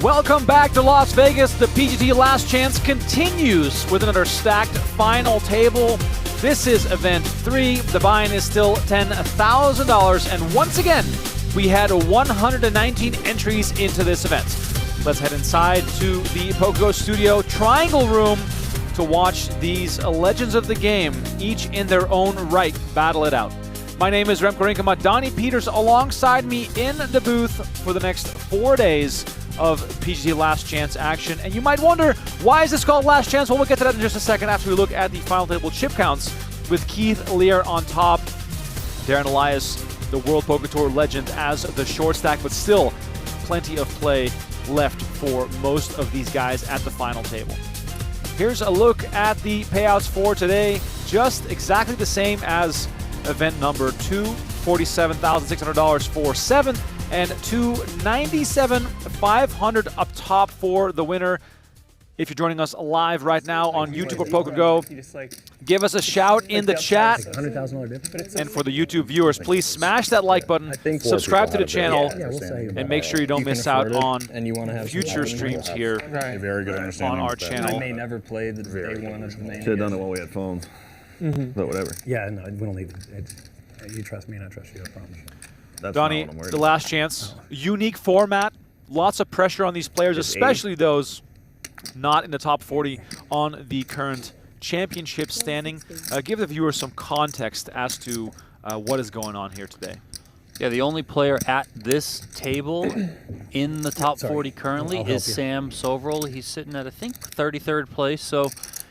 Welcome back to Las Vegas. The PGT Last Chance continues with another stacked final table. This is event 3. The buy-in is still $10,000. And once again, we had 119 entries into this event. Let's head inside to the PokerGO Studio Triangle Room to watch these legends of the game, each in their own right, battle it out. My name is Remko Rinkema. Donnie Peters alongside me in the booth for the next 4 days of PGT Last Chance action. And you might wonder, why is this called Last Chance? Well, we'll get to that in just a second after we look at the final table chip counts with Keith Lehr on top, Darren Elias, the World Poker Tour legend, as the short stack, but still plenty of play left for most of these guys at the final table. Here's a look at the payouts for today. Just exactly the same as event number 2, $47,600 for 7th, and $297,500 up top for the winner. If you're joining us live right now on YouTube or PokerGO, give us a shout in the chat. And for the YouTube viewers, please smash that like button, subscribe to the channel, and make sure you don't miss out on future streams here on our channel. I may never play the day one of the main. Should have done it while we had phones, but whatever. Yeah, no, we don't need it. You trust me and I trust you, I promise. That's Donnie, the Last Chance, unique format, lots of pressure on these players, especially those not in the top 40 on the current championship standing. Give the viewers some context as to what is going on here today. Yeah, the only player at this table in the top 40 currently is Sam Soverel. He's sitting at, I think, 33rd place, so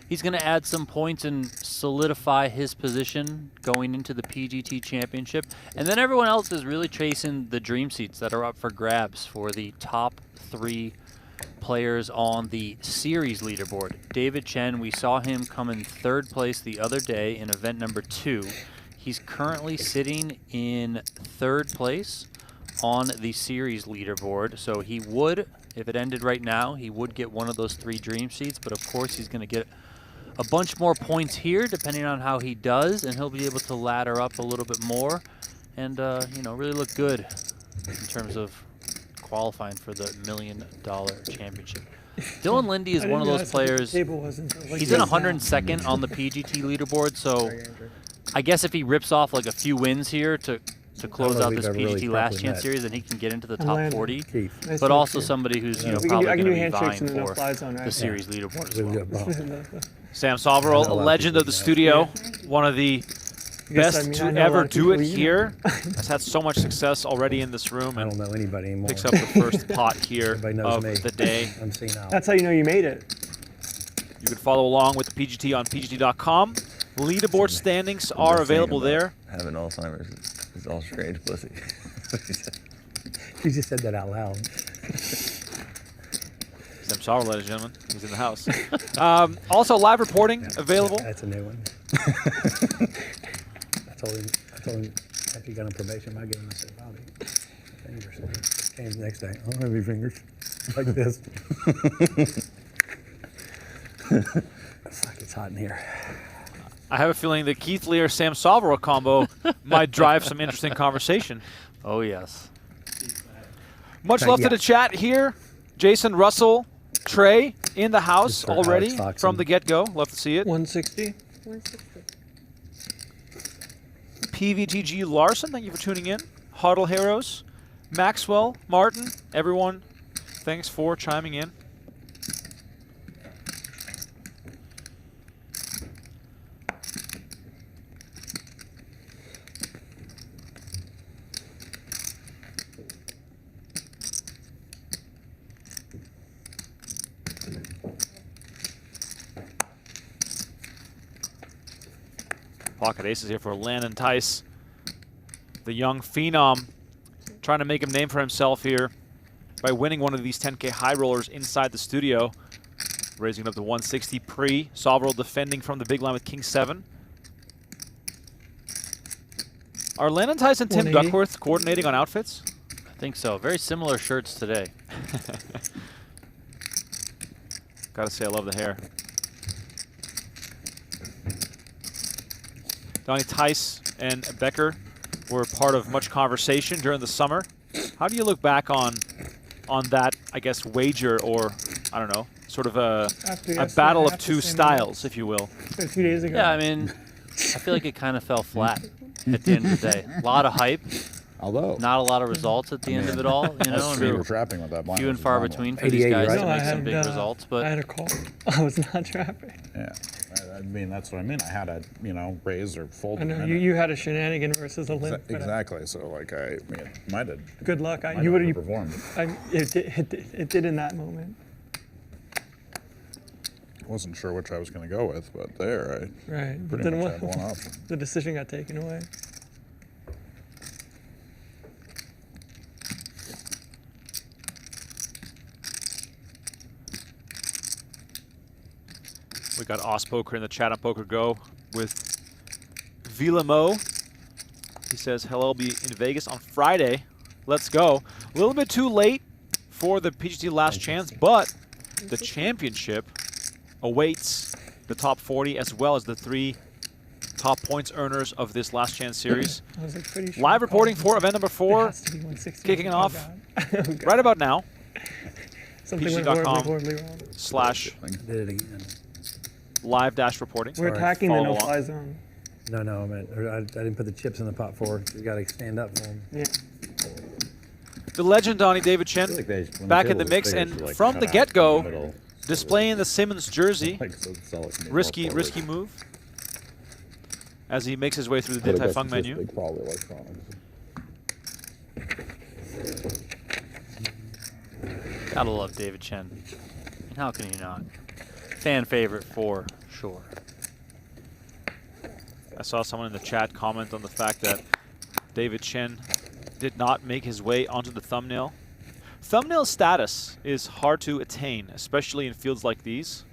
he's going to add some points and solidify his position going into the PGT Championship. And then everyone else is really chasing the dream seats that are up for grabs for the top 3 players on the series leaderboard. David Chen, we saw him come in 3rd place the other day in event number 2. He's currently sitting in 3rd place on the series leaderboard. So he would, if it ended right now, he would get one of those 3 dream seats. But of course, he's going to get a bunch more points here, depending on how he does, and he'll be able to ladder up a little bit more and, you know, really look good in terms of qualifying for the $1 million championship. Dylan Linde is one of those players. He's in 102nd on the PGT leaderboard, so I guess if he rips off like a few wins here to close out this PGT Last Chance series, then he can get into the top 40. But also somebody who's, you know, probably going to be vying for the series leaderboard as well. Sam Soverel, a legend of the studio, one of the best to ever do it here. Has had so much success already in this room. I don't know anybody anymore. Picks up the first pot here of the day. That's how you know you made it. You can follow along with the PGT on PGT.com. Leaderboard standings are available there. Having Alzheimer's is all strange pussy. You just said that out loud. Sam Soverel, ladies and gentlemen, he's in the house. Also, live reporting available. That's a new one. I told him after he got on probation, I gave him, I said, Bobby, fingers. Came the next day, I don't have any fingers. Like this. It's like it's hot in here. I have a feeling the Keith Lehr Sam Soverel combo might drive some interesting conversation. Oh, yes. Much love to the chat here. Jason, Russell, Trey in the house already from the get-go. Love to see it. 160. PVTG Larson, thank you for tuning in. Huddle Heroes, Maxwell, Martin, everyone, thanks for chiming in. Pocket aces here for Landon Tice, the young phenom, trying to make a name for himself here by winning one of these 10K high rollers inside the studio, raising it up to 160 pre. Soverel defending from the big line with King 7. Are Landon Tice and Tim Duckworth coordinating on outfits? I think so. Very similar shirts today. Gotta say, I love the hair. Donnie Tice and Becker were part of much conversation during the summer. How do you look back on on that, I guess, wager, or I don't know, sort of a After battle of after two Sam styles, if you will. So 2 days ago. Yeah, I mean, I feel like it kind of fell flat at the end of the day. A lot of hype, Although, not a lot of results at the end of it all. You know, I we were mean, trapping with that blind. few and versus far blind between one. for these 88, guys right? to No, I make some had, big results. I But had a call. I was not trapping. Yeah, I mean that's what I mean. I had to, raise or fold. I in a know minute. you had a shenanigan versus a limp. but, Exactly. So like I mean, it might have. Good luck. might You have would have. performed. It did in that moment. Wasn't sure which I was going to go with, but there I Right. But pretty then much had one option. the decision got taken away. We got Os Poker in the chat on PokerGo with Vilamo. He says, hello, I'll be in Vegas on Friday. Let's go. A little bit too late for the PGT Last Chance, but the championship awaits the top 40 as well as the 3 top points earners of this Last Chance series. I was like pretty sure. Live reporting for it event number 4, has to be 160. kicking it Oh, off God. Oh, God. right about now. Something went horribly, PGT.com. horribly wrong. / Did it again. live-reporting. We're attacking the Follow no-fly zone. No, I meant I didn't put the chips in the pot 4. You got to stand up for them. Yeah. The legend Donnie David Chen I feel like when back the in the table was mix, bigger, and she, like, from cut the out get-go, in the middle. displaying the Simmons jersey. Like, so solid from the Risky, ball risky forward. move as he makes his way through the But I Din Tai guess Fung it's just menu. big, probably electronics. gotta love David Chen. And how can you not? Fan favorite for sure. I saw someone in the chat comment on the fact that David Chen did not make his way onto the thumbnail. Thumbnail status is hard to attain, especially in fields like these.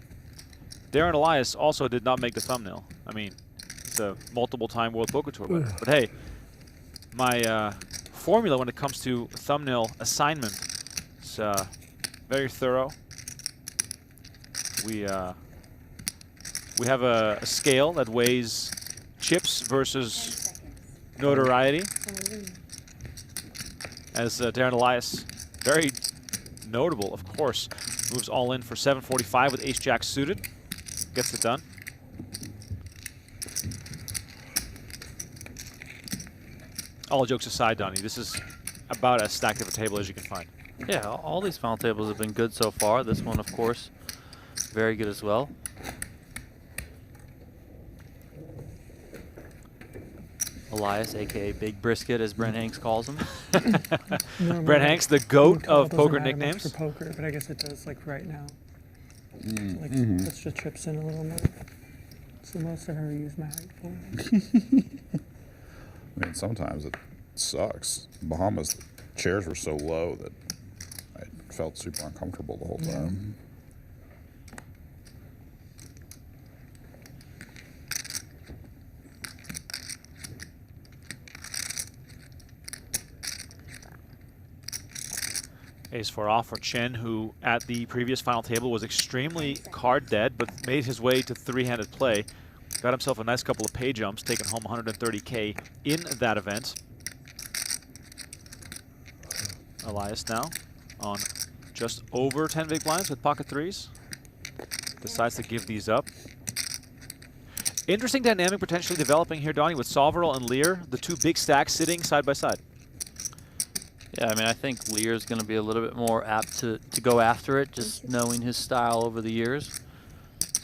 Darren Elias also did not make the thumbnail. I mean, he's a multiple-time World Poker Tour winner. But hey, my formula when it comes to thumbnail assignment is very thorough. We have a scale that weighs chips versus notoriety. As Darren Elias, very notable, of course, moves all in for 745 with ace-jack suited. Gets it done. All jokes aside, Donnie, this is about as stacked of a table as you can find. Yeah, all these final tables have been good so far. This one, of course, very good as well. Elias, a.k.a. Big Brisket, as Brent Hanks calls him. Normally, Brent Hanks, the one GOAT call of doesn't poker matter much nicknames. For poker, but I guess it does like right now. Like let's just trips in a little more. So most of her use my height for. I mean, sometimes it sucks. Bahamas, the chairs were so low that I felt super uncomfortable the whole time. Ace-4 off for Chen, who at the previous final table was extremely card dead, but made his way to three-handed play. Got himself a nice couple of pay jumps, taking home 130K in that event. Elias now on just over 10 big blinds with pocket threes. Decides to give these up. Interesting dynamic potentially developing here, Donnie, with Soverel and Lehr, the 2 big stacks sitting side by side. Yeah, I mean, I think Lehr is going to be a little bit more apt to go after it, just knowing his style over the years.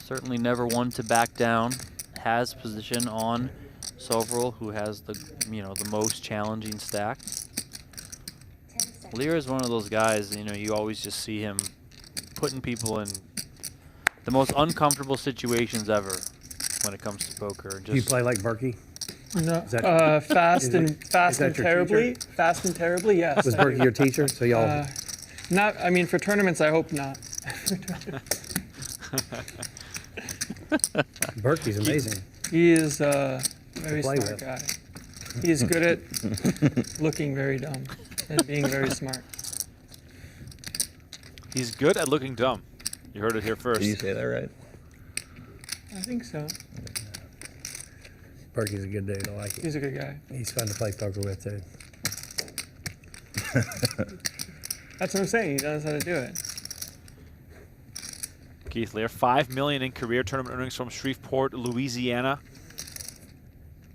Certainly never one to back down. Has position on Soverel, who has the the most challenging stack. Lehr is one of those guys, you always just see him putting people in the most uncomfortable situations ever when it comes to poker. Do you play like Berkey? No, that- fast is and it- fast is that and your terribly, teacher? fast and terribly. Yes. Was Berkey your teacher? So y'all. Not. I mean, for tournaments, I hope not. Berkey's amazing. He is a very play smart with. guy. He's good at looking very dumb and being very smart. He's good at looking dumb. You heard it here first. Did you say that right? I think so. Berkey's a good dude. I like it. He's a good guy. He's fun to play poker with too. That's what I'm saying. He knows how to do it. Keith Lehr, $5 million in career tournament earnings from Shreveport, Louisiana.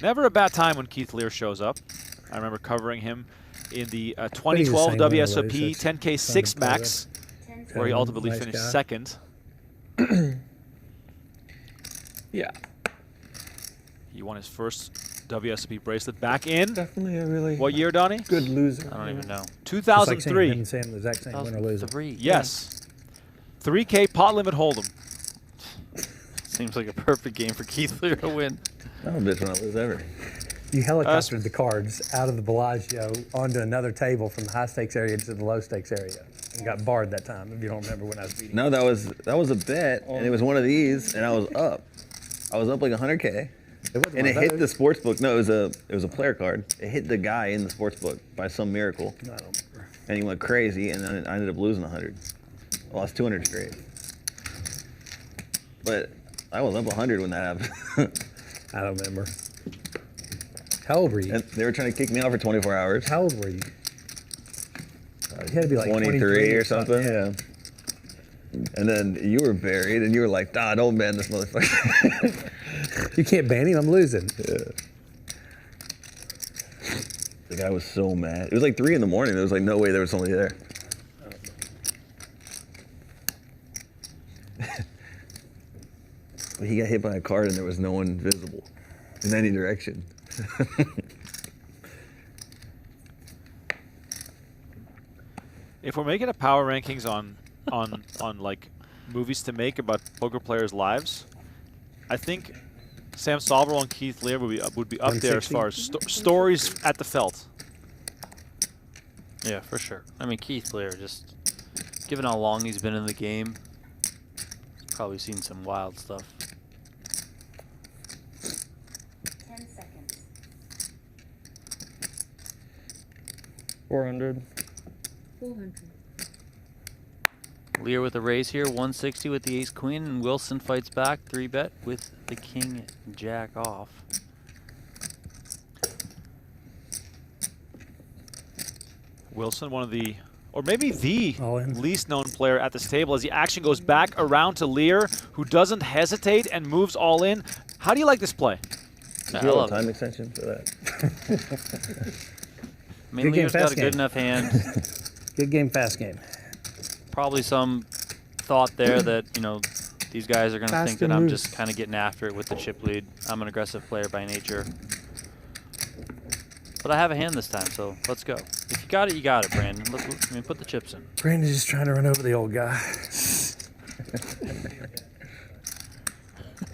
Never a bad time when Keith Lehr shows up. I remember covering him in the 2012 WSOP 10K 6 Max, where he ultimately finished second. Yeah. He won his first WSOP bracelet back in. Definitely a really What year, Donnie? good loser. I don't even know. 2003. Him and Sam, the exact same win or lose. 3. Yes. 3K pot limit hold'em. Seems like a perfect game for Keith Lehr to win. I don't bitch when I lose ever. You helicoptered the cards out of the Bellagio onto another table from the high stakes area to the low stakes area, and got barred that time. If you don't remember when I was beating. No, that was a bet, and it was one of these, and I was up. I was up like 100K, and it hit the sports book. No, it was a player card. It hit the guy in the sports book by some miracle, I don't remember. and he went crazy, and then I ended up losing 100. I lost 200 straight. But I was up 100 when that happened. I don't remember. How old were you? And they were trying to kick me out for 24 hours. How old were you? You had to be like 23 or something, yeah. And then you were buried, and you were like, "Nah, don't ban this motherfucker." You can't ban him. I'm losing. Yeah. The guy was so mad. It was like 3 in the morning. There was like no way there was somebody there. He got hit by a card, and there was no one visible in any direction. If we're making a power rankings on like movies to make about poker players' lives, I think Sam Soverel and Keith Lehr would be up there as far as stories at the felt. Yeah, for sure. I mean, Keith Lehr, just given how long he's been in the game, he's probably seen some wild stuff. 10 seconds. 400. 400. Lehr with a raise here, 160 with the ace queen, and Wilson fights back, 3-bet with the king jack off. Wilson, one of the, or maybe the All in. least known player at this table, as the action goes back around to Lehr, who doesn't hesitate and moves all in. How do you like this play? I Do you have love a time it. extension for that? I mean, Good game, Lear's got fast a game. good enough hand. Good game, fast game. Probably some thought there that, you know, these guys are going to Fast think that and I'm loose. just kind of getting after it with the chip lead. I'm an aggressive player by nature. But I have a hand this time, so let's go. If you got it, you got it, Brandon. I mean, put the chips in. Brandon's just trying to run over the old guy.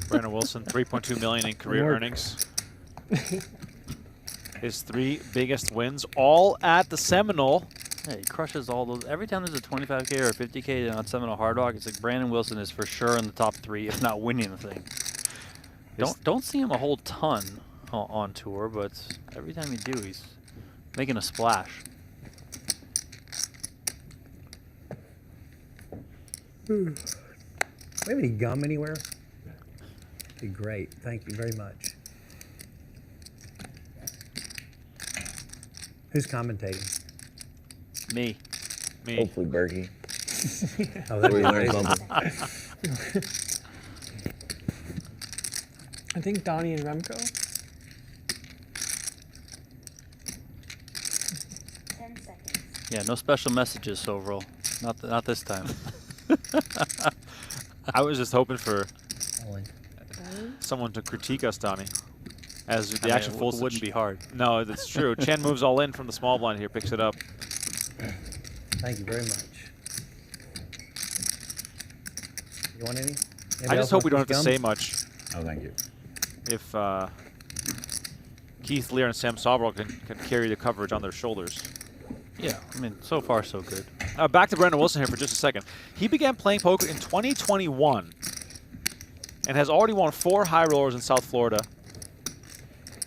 Brandon Wilson, $3.2 million in career earnings. His 3 biggest wins, all at the Seminole. Yeah, he crushes all those. Every time there's a 25K or a 50K on Seminole Hard Rock, it's like Brandon Wilson is for sure in the top 3, if not winning the thing. Don't see him a whole ton on tour, but every time you do, he's making a splash. We have any gum anywhere? Be great. Thank you very much. Who's commentating? Me. Me. Hopefully, Berkey. Oh, Where you that'd learn be something. I think Donnie and Remko. 10 seconds. Yeah, no special messages, Soverel. Not this time. I was just hoping for Only. someone to critique us, Donnie. As the I mean, action it full wouldn't be hard. No, that's true. Chen moves all in from the small blind here, picks it up. Thank you very much. You want any? I just hope we don't have to say much Oh, thank you. if Keith Lehr and Sam Soverel can carry the coverage on their shoulders. Yeah, I mean, so far so good. Back to Brandon Wilson here for just a second. He began playing poker in 2021 and has already won 4 high rollers in South Florida,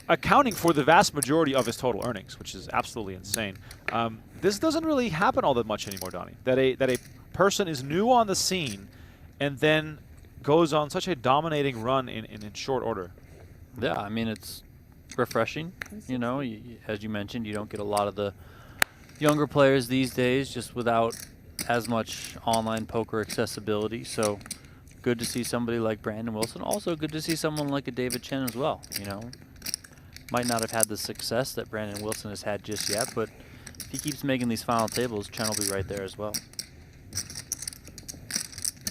accounting for the vast majority of his total earnings, which is absolutely insane. This doesn't really happen all that much anymore, Donnie. That a person is new on the scene and then goes on such a dominating run in short order. Yeah, I mean, it's refreshing. You know, as you mentioned, you don't get a lot of the younger players these days, just without as much online poker accessibility. So good to see somebody like Brandon Wilson. Also good to see someone like a David Chen as well. You know, might not have had the success that Brandon Wilson has had just yet, but if he keeps making these final tables, Chen will be right there as well.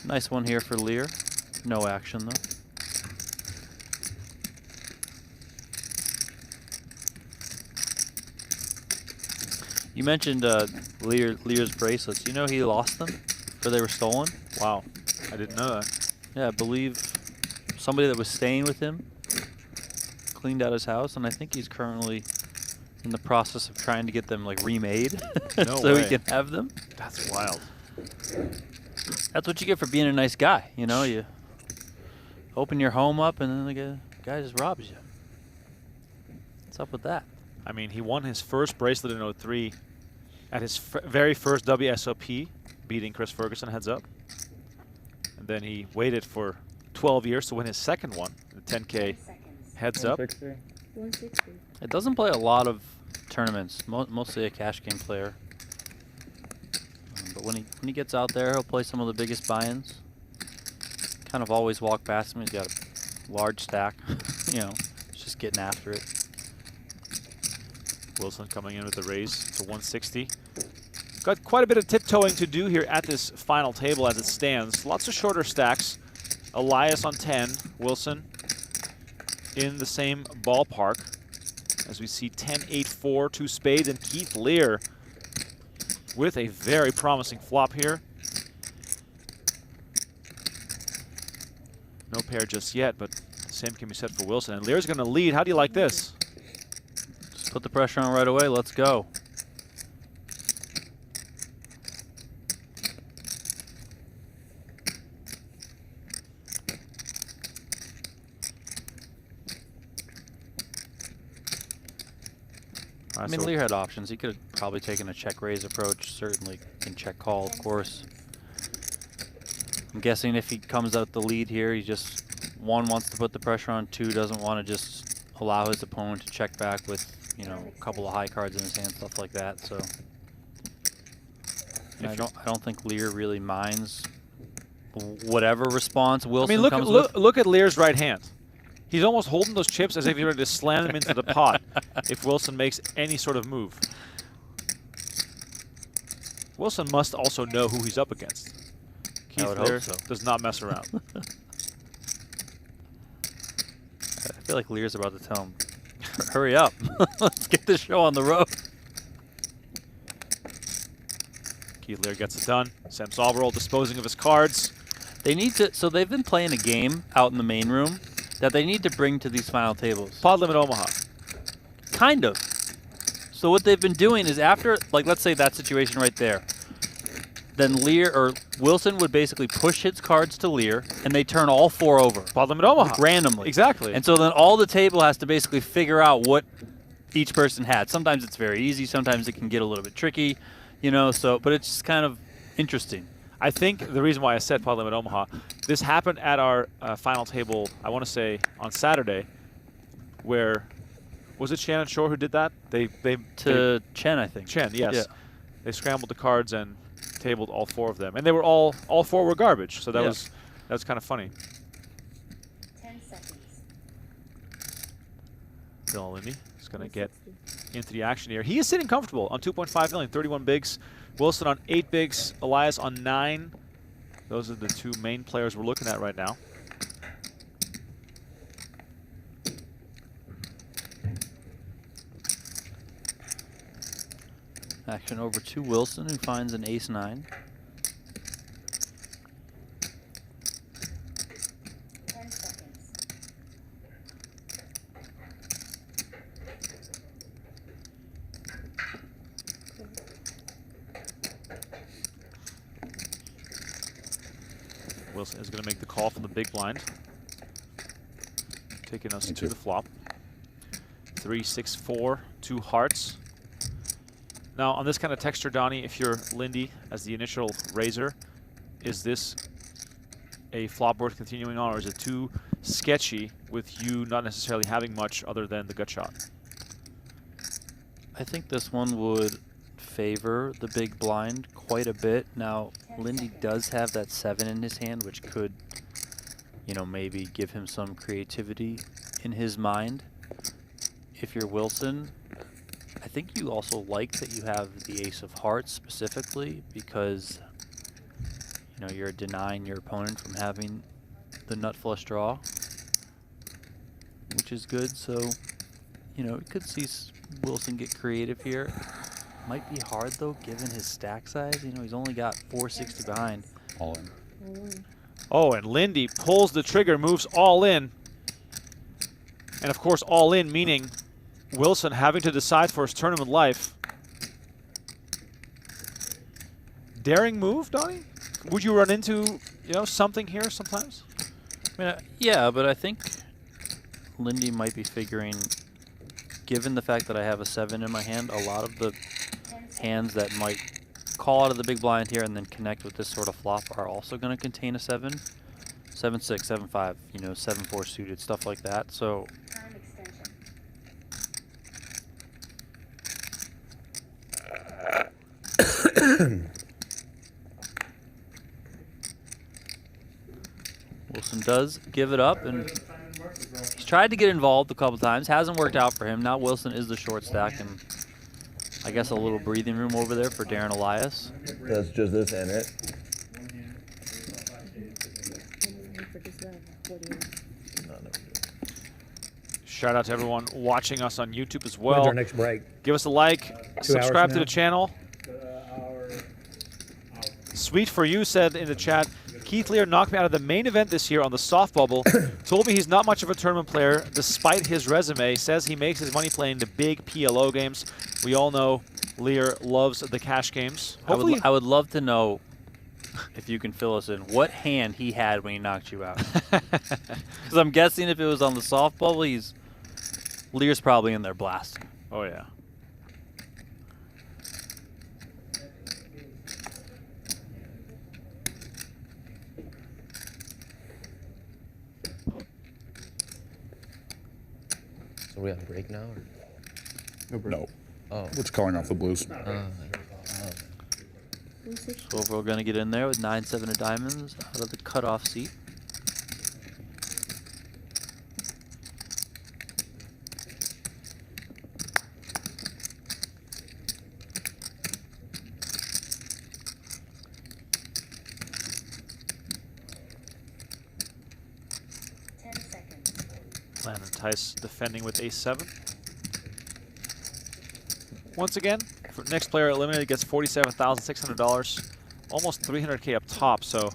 Nice one here for Lehr. No action though. You mentioned Lehr's bracelets. You know he lost them, or they were stolen? Wow, I didn't know that. Yeah, I believe somebody that was staying with him cleaned out his house, and I think he's currently in the process of trying to get them like remade No so way. he can have them. That's wild. That's what you get for being a nice guy. You know, you open your home up and then the guy just robs you. What's up with that? I mean, he won his first bracelet in 03 at his very first WSOP, beating Chris Ferguson heads up. And then he waited for 12 years to win his second one, the 10K 10 seconds. heads up. 160. It doesn't play a lot of tournaments, mostly a cash game player. But when he gets out there, he'll play some of the biggest buy-ins. Kind of always walk past him. He's got a large stack. You know, he's just getting after it. Wilson coming in with the raise to 160. Got quite a bit of tiptoeing to do here at this final table as it stands. Lots of shorter stacks. Elias on 10, Wilson in the same ballpark. As we see 10-8-4, 2 spades, and Keith Lehr with a very promising flop here. No pair just yet, but the same can be said for Wilson. And Lear's going to lead. How do you like this? Just put the pressure on right away. Let's go. I mean, Lehr had options. He could have probably taken a check raise approach. Certainly can check call, of course. I'm guessing if he comes out the lead here, he just, 1, wants to put the pressure on, 2, doesn't want to just allow his opponent to check back with, you know, a couple of high cards in his hand, stuff like that. So I don't think Lehr really minds whatever response Wilson comes with. Look at Lear's right hand. He's almost holding those chips as if he were to slam them into the pot if Wilson makes any sort of move. Wilson must also know who he's up against. Keith Lehr does not mess around. I feel like Lear's about to tell him, hurry up, let's get this show on the road. Keith Lehr gets it done. Sam Soverel disposing of his cards. They need to, so they've been playing a game out in the main room that they need to bring to these final tables. Pod Limit Omaha. Kind of. So what they've been doing is after, like, let's say that situation right there, then Lehr or Wilson would basically push his cards to Lehr, and they turn all 4 over. Pod Limit Omaha. Like, randomly. Exactly. And so then all the table has to basically figure out what each person had. Sometimes it's very easy. Sometimes it can get a little bit tricky, you know. So, but it's just kind of interesting. I think the reason why I said Pod Limit Omaha, this happened at our final table, I want to say, on Saturday, where, was it Shannon Shore who did that? They Chen, I think. Chen, yes. Yeah. They scrambled the cards and tabled all 4 of them. And they were all 4 were garbage, so that was kind of funny. 10 seconds. Dylan Linde is going to get into the action here. He is sitting comfortable on 2.5 million, 31 bigs. Wilson on 8 bigs, Elias on 9. Those are the 2 main players we're looking at right now. Action over to Wilson, who finds an ace-9. 10 seconds. Wilson is going to make the call from the big blind, taking us to the flop. 3, 6, 4, 2 hearts. Now, on this kind of texture, Donnie, if you're Linde as the initial raiser, is this a flop worth continuing on, or is it too sketchy with you not necessarily having much other than the gut shot? I think this one would favor the big blind quite a bit. Now, Linde does have that 7 in his hand, which could, you know, maybe give him some creativity in his mind. If you're Wilson, I think you also like that you have the ace of hearts specifically because, you know, you're denying your opponent from having the nut flush draw, which is good. So, you know, we could see Wilson get creative here. Might be hard though, given his stack size. You know, he's only got 460 behind. All in. Oh, and Linde pulls the trigger, moves all in. And of course, all in meaning Wilson having to decide for his tournament life. Daring move, Donnie? Would you run into, you know, something here sometimes? I mean, yeah, but I think Linde might be figuring, given the fact that I have a 7 in my hand, a lot of the hands that might call out of the big blind here and then connect with this sort of flop are also going to contain a 7. 7-6, 7-5, you know, 7-4 suited, stuff like that. So Time extension. Wilson does give it up, and he's tried to get involved a couple times. Hasn't worked out for him. Now Wilson is the short stack, and I guess a little breathing room over there for Darren Elias. That's just this end, right? Shout out to everyone watching us on YouTube as When's well. our next break? Give us a like, 2 hours subscribe from to now? the channel. Sweet for you said in the chat, Keith Lehr knocked me out of the main event this year on the soft bubble. Told me he's not much of a tournament player despite his resume. Says he makes his money playing the big PLO games. We all know Lehr loves the cash games. Hopefully, I would love to know, if you can fill us in, what hand he had when he knocked you out. Because I'm guessing if it was on the soft bubble, Lear's probably in there blasting. oh yeah. So we on break now? Or? No. Oh. We're just calling off the blues. Soverel going to get in there with 9-7 of diamonds out of the cutoff seat. Landon Tice defending with ace-7. Once again, for next player eliminated gets $47,600, almost $300K up top. So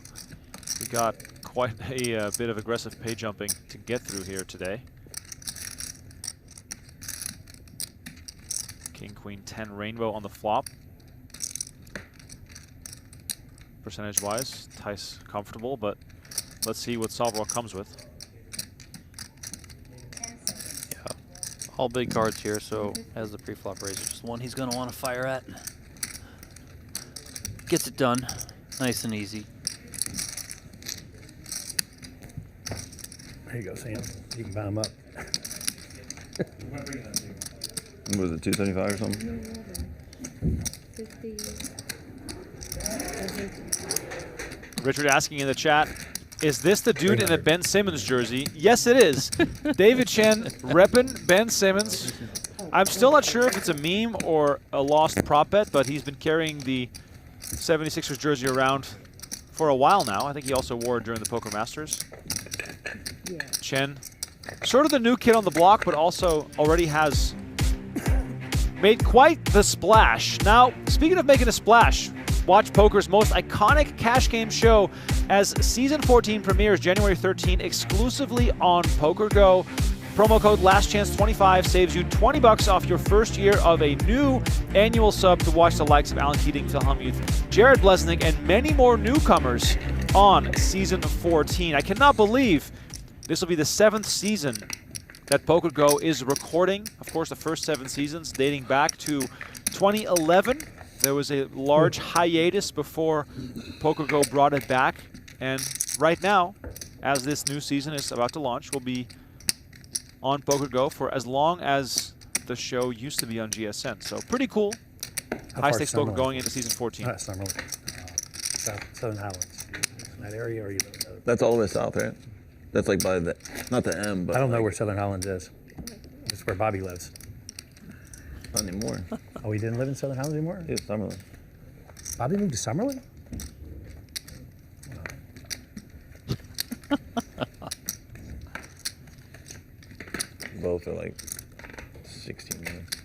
we got quite a bit of aggressive pay jumping to get through here today. King, Queen, 10 rainbow on the flop. Percentage-wise, Tice comfortable, but let's see what Soverel comes with. All big cards here, so as the pre-flop raiser, just one he's going to want to fire at. Gets it done, nice and easy. There you go, Sam. You can buy them up. What was it, 275 or something? 50. Richard asking in the chat, is this the dude in the Ben Simmons jersey? Yes, it is. David Chen repping Ben Simmons. I'm still not sure if it's a meme or a lost prop bet, but he's been carrying the 76ers jersey around for a while now. I think he also wore it during the Poker Masters. Chen, sort of the new kid on the block, but also already has made quite the splash. Now, speaking of making a splash, watch poker's most iconic cash game show as Season 14 premieres January 13 exclusively on PokerGO. Promo code LastChance25 saves you $20 off your first year of a new annual sub to watch the likes of Alan Keating, Phil Hellmuth, Jared Blesnick, and many more newcomers on Season 14. I cannot believe this will be the 7th season that PokerGO is recording. Of course, the first 7 seasons dating back to 2011. There was a large hiatus before PokerGO brought it back. And right now, as this new season is about to launch, we'll be on PokerGO for as long as the show used to be on GSN. So pretty cool. How High far stakes Summerlin? poker going into season 14. Not Summerlin. Southern Highlands. In that area, or you don't know? That's all the way south, right? That's like by the, not the M, but I don't know like, where Southern Highlands is. It's where Bobby lives. Not anymore. Oh, he didn't live in Southern Highlands anymore? He was Summerlin. Bobby moved to Summerlin? Both are like 16 minutes.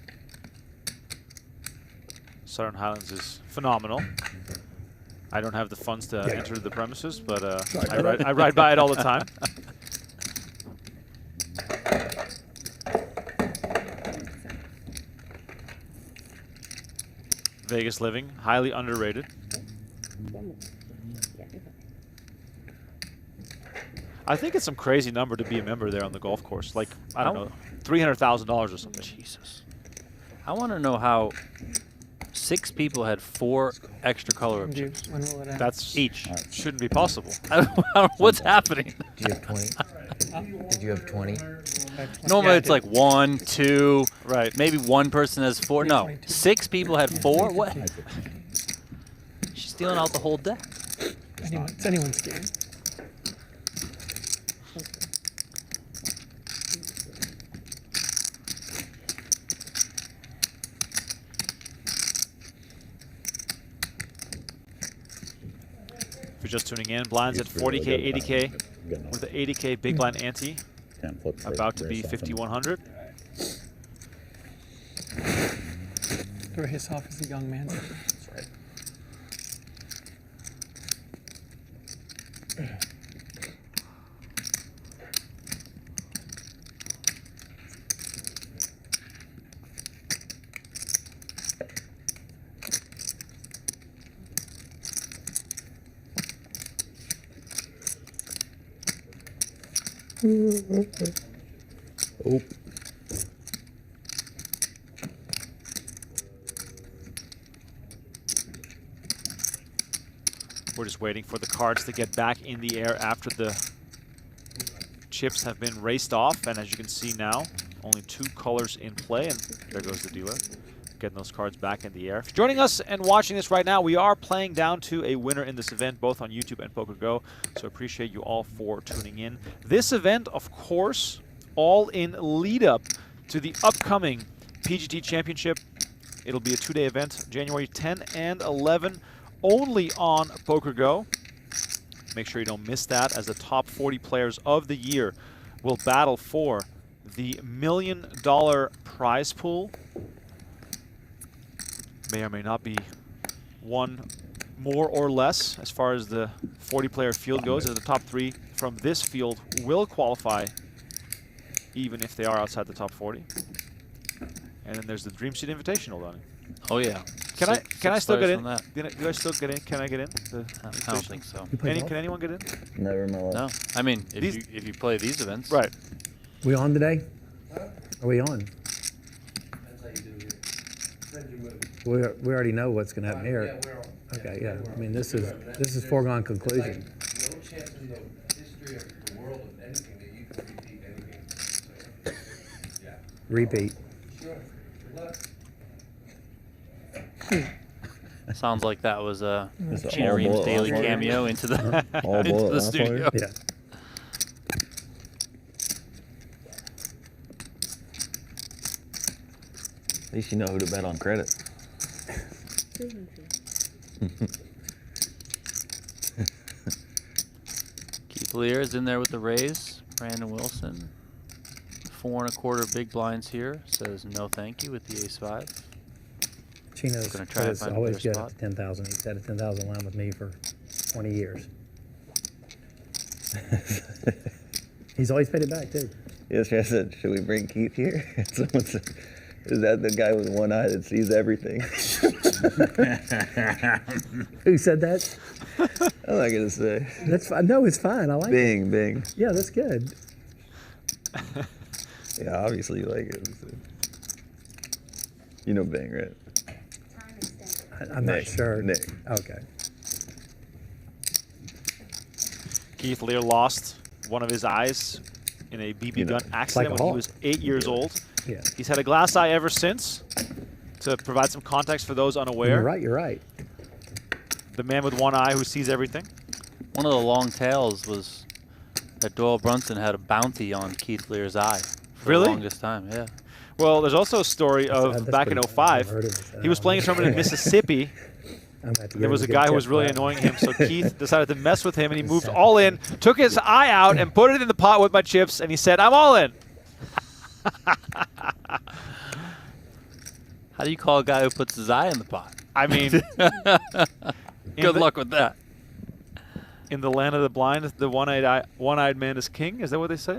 Southern Highlands is phenomenal. I don't have the funds to enter the premises, but I ride by it all the time. Vegas living, highly underrated. I think it's some crazy number to be a member there on the golf course. Like, I don't know, $300,000 or something. Jesus. I want to know how 6 people had 4 extra color of Dude, chips. when will it end? That's Each. shouldn't be possible. I don't know what's happening. Did you have 20? Did you have 20? Normally it's like 1, 2, Right. maybe one person has 4. No, 22. 6 people had 4. What? She's stealing out the whole deck. It's anyone's game. If you're just tuning in, blinds at 40K, 80K, with the 80K big blind ante Can't flip about to very be often. 5,100. Throw his off as a young man. That's right. Oh, We're just waiting for the cards to get back in the air after the chips have been raced off. And as you can see now, only 2 colors in play. And there goes the dealer, getting those cards back in the air. If you're joining us and watching this right now, we are playing down to a winner in this event, both on YouTube and PokerGo. So appreciate you all for tuning in. This event, of course, all in lead up to the upcoming PGT Championship. It'll be a 2-day event, January 10 and 11, only on PokerGo. Make sure you don't miss that, as the top 40 players of the year will battle for the $1 million prize pool. May or may not be one more or less as far as the 40-player field goes, as the top 3 from this field will qualify even if they are outside the top 40. And then there's the Dream Seat Invitational, Donnie. Oh yeah. Can I still get in? That. Do I still get in? Can I get in? I don't think so. Can anyone get in? Never in my life. No, I mean These- if you play these events, Right. We on today? Are we on? We already know what's going to happen here. Okay, yeah. I mean, this is foregone conclusion. No chance in the history of the world of anything that you can repeat anything. So, yeah. Repeat. Sure. Good luck. sounds like that was a It's an Gina all Reams bullet daily last cameo into the All into bullet the last studio. Yeah. At least you know who to bet on credit. Keith Lehr is in there with the raise. Brandon Wilson, 4 1/4 big blinds here. Says no thank you with the ace-5. Chino's Gonna try to has find a always better got spot. 10,000. He's had a 10,000 line with me for 20 years. He's always paid it back too. Yesterday I said, should we bring Keith here? And someone said, is that the guy with one eye that sees everything? Who said that? I'm not gonna say. That's fine. No, it's fine. I like it. Bing, Bing. Yeah, that's good. Yeah, obviously you like it. You know Bing, right? I'm not Nick. sure. Nick. Okay. Keith Lehr lost one of his eyes in a BB You know, gun accident like a when he hawk. was 8 years old. Yeah. He's had a glass eye ever since. To provide some context for those unaware, You're right. You're right. the man with one eye who sees everything. One of the long tails was that Doyle Brunson had a bounty on Keith Lear's eye for Really? the longest time. Yeah. Well, there's also a story of That's back in pretty- 05. I've heard of this. He was playing a tournament in Mississippi. I'm gonna have to There give was him a good guy who tip was for really that one. annoying him, so Keith decided to mess with him, and he moved all in, took his eye out, and put it in the pot with my chips, and he said, "I'm all in." How do you call a guy who puts his eye in the pot? I mean, Good luck with that. in the land of the blind, the one-eyed man is king. Is that what they say?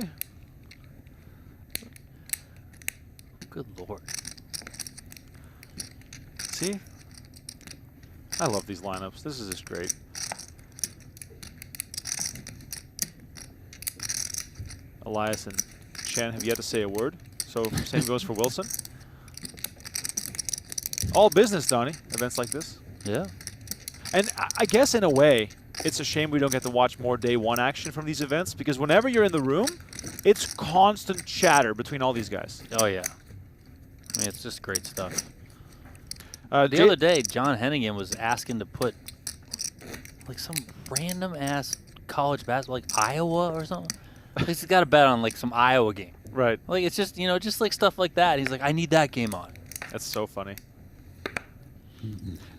Good Lord. See? I love these lineups. This is just great. Elias and Chen have yet to say a word, so same goes for Wilson. All business, Donnie, events like this. Yeah. And I guess in a way, it's a shame we don't get to watch more day one action from these events, because whenever you're in the room, it's constant chatter between all these guys. Oh, yeah. I mean, it's just great stuff. The other day, John Hennigan was asking to put like some random ass college basketball, like Iowa or something. He's got a bet on like some Iowa game. Right. Like it's just, you know, just like stuff like that. He's like, I need that game on. That's so funny.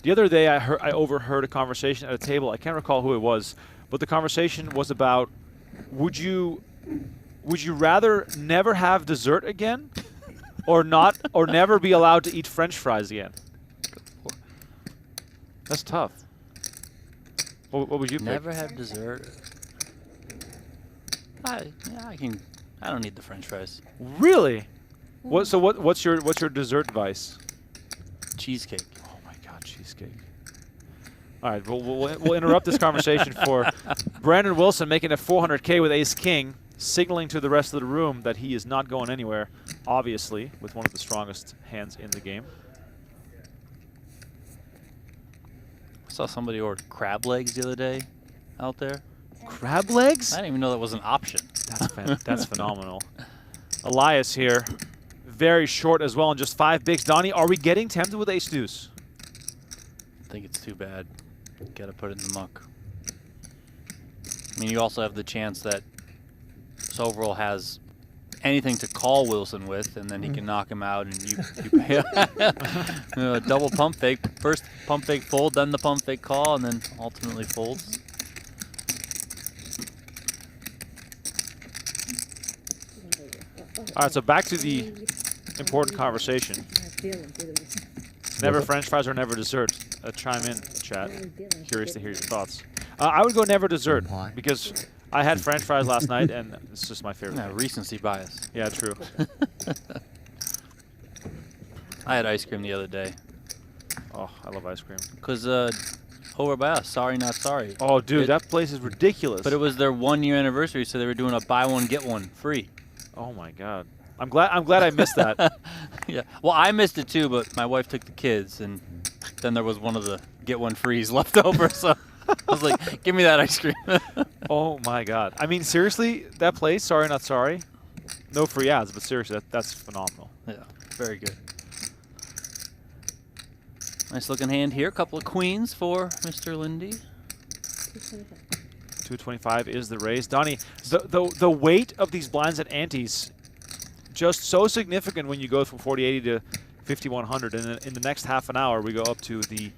The other day, I overheard a conversation at a table. I can't recall who it was, but the conversation was about: would you rather never have dessert again, or never be allowed to eat French fries again? That's tough. What would you pick? Never have dessert. I don't need the French fries. Really? What's your dessert vice? Cheesecake. Oh my God, cheesecake. All right, we'll interrupt this conversation for Brandon Wilson making a 400K with Ace King, signaling to the rest of the room that he is not going anywhere, obviously, with one of the strongest hands in the game. I saw somebody order crab legs the other day out there. Crab legs? I didn't even know that was an option. That's phenomenal. Elias here, very short as well, and just 5 bigs. Donnie, are we getting tempted with ace deuce? I think it's too bad. Got to put it in the muck. I mean, you also have the chance that Soverel has anything to call Wilson with, and then he can knock him out, and you pay a double pump fake. First pump fake fold, then the pump fake call, and then ultimately folds. All right, so back to the important conversation. Never French fries or never dessert. Chime in, chat. Curious to hear your thoughts. I would go never dessert because I had French fries last night, and it's just my favorite. Yeah, recency bias. Yeah, true. I had ice cream the other day. Oh, I love ice cream. Because over by us, sorry not sorry. Oh, dude, that place is ridiculous. But it was their 1-year anniversary, so they were doing a buy one get one free. Oh my God, I'm glad I missed that. Yeah, well, I missed it too, but my wife took the kids, and then there was one of the get one frees left over, so I was like, give me that ice cream. Oh my God, I mean seriously, that place, sorry not sorry, no free ads, but seriously, that's phenomenal. Yeah, very good. Nice looking hand here. A couple of queens for Mr. Linde. 225 is the raise. Donnie, the weight of these blinds at antes, just so significant when you go from 4080 to 5100, and in the next half an hour we go up to the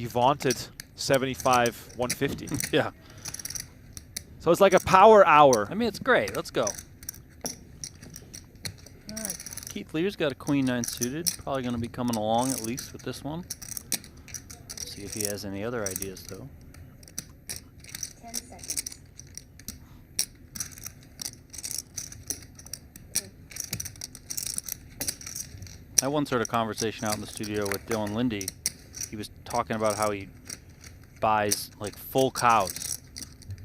vaunted 75 150. Yeah. So it's like a power hour. I mean, it's great. Let's go. All right. Keith Lear's got a queen 9 suited. Probably going to be coming along at least with this one. See if he has any other ideas though. 10 seconds. I once heard a conversation out in the studio with Dylan Linde. He was talking about how he buys like full cows.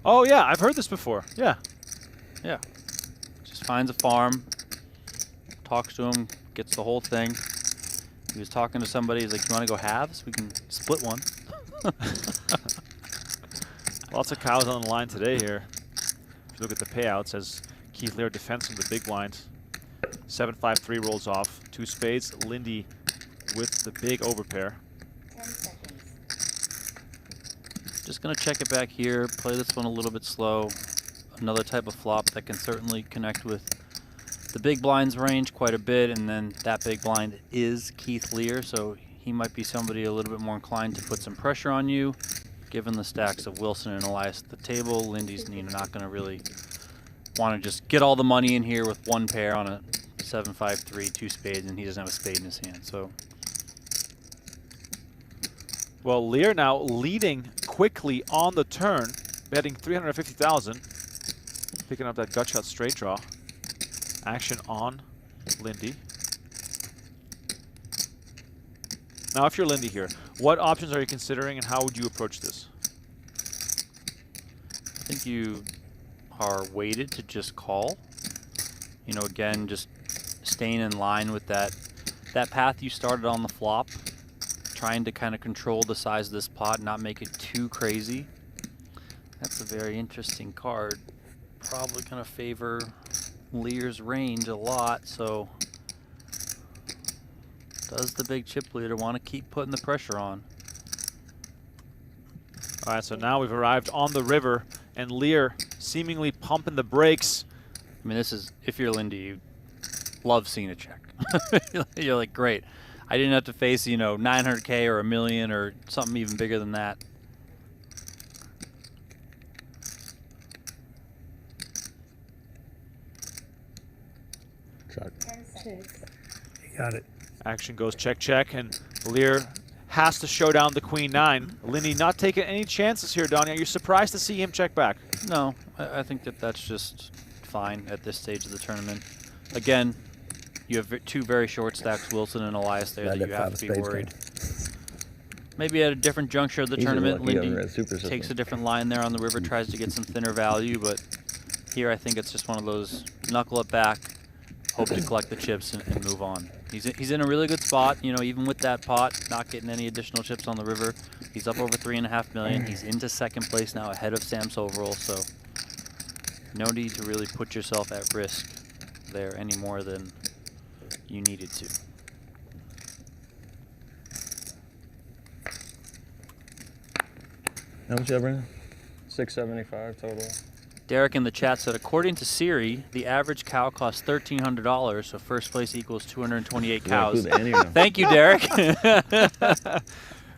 Oh yeah, I've heard this before. Yeah. Yeah. Just finds a farm, talks to him, gets the whole thing. He was talking to somebody. He's like, "You want to go halves? We can split one." Lots of cows on the line today here. If you look at the payouts, as Keith Lehr defends from the big blind. 7-5-3 rolls off. 2 spades. Linde with the big overpair. 10 seconds. Just going to check it back here, play this one a little bit slow. Another type of flop that can certainly connect with the big blind's range quite a bit, and then that big blind is Keith Lehr, so he might be somebody a little bit more inclined to put some pressure on you. Given the stacks of Wilson and Elias at the table, Lindy's not going to really want to just get all the money in here with one pair on a 7-5-3, 2 spades, and he doesn't have a spade in his hand. So, well, Lehr now leading quickly on the turn, betting 350,000, picking up that gut shot straight draw. Action on Linde. Now, if you're Linde here, what options are you considering, and how would you approach this? I think you are weighted to just call. You know, again, just staying in line with that path you started on the flop, trying to kind of control the size of this pot, not make it too crazy. That's a very interesting card. Probably going to favor Lear's range a lot, so does the big chip leader want to keep putting the pressure on? All right, so now we've arrived on the river, and Lehr seemingly pumping the brakes. I mean, this is, if you're Linde, you love seeing a check. You're like, great. I didn't have to face, you know, 900K or $1 million or something even bigger than that. Check. 10 seconds. You got it. Action goes check, check, and Lehr has to show down the queen nine. Linde not taking any chances here, Donnie. Are you surprised to see him check back? No, I think that's just fine at this stage of the tournament. Again, you have two very short stacks, Wilson and Elias there, that you have to be worried. Maybe at a different juncture of the tournament, Linde takes a different line there on the river, tries to get some thinner value, but here I think it's just one of those knuckle it back, hope to collect the chips and move on. He's in a really good spot, you know, even with that pot, not getting any additional chips on the river. He's up over $3.5 million. He's into second place now, ahead of Sam Soverel, so no need to really put yourself at risk there any more than you needed to. How much you have, Brandon? 675 total. Derek in the chat said, according to Siri, the average cow costs $1,300, so first place equals 228 cows. Thank you, Derek.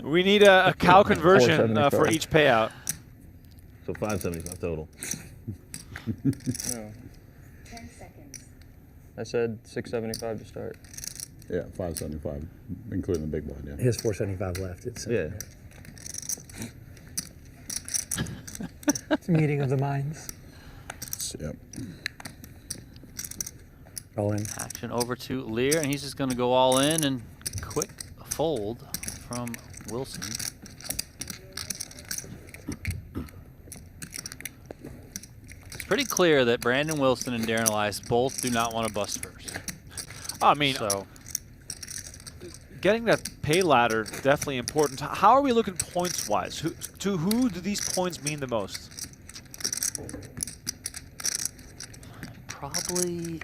We need a cow conversion for each payout. So 575 total. No. 10 seconds. I said 675 to start. Yeah, 575, including the big blind. Yeah. He has 475 left. It's Yeah. It's a meeting of the minds. Yep. all in. Action over to Lehr, and he's just going to go all in, and quick fold from Wilson. It's pretty clear that Brandon Wilson and Darren Elias both do not want to bust first. I mean, So getting that pay ladder definitely important. How are we looking points-wise? To who do these points mean the most? probably,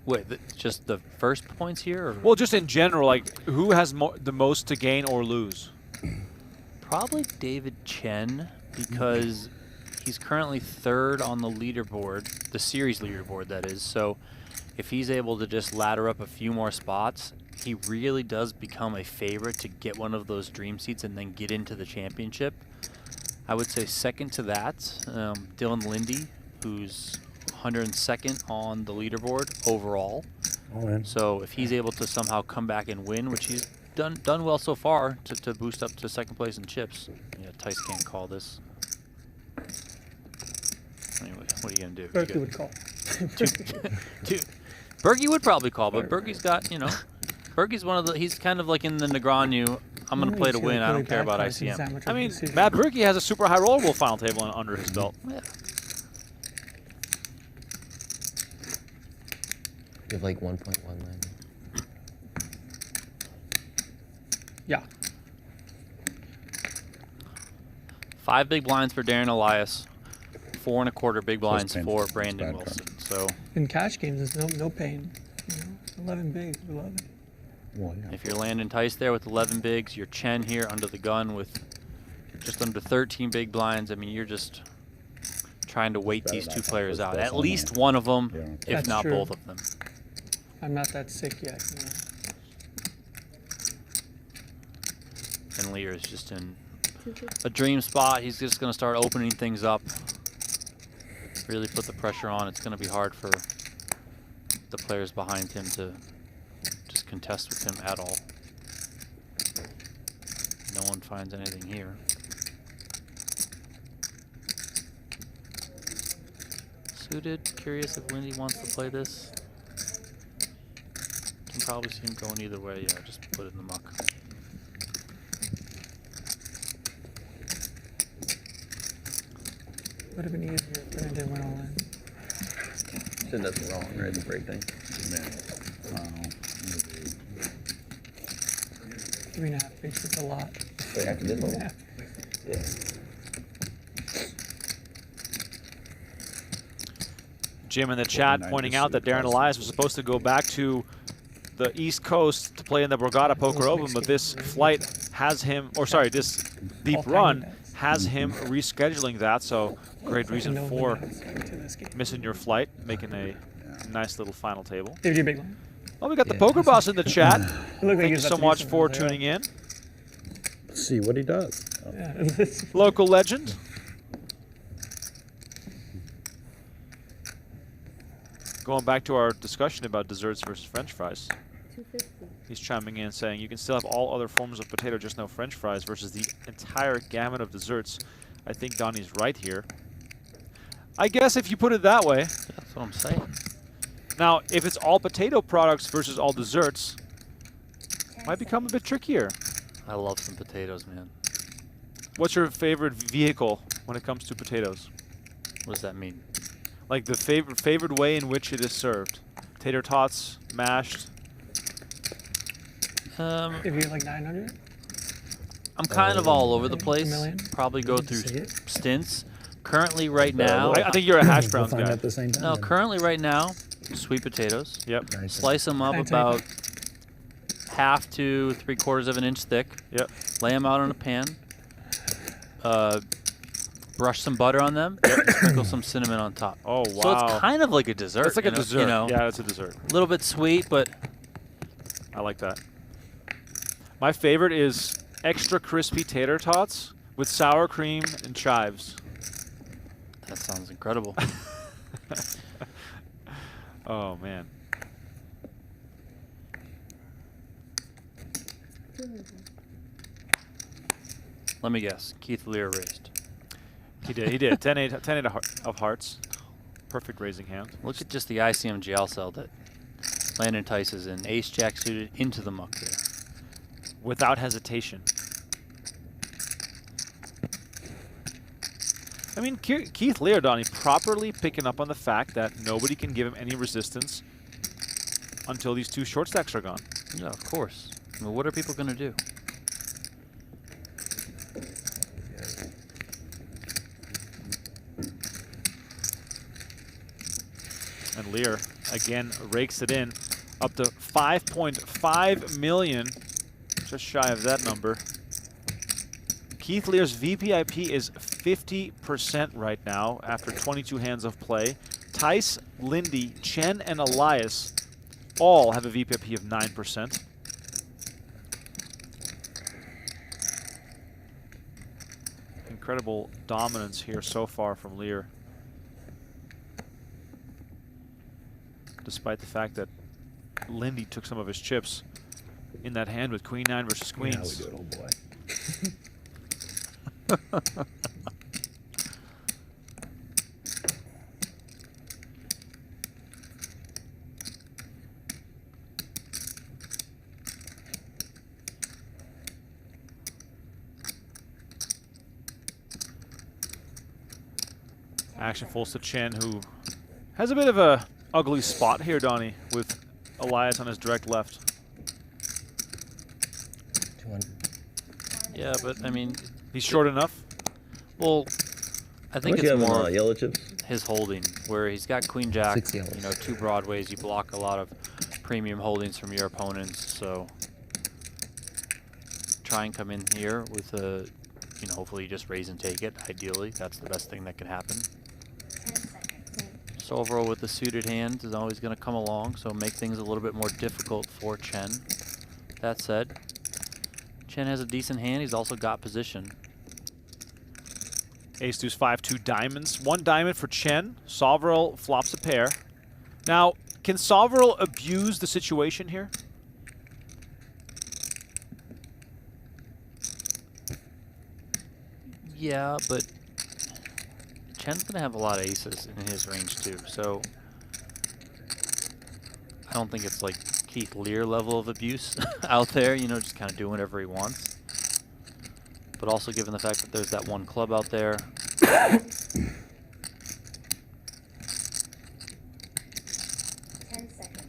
wait, just the first points here? Or? Well, just in general, like who has the most to gain or lose? Probably David Chen, because he's currently third on the leaderboard, the series leaderboard, that is. So if he's able to just ladder up a few more spots, he really does become a favorite to get one of those dream seats and then get into the championship. I would say second to that, Dylan Linde, who's 102nd on the leaderboard overall. All in. So if he's able to somehow come back and win, which he's done well so far to boost up to second place in chips. Yeah, Tice can't call this. Anyway, what are you gonna do? Berkey would call. Berkey would probably call, but Berkey's got, Berkey's one of the, he's kind of like in the Negreanu, I'm gonna play to win, I don't care about ICM. I mean, Matt Berkey has a super high rollable final table under his belt. Yeah. You have like 1.1 land. Yeah. 5 big blinds for Darren Elias, 4 1/4 big blinds pain. for It's Brandon bad Wilson. So In cash games, there's no pain. 11 bigs, we love it. Well, yeah. If you're Landon Tice there with 11 bigs, you're Chen here under the gun with just under 13 big blinds. I mean, you're just trying to wait these two players out. At least one of them, if That's not true. both of them. I'm not that sick yet. You know? And Lehr is just in a dream spot. He's just going to start opening things up. Really put the pressure on. It's going to be hard for the players behind him to just contest with him at all. No one finds anything here. Suited, curious if Linde wants to play this. Can probably see him going either way. Yeah, just put it in the muck. Would have been easier if Brandon went all in. Shouldn't have been wrong, right? The break thing. Man. 3.5 bigs is a lot. Wait, after this one? Yeah. Yeah. Jim in the chat 49 pointing to out that suit Darren Elias was supposed to go back to the East Coast to play in the Borgata Poker Open, but this flight has him, or sorry, this deep All run tiny bets. has him rescheduling that, so great reason No for limits to this game. missing your flight, making a nice little final table. David, you big one. Oh, we got the Poker Boss in the chat. It looked like Thank he you was so about to do much something for there. tuning in. Let's see what he does. Oh. Yeah. Local legend. Going back to our discussion about desserts versus French fries. 250. He's chiming in saying you can still have all other forms of potato, just no French fries versus the entire gamut of desserts. I think Donnie's right here. I guess if you put it that way. That's what I'm saying. Now, if it's all potato products versus all desserts, might become a bit trickier. I love some potatoes, man. What's your favorite vehicle when it comes to potatoes? What does that mean? Like the favored way in which it is served? Tater tots, mashed. If you're like 900? I'm kind of all over the A place. million? Probably go Did you through see it? stints. Currently, right now. I think you're a hash We'll browns find out guy. at the same time. No, then. currently, right now, sweet potatoes. Yep. Nice. Slice them up Can I take about 1/2 to 3/4 of an inch thick. Yep. Lay them out on a pan. Brush some butter on them. And sprinkle some cinnamon on top. Oh, wow. So it's kind of like a dessert. It's like a you know, dessert. You know, Yeah, it's a dessert. a little bit sweet, but I like that. My favorite is extra crispy tater tots with sour cream and chives. that sounds incredible. Oh, man. 200. Let me guess. Keith Lehr raised. He did. He did. 10-8 of hearts. Perfect raising hand. Look at just the ICM jail cell that Landon Tice is in. Ace-Jack suited into the muck there. Without hesitation. I mean, Keith Lehr, Donnie, properly picking up on the fact that nobody can give him any resistance until these two short stacks are gone. Yeah, of course. I mean, what are people going to do? And Lehr, again, rakes it in. Up to 5.5 million. Just shy of that number. Keith Lehr's VPIP is 50% right now after 22 hands of play. Tice, Linde, Chen, and Elias all have a VPIP of 9%. Incredible dominance here so far from Lehr. Despite the fact that Linde took some of his chips in that hand with Queen 9 versus Queens. Now we do it, oh boy. Action falls to Chen, who has a bit of a ugly spot here, Donnie, with Elias on his direct left. 200. Yeah, but, I mean, He's short enough. well, I think What you it's have more yellow chips? his holding, where he's got Queen Jack, 6 yellows. you know, 2 broadways. You block a lot of premium holdings from your opponents, so try and come in here with a, you know, hopefully you just raise and take it. Ideally, that's the best thing that can happen. 10 seconds. Soverel with the suited hand is always going to come along, so make things a little bit more difficult for Chen. That said, Chen has a decent hand. He's also got position. Ace deuce 5, 2 diamonds. 1 diamond for Chen. Soverel flops a pair. Now, can Soverel abuse the situation here? Yeah, but Chen's going to have a lot of aces in his range too, so I don't think it's like Keith Lehr level of abuse out there, you know, just kind of doing whatever he wants. But also given the fact that there's that 1 club out there. 10 seconds.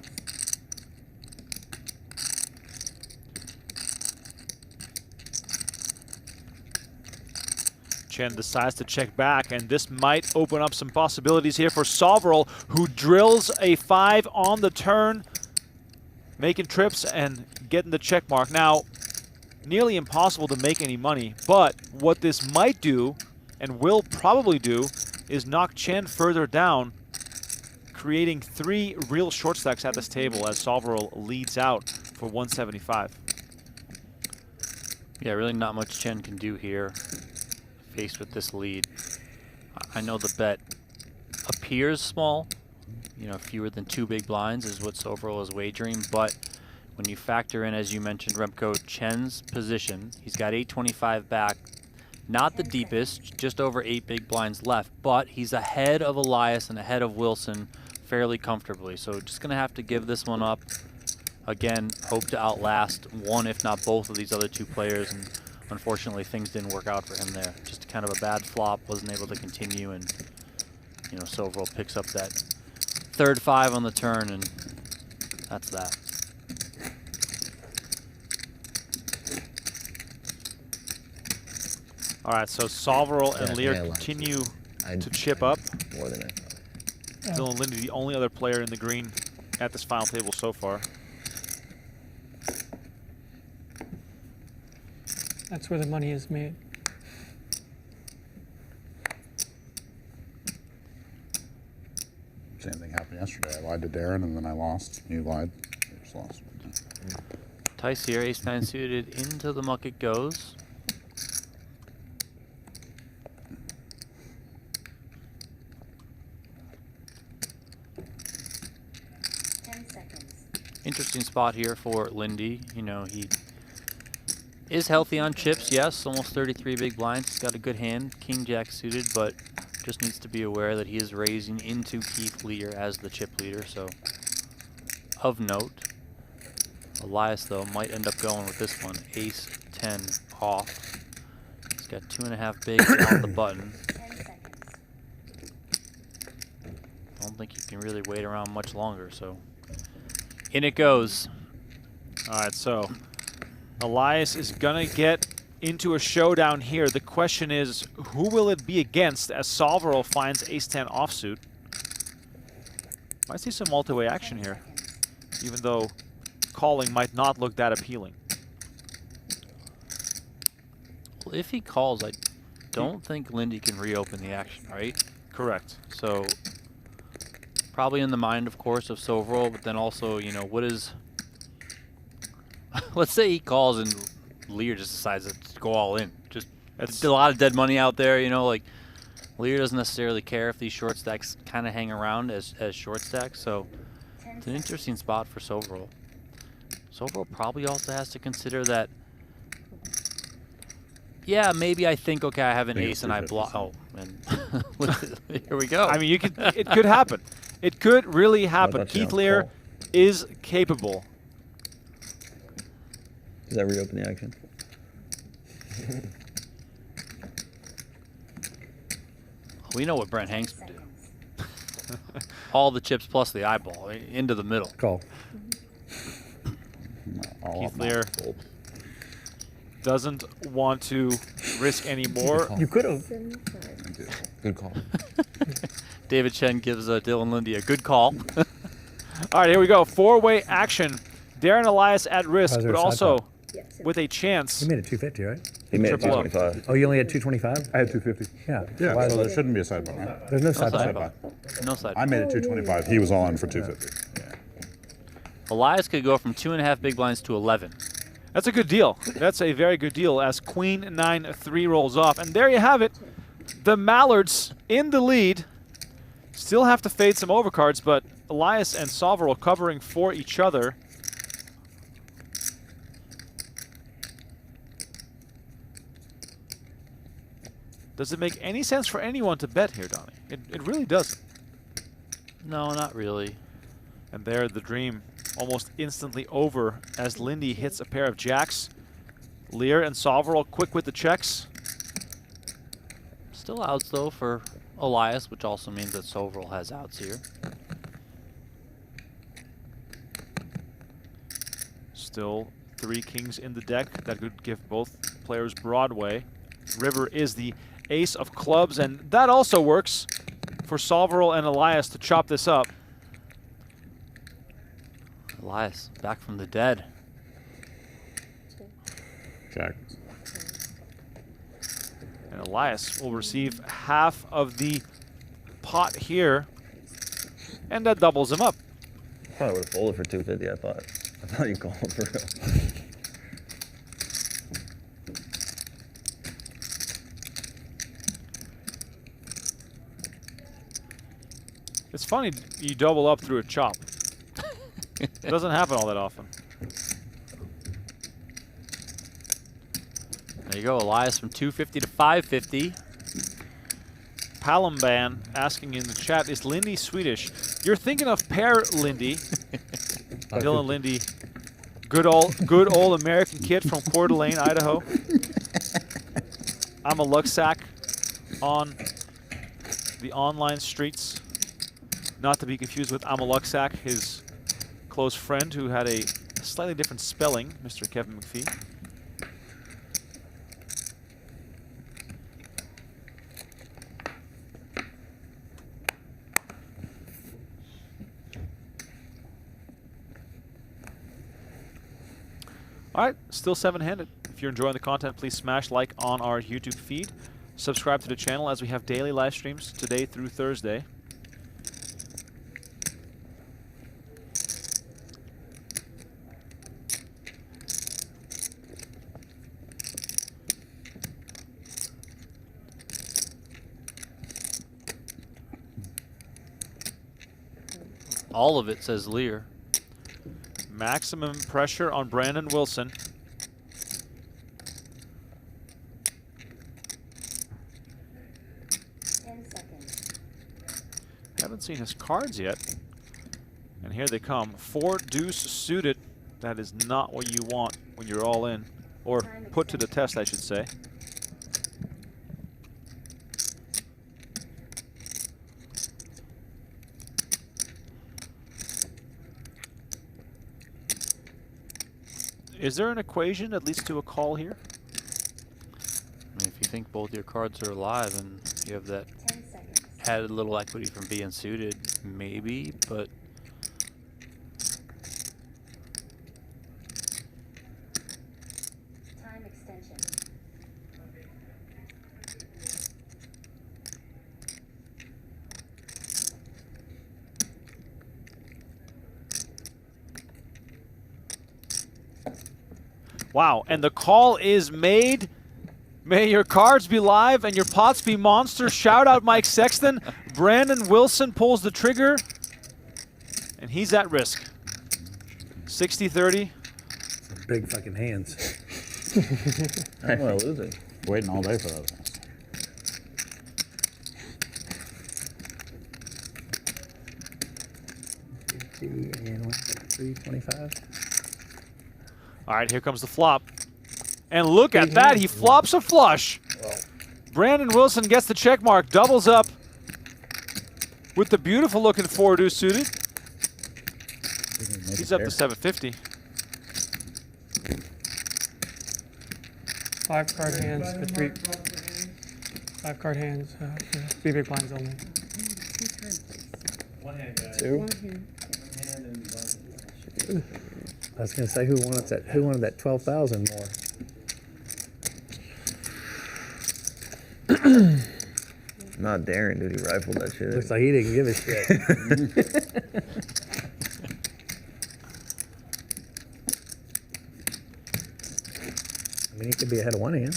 Chen decides to check back, and this might open up some possibilities here for Soverel, who drills a 5 on the turn, making trips and getting the check mark. Now, nearly impossible to make any money, but what this might do, and will probably do, is knock Chen further down, creating 3 real short stacks at this table as Soverel leads out for 175. Yeah, really not much Chen can do here, faced with this lead. I know the bet appears small, you know, fewer than 2 big blinds is what Soverel is wagering, but when you factor in, as you mentioned, Remko, Chen's position, he's got 825 back, not the deepest, just over 8 big blinds left, but he's ahead of Elias and ahead of Wilson fairly comfortably. So just going to have to give this one up. Again, hope to outlast one, if not both of these other 2 players, and unfortunately things didn't work out for him there. Just kind of a bad flop, wasn't able to continue, and you know, Soverel picks up that 3rd 5 on the turn, and that's that. All right, so Soverel and Lehr yeah, continue I- to chip up. More than I thought. Dylan Linde, the only other player in the green at this final table so far. That's where the money is made. Same thing happened yesterday. I lied to Darren and then I lost. You lied. You just lost. Tice here, ace-9 suited into the muck it goes. Interesting spot here for Linde. You know, he is healthy on chips, yes, almost 33 big blinds. He's got a good hand, king-jack suited, but just needs to be aware that he is raising into Keith Lehr as the chip leader, so of note. Elias, though, might end up going with this one, ace-10 off. He's got 2.5 bigs on the button. 10 seconds. I don't think he can really wait around much longer, so in it goes. All right, so Elias is gonna get into a showdown here. The question is, who will it be against as Soverel finds ace-10 offsuit? Might see some multi-way action here, even though calling might not look that appealing. Well, if he calls, I don't think Linde can reopen the action, right? Correct. So probably in the mind, of course, of Soverel, but then also, you know, what is... Let's say he calls and Lehr just decides to go all in. Just That's a lot of dead money out there, you know, like Lehr doesn't necessarily care if these short stacks kind of hang around as short stacks, so it's an interesting spot for Soverel. Soverel probably also has to consider that, yeah, maybe I think, okay, I have an ace and I block. Oh, and here we go. I mean, it could happen. It could really happen. Keith Lehr is capable. Does that reopen the action? We know what Brent Hanks would do. All the chips plus the eyeball into the middle. Call. Keith Lehr doesn't want to risk any more. You could have. Good call. David Chen gives Dylan Linde a good call. All right, here we go. 4-way action. Darren Elias at risk, but also Yes. with a chance. You made it 250, right? He made it Triple up. 225. Oh, you only had 225? I had 250. Yeah. Yeah, Why is so there it- shouldn't be a side button, right? There's no side by side side. Side No side. I made it 225. He was all in for 250. Yeah. Elias could go from 2.5 big blinds to 11. That's a good deal. That's a very good deal as Queen 9-3 rolls off. And there you have it. The Mallards in the lead. Still have to fade some overcards, but Elias and Soverel covering for each other. Does it make any sense for anyone to bet here, Donnie? It really doesn't. No, not really. And there, the dream almost instantly over as Linde hits a pair of jacks. Lehr and Soverel quick with the checks. Still outs, though, for Elias, which also means that Soverel has outs here. Still 3 kings in the deck. That could give both players Broadway. River is the ace of clubs, and that also works for Soverel and Elias to chop this up. Elias, back from the dead. Check. And Elias will receive half of the pot here, and that doubles him up. Probably would have folded for 250, I thought. I thought you called for real. It's funny you double up through a chop. It doesn't happen all that often. There you go, Elias from 250 to 550. Palamban asking in the chat, is Linde Swedish? You're thinking of Per Linde. Dylan Linde, good old American kid from Coeur d'Alene, Idaho. I'm a Luxac on the online streets. Not to be confused with Amaluksak, his close friend who had a slightly different spelling, Mr. Kevin McPhee. All right, still 7-handed. If you're enjoying the content, please smash like on our YouTube feed. Subscribe to the channel as we have daily live streams today through Thursday. All of it, says Lehr. Maximum pressure on Brandon Wilson. Haven't seen his cards yet. And here they come. 4 deuce suited. That is not what you want when you're all in. Or put to the test, I should say. Is there an equation that leads to a call here? I mean, if you think both your cards are alive and you have that added little equity from being suited, maybe, but Time extension. Wow, and the call is made. May your cards be live and your pots be monsters. Shout out Mike Sexton. Brandon Wilson pulls the trigger, and he's at risk. 60-30. Big fucking hands. I don't want to lose it. Waiting all day for those. And what's that, 325? All right, here comes the flop. And look at that, he flops a flush. Brandon Wilson gets the check mark, doubles up with the beautiful looking 4 deuce suited. He's up to 750. 5 card hands for 3. 5 card hands, 3 big blinds only. One hand, guys. 2. One hand and I was going to say who wanted that 12,000 more. Not Darren, dude. He rifled that shit. Looks like he didn't give a shit. I mean, he could be ahead of one hand.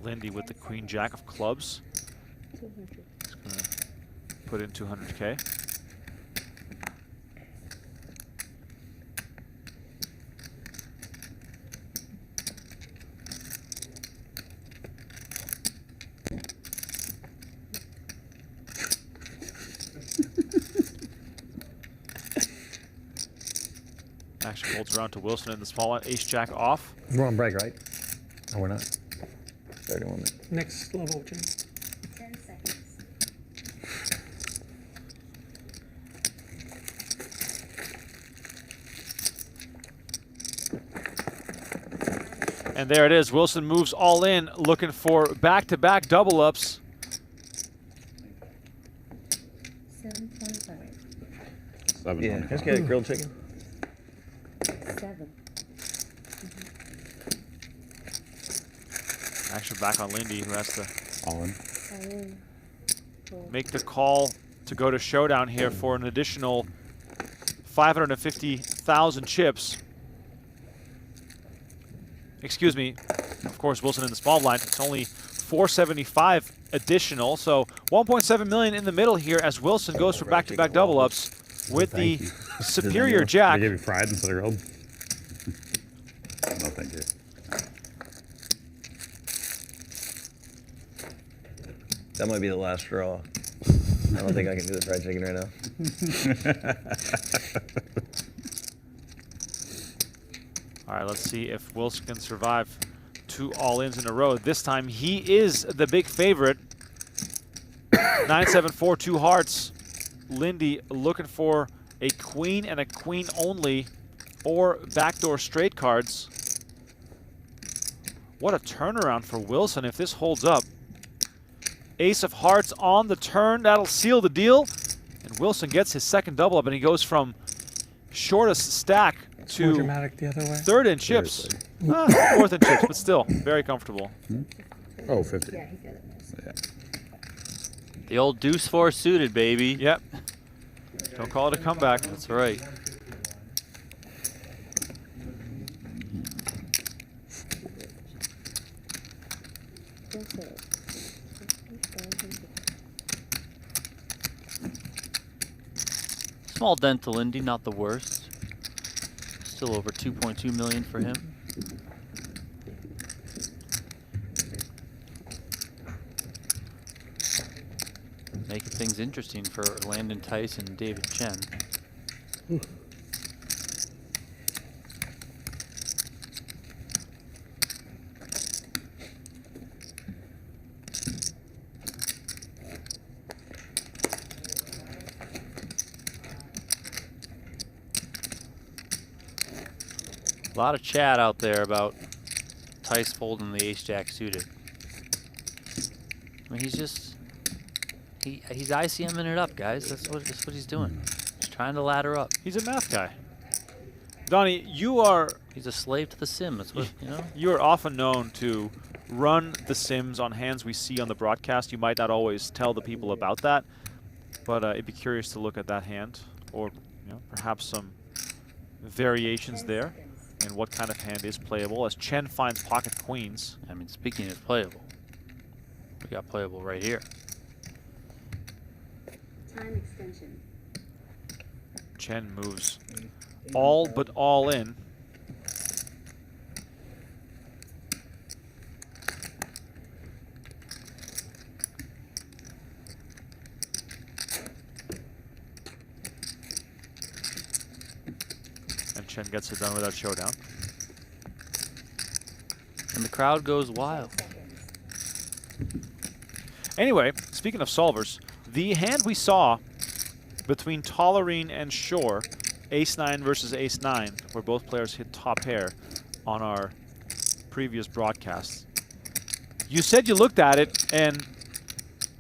Linde with the queen jack of clubs. He's gonna put in 200K. Action holds around to Wilson in the small one. Ace jack off. We're on break, right? No, we're not. 31 minutes. Next level, Chen. 10 seconds. And there it is. Wilson moves all in, looking for back-to-back double ups. 725. 7. Yeah, just get a grilled chicken. 7. Action back on Linde, who has to All in. make the call to go to showdown here for an additional 550,000 chips. Excuse me. Of course, Wilson in the small blind. It's only 475 additional, so 1.7 million in the middle here as Wilson goes for back-to-back double ups with the superior jack. They gave you fried instead of grilled? No, thank you. That might be the last straw. I don't think I can do the fried chicken right now. All right, let's see if Wilson can survive 2 all-ins in a row. This time he is the big favorite. 9-7-4, 2 hearts. Linde looking for a queen and a queen only, or backdoor straight cards. What a turnaround for Wilson if this holds up. Ace of hearts on the turn, that'll seal the deal. And Wilson gets his second double up, and he goes from shortest stack More to dramatic the other way. third in chips. Fourth in chips, but still very comfortable. Oh, 50. Yeah, he got it. Yeah. The old deuce 4 suited, baby. Yep. Don't call it a comeback. That's right. That's it. Small dent to Linde, not the worst. Still over 2.2 million for him. Making things interesting for Landon Tice and David Chen. A lot of chat out there about Tice folding the ace-jack suited. I mean, he's just he's ICMing it up, guys. That's what he's doing. He's trying to ladder up. He's a math guy. Donnie, He's a slave to the sim. That's what you know. you are often known to run the sims on hands we see on the broadcast. You might not always tell the people about that, but it'd be curious to look at that hand, or perhaps some variations there, and what kind of hand is playable as Chen finds pocket queens. I mean, speaking of playable, we got playable right here. Time extension. Chen moves all but all in. And Chen gets it done without showdown. crowd goes wild. Anyway, speaking of solvers, the hand we saw between Tollerine and Shore, ace-9 versus ace-9, where both players hit top pair on our previous broadcasts. You said you looked at it, and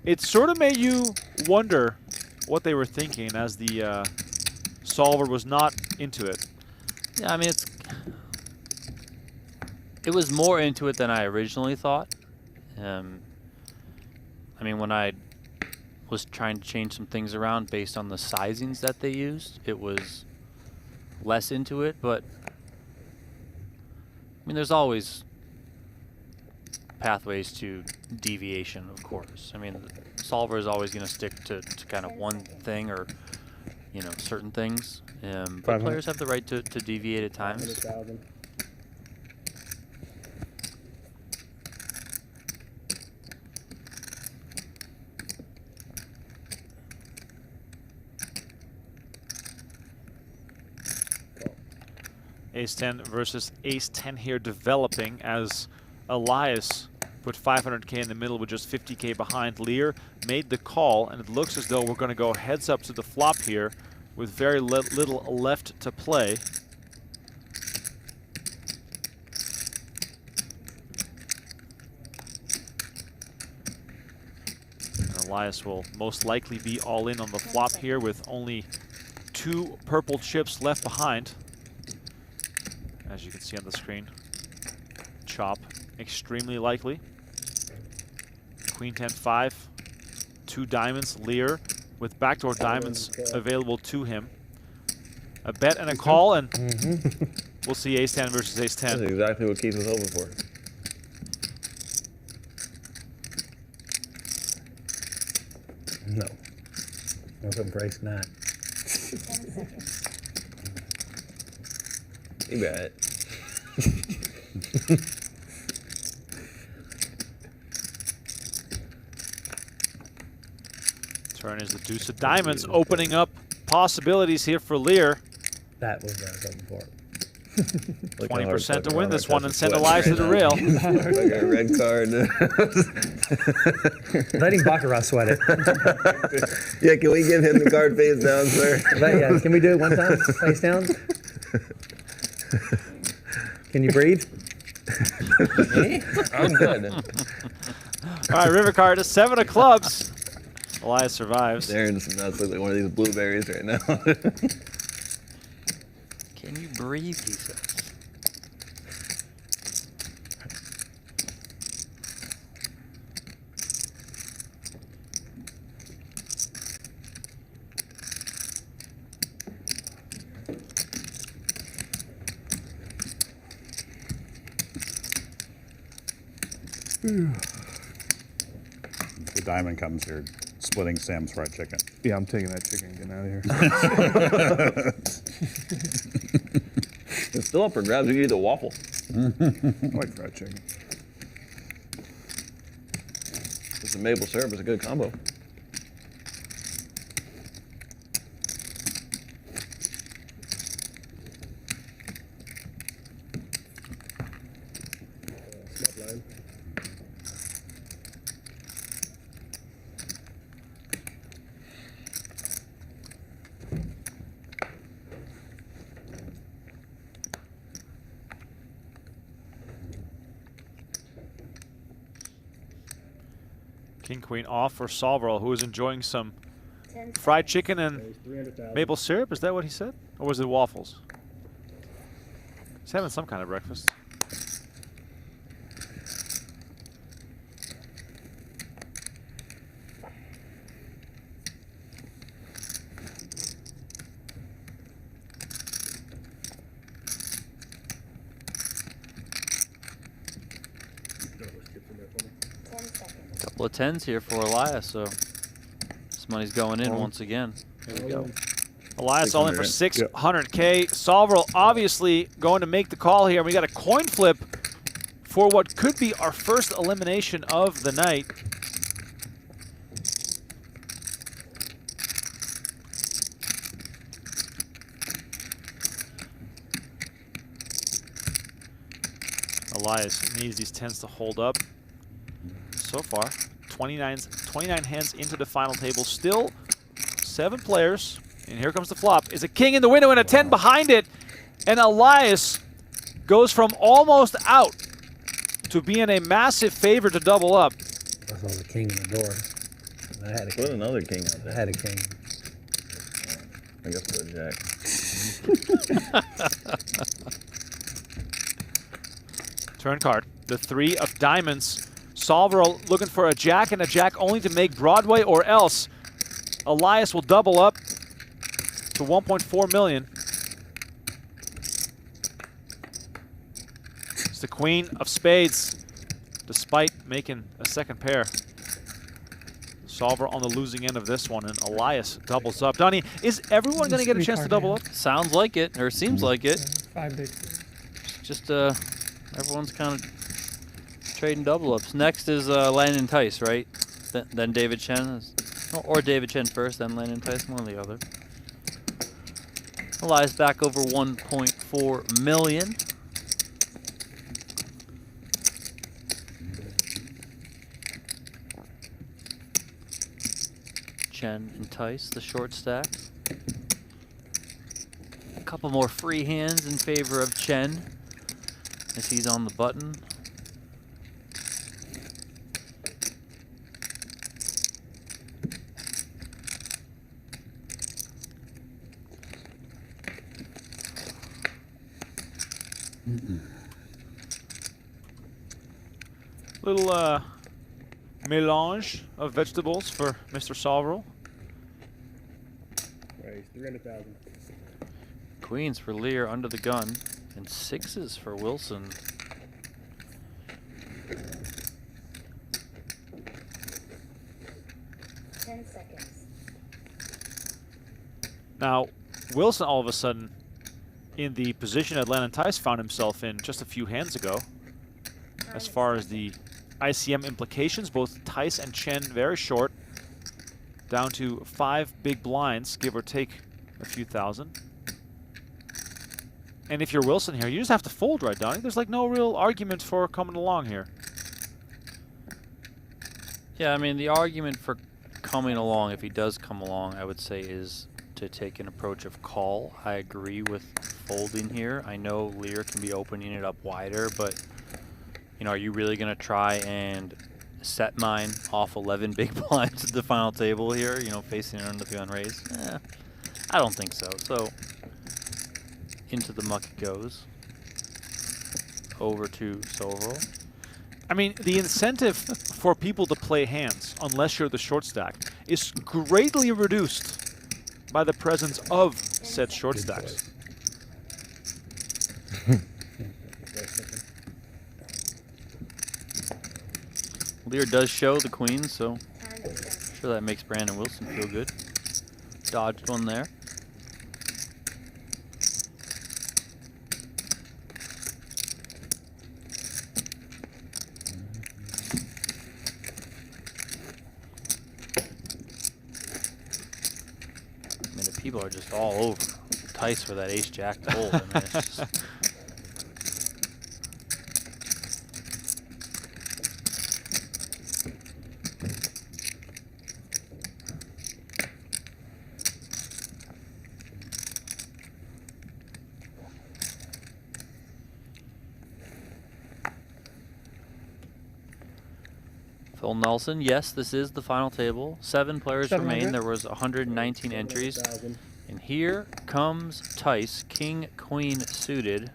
it sort of made you wonder what they were thinking as the solver was not into it. Yeah, I mean, it was more into it than I originally thought. I mean, when I was trying to change some things around based on the sizings that they used, it was less into it, but I mean, there's always pathways to deviation, of course. I mean, the solver is always going to stick to kind of one thing or, you know, certain things. But players have the right to deviate at times. Ace-10 versus ace-10 here developing as Elias put 500K in the middle with just 50K behind. Lehr made the call, and it looks as though we're going to go heads up to the flop here with very little left to play. And Elias will most likely be all in on the flop here with only 2 purple chips left behind. As you can see on the screen, chop extremely likely. Queen 10-5, 2 diamonds. Lehr with backdoor diamonds available to him. A bet and a call, and we'll see ace-10 versus ace-10. That's exactly what Keith was hoping for. No. I was hoping for ace-9. You bet. Turn is the deuce of diamonds, opening up possibilities here for Lehr. That was what I was hoping for. 20% to win this one and send Elias to the rail. Like a red card. Letting Baccarat sweat it. Yeah, can we give him the card face down, sir? Yeah, can we do it one time? Face down? Can you breathe? I'm good. All right, river card to 7 of clubs. Elias survives. Darren's nuts look like one of these blueberries right now. Can you breathe, he says. The diamond comes here, splitting Sam's fried chicken. Yeah, I'm taking that chicken and getting out of here. It's still up for grabs. You can eat the waffle. I like fried chicken. This maple syrup is a good combo. King Queen off for Soverel, who is enjoying some fried chicken and maple syrup. Is that what he said? Or was it waffles? He's having some kind of breakfast. Couple of 10s here for Elias, so this money's going in once again. Here we go. Elias all in for 600K. Soverel obviously going to make the call here. We got a coin flip for what could be our first elimination of the night. Elias needs these 10s to hold up. So far, 29 hands into the final table. Still 7 players. And here comes the flop. Is a king in the window and a 10 behind it. And Elias goes from almost out to being a massive favor to double up. I saw the king in the door. I had a Put king. another king out I there. had a king. I guess put a jack. Turn card. The 3 of diamonds. Soverel looking for a jack and a jack only to make Broadway, or else Elias will double up to 1.4 million. It's the queen of spades, despite making a second pair. Soverel on the losing end of this one, and Elias doubles up. Donnie, is everyone going to get a chance to double up? Sounds like it, or seems like it. 5 big. Just everyone's kind of trading double ups. Next is Landon Tice, right? Then David Chen, or David Chen first, then Landon Tice, one or the other. Elias back over 1.4 million. Chen and Tice, the short stack. A couple more free hands in favor of Chen as he's on the button. Little melange of vegetables for Mr. Soverel. Right, 300,000. Queens for Lehr under the gun, and 6s for Wilson. Now, Wilson all of a sudden in the position that Landon Tice found himself in just a few hands ago. As far as the ICM implications, both Tice and Chen very short, down to 5 big blinds, give or take a few thousand. And if you're Wilson here, you just have to fold, right, Donnie? There's like no real argument for coming along here. Yeah, I mean, the argument for coming along, if he does come along, I would say is to take an approach of call. I agree with folding here. I know Lehr can be opening it up wider, but you know, are you really going to try and set mine off 11 big blinds at the final table here, you know, facing it under the gun raise? I don't think so. So into the muck it goes. Over to Soverel. I mean, the incentive for people to play hands, unless you're the short stack, is greatly reduced by the presence of said short stacks. Lehr does show the queen, so I'm sure that makes Brandon Wilson feel good. Dodged one there. I mean, the people are just all over Tice for that ace-jack to hold. I mean, it's just Phil Nelson, yes, this is the final table. 7 players remain. There was 119 entries. And here comes Tice, king, queen suited.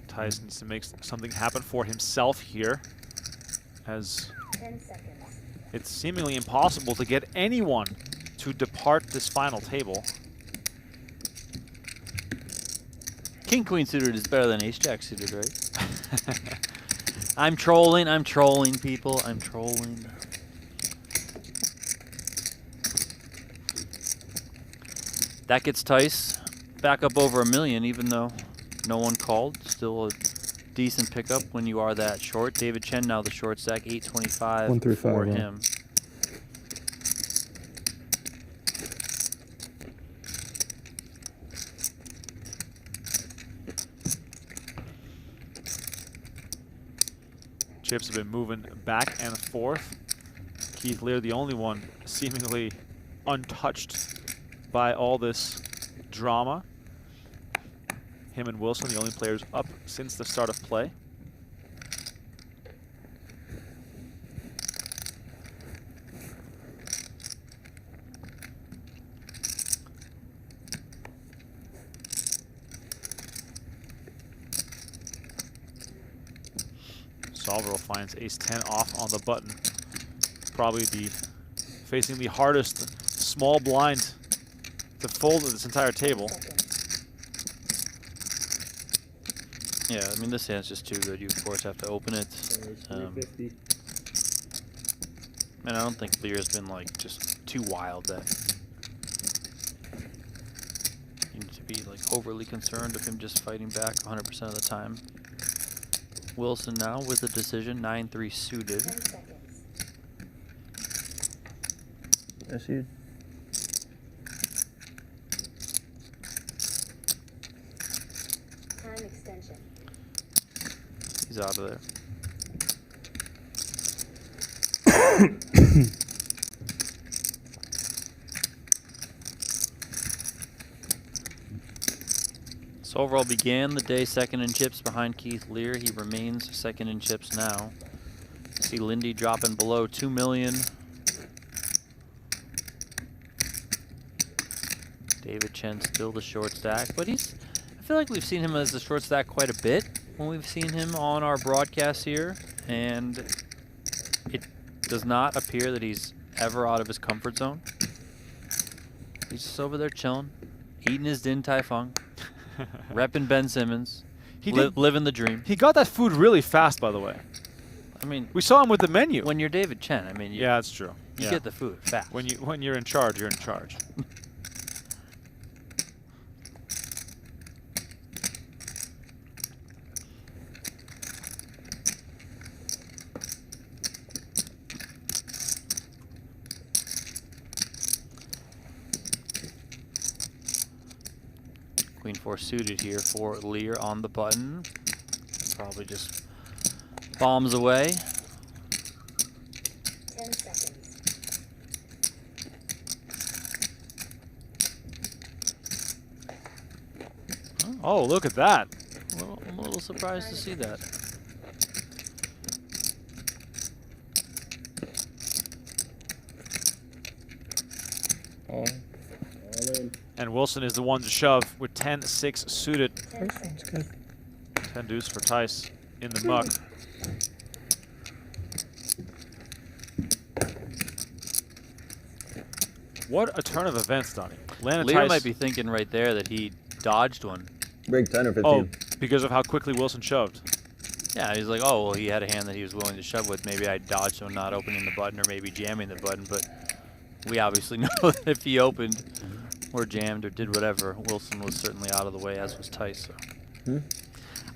Tice needs to make something happen for himself here, as it's seemingly impossible to get anyone to depart this final table. King queen suited is better than ace jack suited, right? I'm trolling people, I'm trolling. That gets Tice back up over $1 million, even though no one called. Still a decent pickup when you are that short. David Chen now the short stack, 825 for him. Chips have been moving back and forth. Keith Lehr, the only one seemingly untouched by all this drama. Him and Wilson, the only players up since the start of play. Soverel finds ace-10 off on the button. Probably facing the hardest small blind to fold of this entire table. Yeah, I mean, this hand's just too good. You, of course, have to open it. And I don't think Lear's been, like, just too wild that you need to be, like, overly concerned of him just fighting back 100% of the time. Wilson now with a decision, 9-3 suited. 10 seconds. Yes, you. Time extension. He's out of there. Soverel began the day second in chips behind Keith Lehr. He remains second in chips now. See Linde dropping below 2 million. David Chen still the short stack, but I feel like we've seen him as the short stack quite a bit when we've seen him on our broadcasts here, and it does not appear that he's ever out of his comfort zone. He's just over there chilling, eating his Din Tai Fung, repping Ben Simmons, living the dream. He got that food really fast, by the way. I mean, we saw him with the menu. When you're David Chen, I mean, yeah, that's true. You get the food fast. When you're in charge, you're in charge. Queen 4 suited here for Lehr on the button. Probably just bombs away. 10 seconds. Oh, look at that. Well, I'm a little surprised to see that. And Wilson is the one to shove with 10-6 suited. First one's good. 10 deuce for Tice in the muck. What a turn of events, Donnie. Landon Lehr Tice might be thinking right there that he dodged one. Break 10 or 15. Oh, because of how quickly Wilson shoved. Yeah, he's like, oh, well, he had a hand that he was willing to shove with. Maybe I dodged him not opening the button or maybe jamming the button. But we obviously know that if he opened or jammed or did whatever, Wilson was certainly out of the way, as was Tice. So.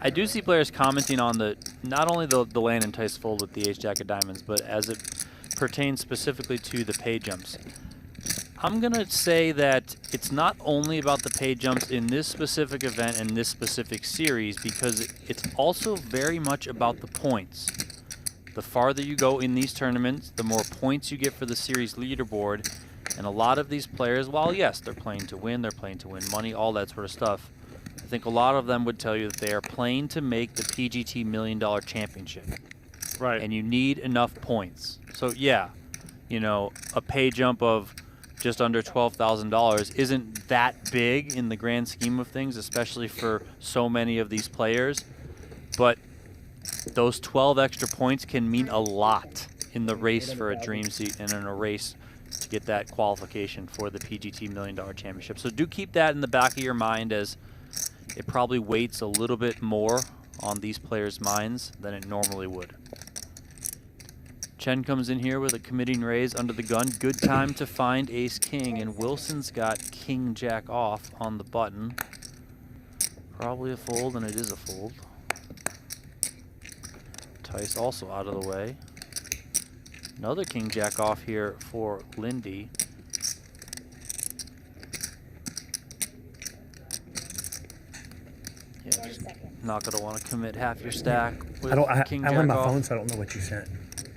I do see players commenting on not only the Landon Tice fold with the ace-jack of diamonds, but as it pertains specifically to the pay jumps. I'm going to say that it's not only about the pay jumps in this specific event and this specific series, because it's also very much about the points. The farther you go in these tournaments, the more points you get for the series leaderboard. And a lot of these players, while yes, they're playing to win money, all that sort of stuff, I think a lot of them would tell you that they are playing to make the PGT $1 Million Championship. Right. And you need enough points. So yeah, you know, a pay jump of just under $12,000 isn't that big in the grand scheme of things, especially for so many of these players. But those 12 extra points can mean a lot in the race for a dream seat and in a race to get that qualification for the PGT $1 Million Championship. So do keep that in the back of your mind, as it probably weights a little bit more on these players' minds than it normally would. Chen comes in here with a committing raise under the gun. Good time to find ace-king, and Wilson's got king-jack off on the button. Probably a fold, and it is a fold. Tice also out of the way. Another king-jack off here for Linde. Yeah, 10 seconds. Not gonna want to commit half your stack with I King have Jack my off. phone, so I don't know what you sent.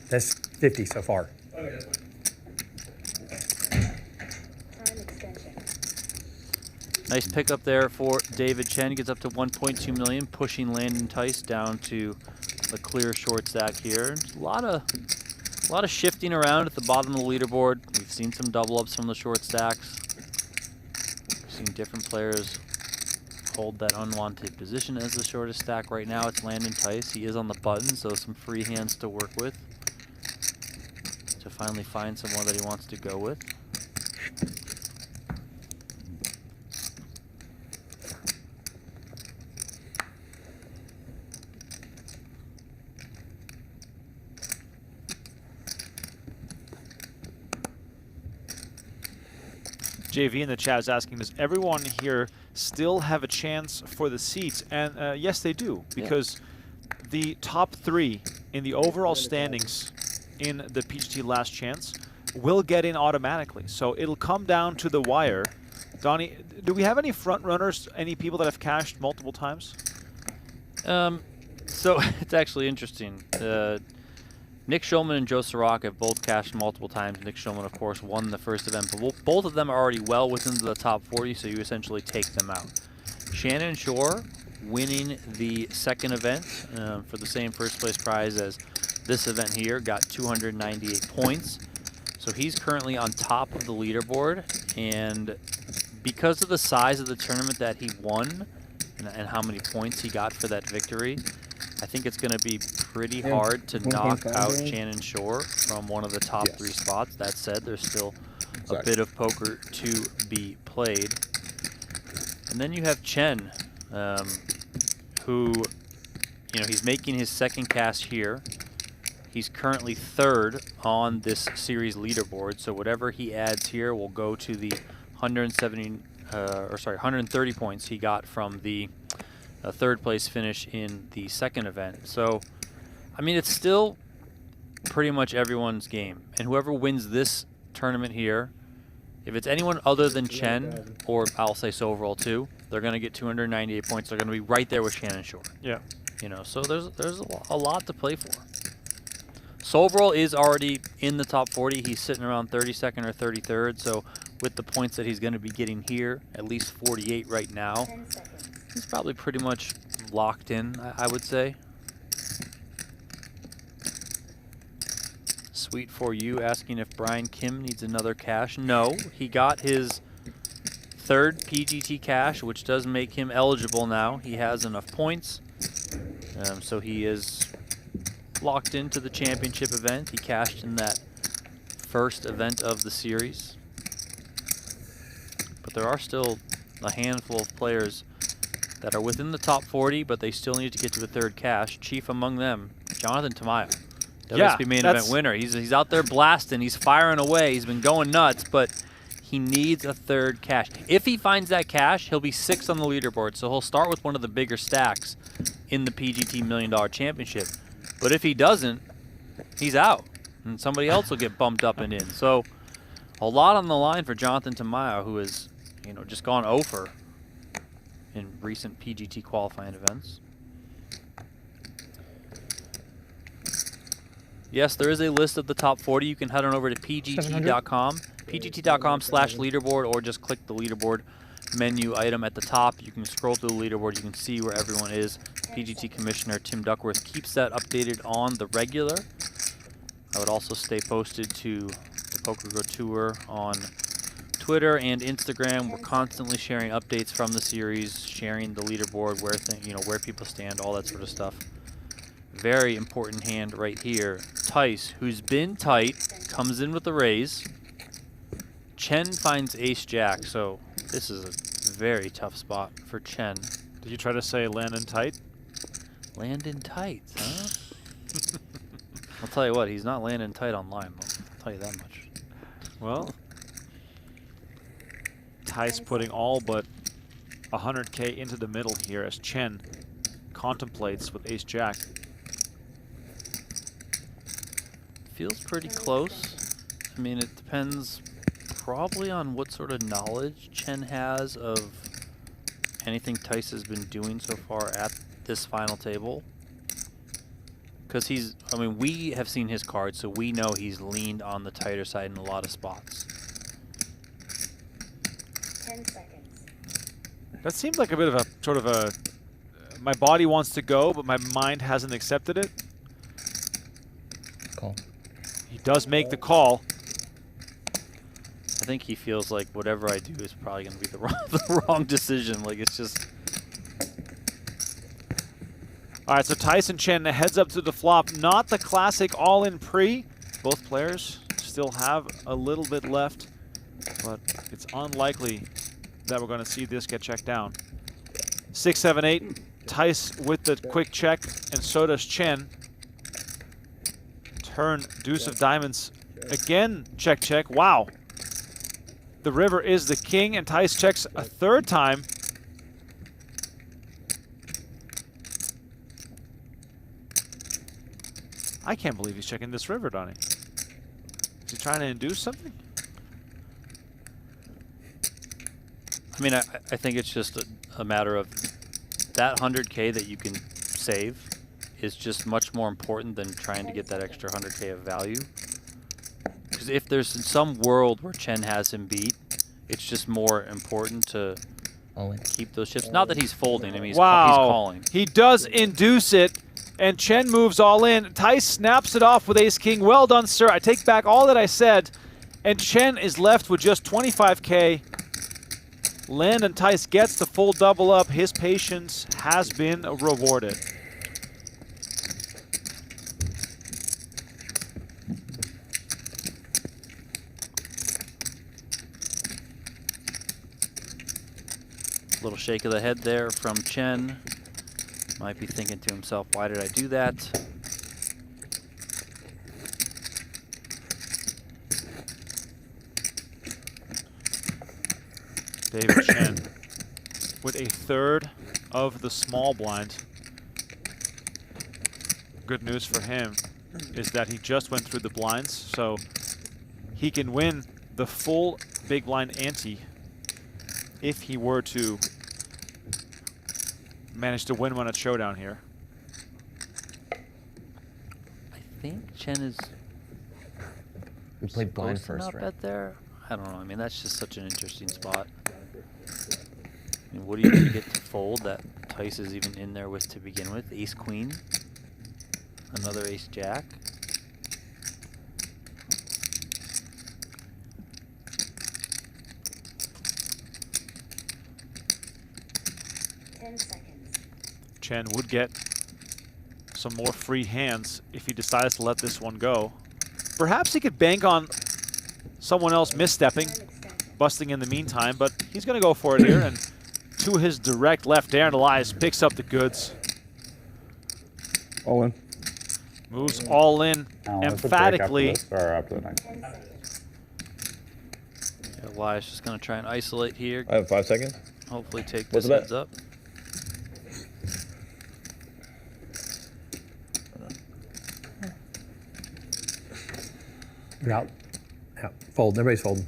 That's 50 so far. Okay, that's fine. Time extension. Nice pickup there for David Chen. Gets up to 1.2 million, pushing Landon Tice down to a clear short stack here. A lot of shifting around at the bottom of the leaderboard. We've seen some double ups from the short stacks. We've seen different players hold that unwanted position as the shortest stack. Right now it's Landon Tice. He is on the button, so some free hands to work with to finally find someone that he wants to go with. JV in the chat is asking, does everyone here still have a chance for the seats? And yes, they do, because the top 3 in the overall standings in the PGT Last Chance will get in automatically. So it'll come down to the wire. Donnie, do we have any front runners, any people that have cashed multiple times? So it's actually interesting. Nick Schulman and Joe Sirach have both cashed multiple times. Nick Schulman, of course, won the first event, but both of them are already well within the top 40, so you essentially take them out. Shannon Shore winning the second event for the same first place prize as this event here, got 298 points. So he's currently on top of the leaderboard, and because of the size of the tournament that he won and how many points he got for that victory, I think it's going to be pretty hard to knock out Shannon Shore from one of the top 3 spots. That said, there's still a bit of poker to be played. And then you have Chen, who, you know, he's making his second cast here. He's currently 3rd on this series leaderboard, so whatever he adds here will go to the 130 points he got from the third place finish in the second event. So, I mean, it's still pretty much everyone's game. And whoever wins this tournament here, if it's anyone other than Chen, or I'll say Soverel too, they're going to get 298 points. They're going to be right there with Shannon Shore. Yeah. You know, so there's a lot to play for. Soverel is already in the top 40. He's sitting around 32nd or 33rd. So with the points that he's going to be getting here, at least 48 right now, he's probably pretty much locked in, I would say. Sweet for you asking if Brian Kim needs another cash. No, he got his 3rd PGT cash, which does make him eligible now. He has enough points, so he is locked into the championship event. He cashed in that first event of the series. But there are still a handful of players that are within the top 40, but they still need to get to the 3rd cash. Chief among them, Jonathan Tamayo, WSB main event winner. He's out there blasting. He's firing away. He's been going nuts, but he needs a 3rd cash. If he finds that cash, he'll be 6th on the leaderboard, so he'll start with one of the bigger stacks in the PGT $1 Million Championship. But if he doesn't, he's out, and somebody else will get bumped up and in. So a lot on the line for Jonathan Tamayo, who has, you know, just gone over in recent PGT qualifying events. Yes, there is a list of the top 40. You can head on over to pgt.com, pgt.com/leaderboard, or just click the leaderboard menu item at the top. You can scroll through the leaderboard. You can see where everyone is. PGT Commissioner Tim Duckworth keeps that updated on the regular. I would also stay posted to the PokerGO Tour on Twitter and Instagram. We're constantly sharing updates from the series, sharing the leaderboard, where people stand, all that sort of stuff. Very important hand right here. Tice, who's been tight, comes in with a raise. Chen finds ace-jack, so this is a very tough spot for Chen. Did you try to say Landon Tice? Landon Tice, huh? I'll tell you what, he's not landing tight online. I'll tell you that much. Well, Tice putting all but 100K into the middle here as Chen contemplates with ace-jack. Feels pretty close. I mean, it depends probably on what sort of knowledge Chen has of anything Tice has been doing so far at this final table. Because I mean, we have seen his cards, so we know he's leaned on the tighter side in a lot of spots. 10 seconds. That seems like a bit of a sort of a, my body wants to go, but my mind hasn't accepted it. Call. He does make the call. I think he feels like whatever I do is probably going to be the wrong decision. Like, it's just... All right, so Tyson Chen heads up to the flop. Not the classic all-in pre. Both players still have a little bit left, but it's unlikely that we're going to see this get checked down. 6, 7, 8. Tice with the quick check, and so does Chen. Turn, deuce of diamonds. Again, check, check. Wow. The river is the king, and Tice checks a third time. I can't believe he's checking this river, Donnie. Is he trying to induce something? I mean, I think it's just a matter of that 100K that you can save is just much more important than trying to get that extra 100K of value. Because if there's some world where Chen has him beat, it's just more important to keep those chips. Not that he's folding. I mean, he's calling. He does induce it, and Chen moves all in. Tice snaps it off with ace-king. Well done, sir. I take back all that I said. And Chen is left with just 25K. Landon Tice gets the full double up. His patience has been rewarded. Little shake of the head there from Chen. Might be thinking to himself, why did I do that? David Chen with a third of the small blind. Good news for him is that he just went through the blinds, so he can win the full big blind ante if he were to manage to win one at Showdown here. I think Chen is... We played blind supposed to first, not right? bet there. I don't know. I mean, that's just such an interesting spot. I mean, what are you going to get to fold that Tice is even in there with to begin with? Ace Queen, another Ace Jack. Chen would get some more free hands if he decides to let this one go. Perhaps he could bank on someone else misstepping, busting in the meantime, but he's going to go for it here. And to his direct left, Darren Elias picks up the goods. All in. Moves all in emphatically. Elias just going to try and isolate here. I have 5 seconds. Hopefully take What's this the bet? heads up. You're out. Out. Fold. Everybody's folding.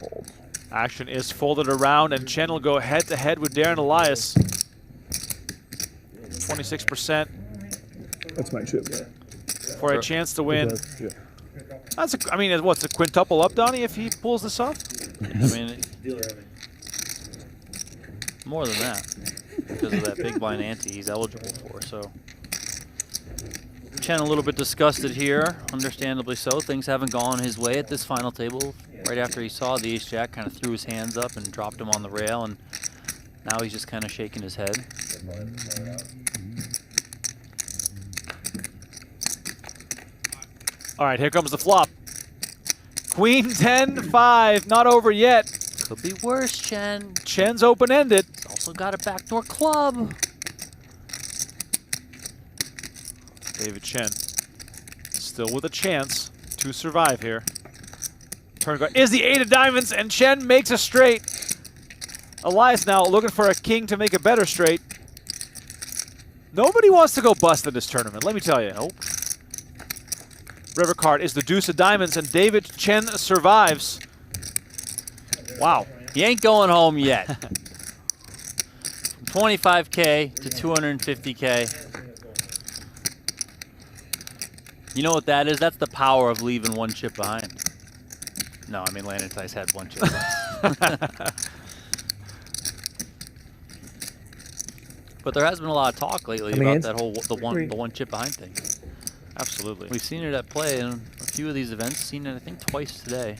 Fold. Action is folded around, and Chen will go head-to-head with Darren Elias. 26%. That's my chip, yeah. For a chance to win. Yeah. That's I mean, what's a quintuple up, Donnie, if he pulls this off? I mean, more than that, because of that big blind ante he's eligible for. So Chen a little bit disgusted here, understandably so. Things haven't gone his way at this final table. Right after he saw the ace jack, kind of threw his hands up and dropped him on the rail, and now he's just kind of shaking his head. All right, here comes the flop. Queen 10-5, not over yet. Could be worse, Chen. Chen's open-ended. Also got a backdoor club. David Chen still with a chance to survive here. Turn card is the 8 of diamonds, and Chen makes a straight. Elias now looking for a king to make a better straight. Nobody wants to go bust in this tournament, let me tell you. Nope. River card is the deuce of diamonds, and David Chen survives. Wow. He ain't going home yet. 25K to 250K. You know what that is? That's the power of leaving one chip behind. No, I mean Landon Tice had one chip behind. But there has been a lot of talk lately about that whole the one chip behind thing. Absolutely. We've seen it at play in a few of these events. Seen it, I think, twice today.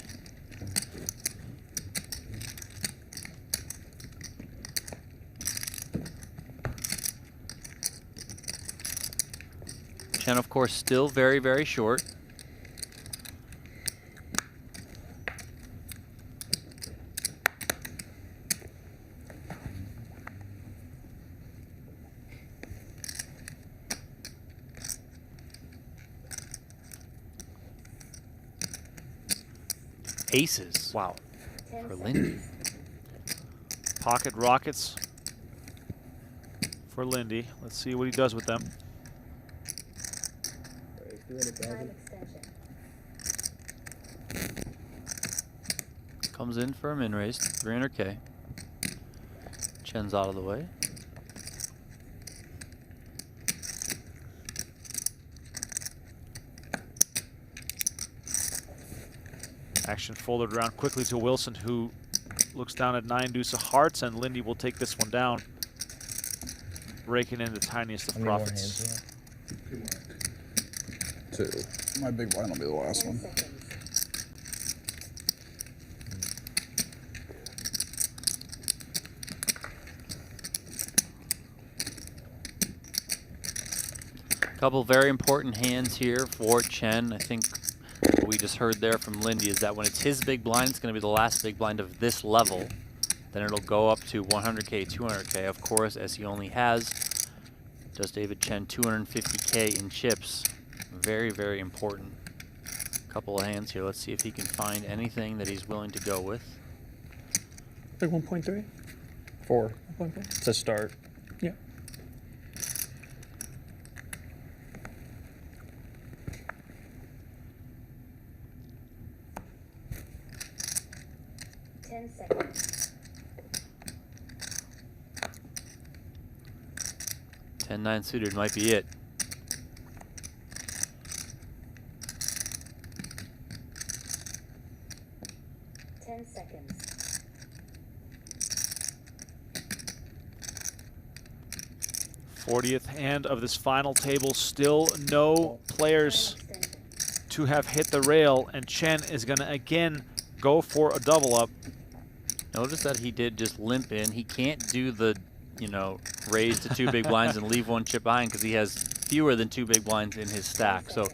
Chen, of course, still very, very short. Aces. Wow. For Linde. Pocket rockets for Linde. Let's see what he does with them. Time extension. Comes in for a min raise, 300K. Chen's out of the way. Action folded around quickly to Wilson, who looks down at 9 deuce of hearts, and Linde will take this one down, raking in the tiniest of profits. 2. My big blind will be the last one. Couple very important hands here for Chen. I think what we just heard there from Linde is that when it's his big blind, it's going to be the last big blind of this level. Then it'll go up to 100K, 200K. Of course, as he only has, does David Chen, 250K in chips. Very, very important. Couple of hands here. Let's see if he can find anything that he's willing to go with. Like 1.3? 4. 1.4? It's a start. Yeah. Seconds. 10-9 suited might be it. Seconds. 40th hand of this final table. Still no players to have hit the rail, and Chen is going to again go for a double up. Notice that he did just limp in. He can't do the, you know, raise to 2 big blinds and leave 1 chip behind because he has fewer than 2 big blinds in his stack. So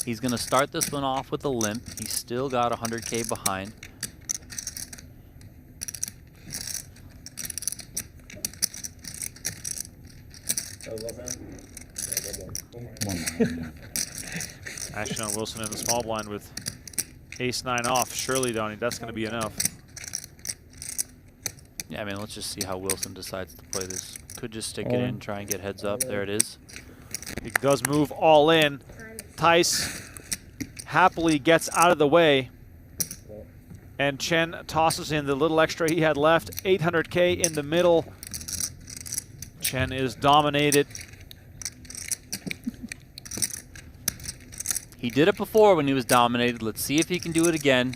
he's going to start this one off with a limp. He's still got 100K behind. Action on Wilson in the small blind with ace-9 off. Surely, Donnie, that's going to be enough. Yeah, I mean, let's just see how Wilson decides to play this. Could just stick it in, try and get heads up. There it is. He does move all in. Tice happily gets out of the way, and Chen tosses in the little extra he had left. 800K in the middle. Chen is dominated. He did it before when he was dominated. Let's see if he can do it again.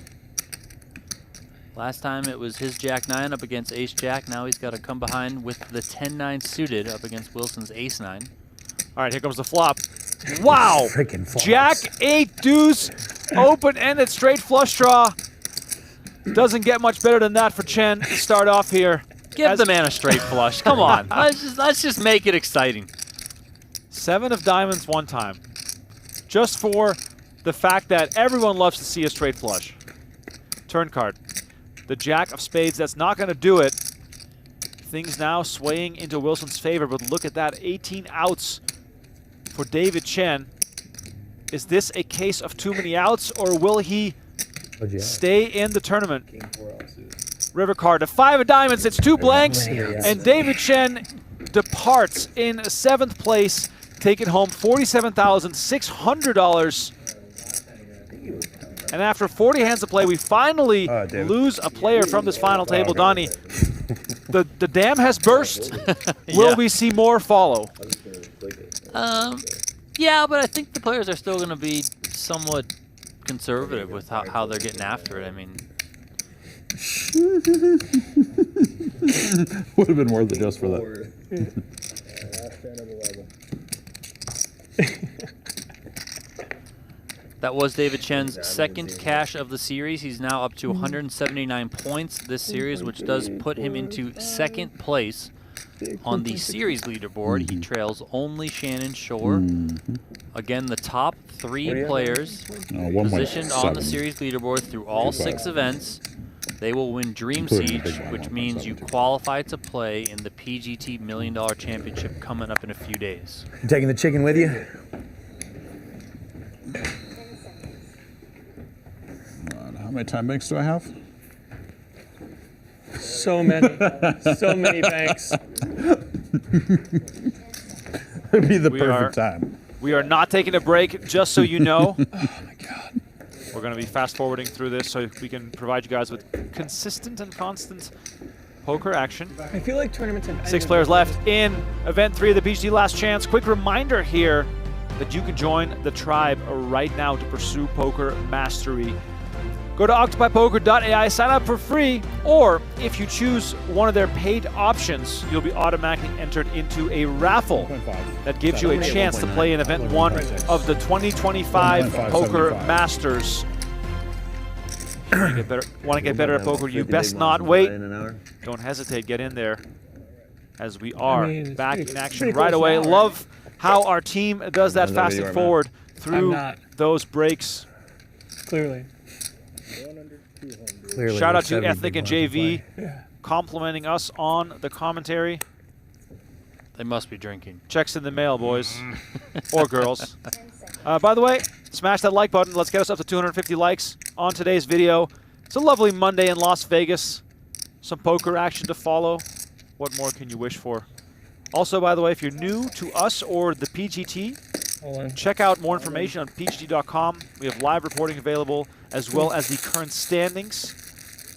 Last time it was his Jack-9 up against Ace-Jack. Now he's got to come behind with the 10-9 suited up against Wilson's Ace-9. All right, here comes the flop. Wow! Freaking flops. Jack-8 deuce, open-ended straight flush draw. Doesn't get much better than that for Chen to start off here. Give the man a straight flush. Come on. Let's just make it exciting. 7 of diamonds one time. Just for the fact that everyone loves to see a straight flush. Turn card. The Jack of spades, that's not going to do it. Things now swaying into Wilson's favor, but look at that, 18 outs for David Chen. Is this a case of too many outs, or will he stay in the tournament? River card, a 5 of diamonds, it's 2 blanks, and David Chen departs in 7th place, taking home $47,600. And after 40 hands of play, we finally lose a player from this final table. Donnie, The dam has burst. Will we see more follow? Yeah, but I think the players are still going to be somewhat conservative with how they're getting after it. I mean, Would have been worth it just for that. that was David Chen's second cash of the series. He's now up to 179 points this series, which does put him into second place on the series leaderboard. He trails only Shannon Shore. Again, the top 3 players positioned on the series leaderboard through all 6 events. They will win Dream Siege, which means you qualify to play in the PGT $1 Million Championship coming up in a few days. You taking the chicken with you? How many time banks do I have? So many. So many banks. It'd be the perfect time. We are not taking a break, just so you know. Oh my God. We're going to be fast forwarding through this so we can provide you guys with consistent and constant poker action. I feel like tournaments have 6 players left in event 3 of the PGT Last Chance. Quick reminder here that you can join the tribe right now to pursue poker mastery. Go to octopuspoker.ai, sign up for free, or if you choose one of their paid options, you'll be automatically entered into a raffle that gives you a chance to play in event 1 of the 2025 Poker Masters. Want to get better at poker? You best not wait. Don't hesitate, get in there, as we are back in action right away. Love how our team does that fast and forward through those breaks. Clearly. Shout out to Ethnic and JV complimenting us on the commentary. They must be drinking. Checks in the mail, boys. Or girls. By the way, smash that like button. Let's get us up to 250 likes on today's video. It's a lovely Monday in Las Vegas. Some poker action to follow. What more can you wish for? Also, by the way, if you're new to us or the PGT, check out more information on PGT.com. We have live reporting available, as well as the current standings.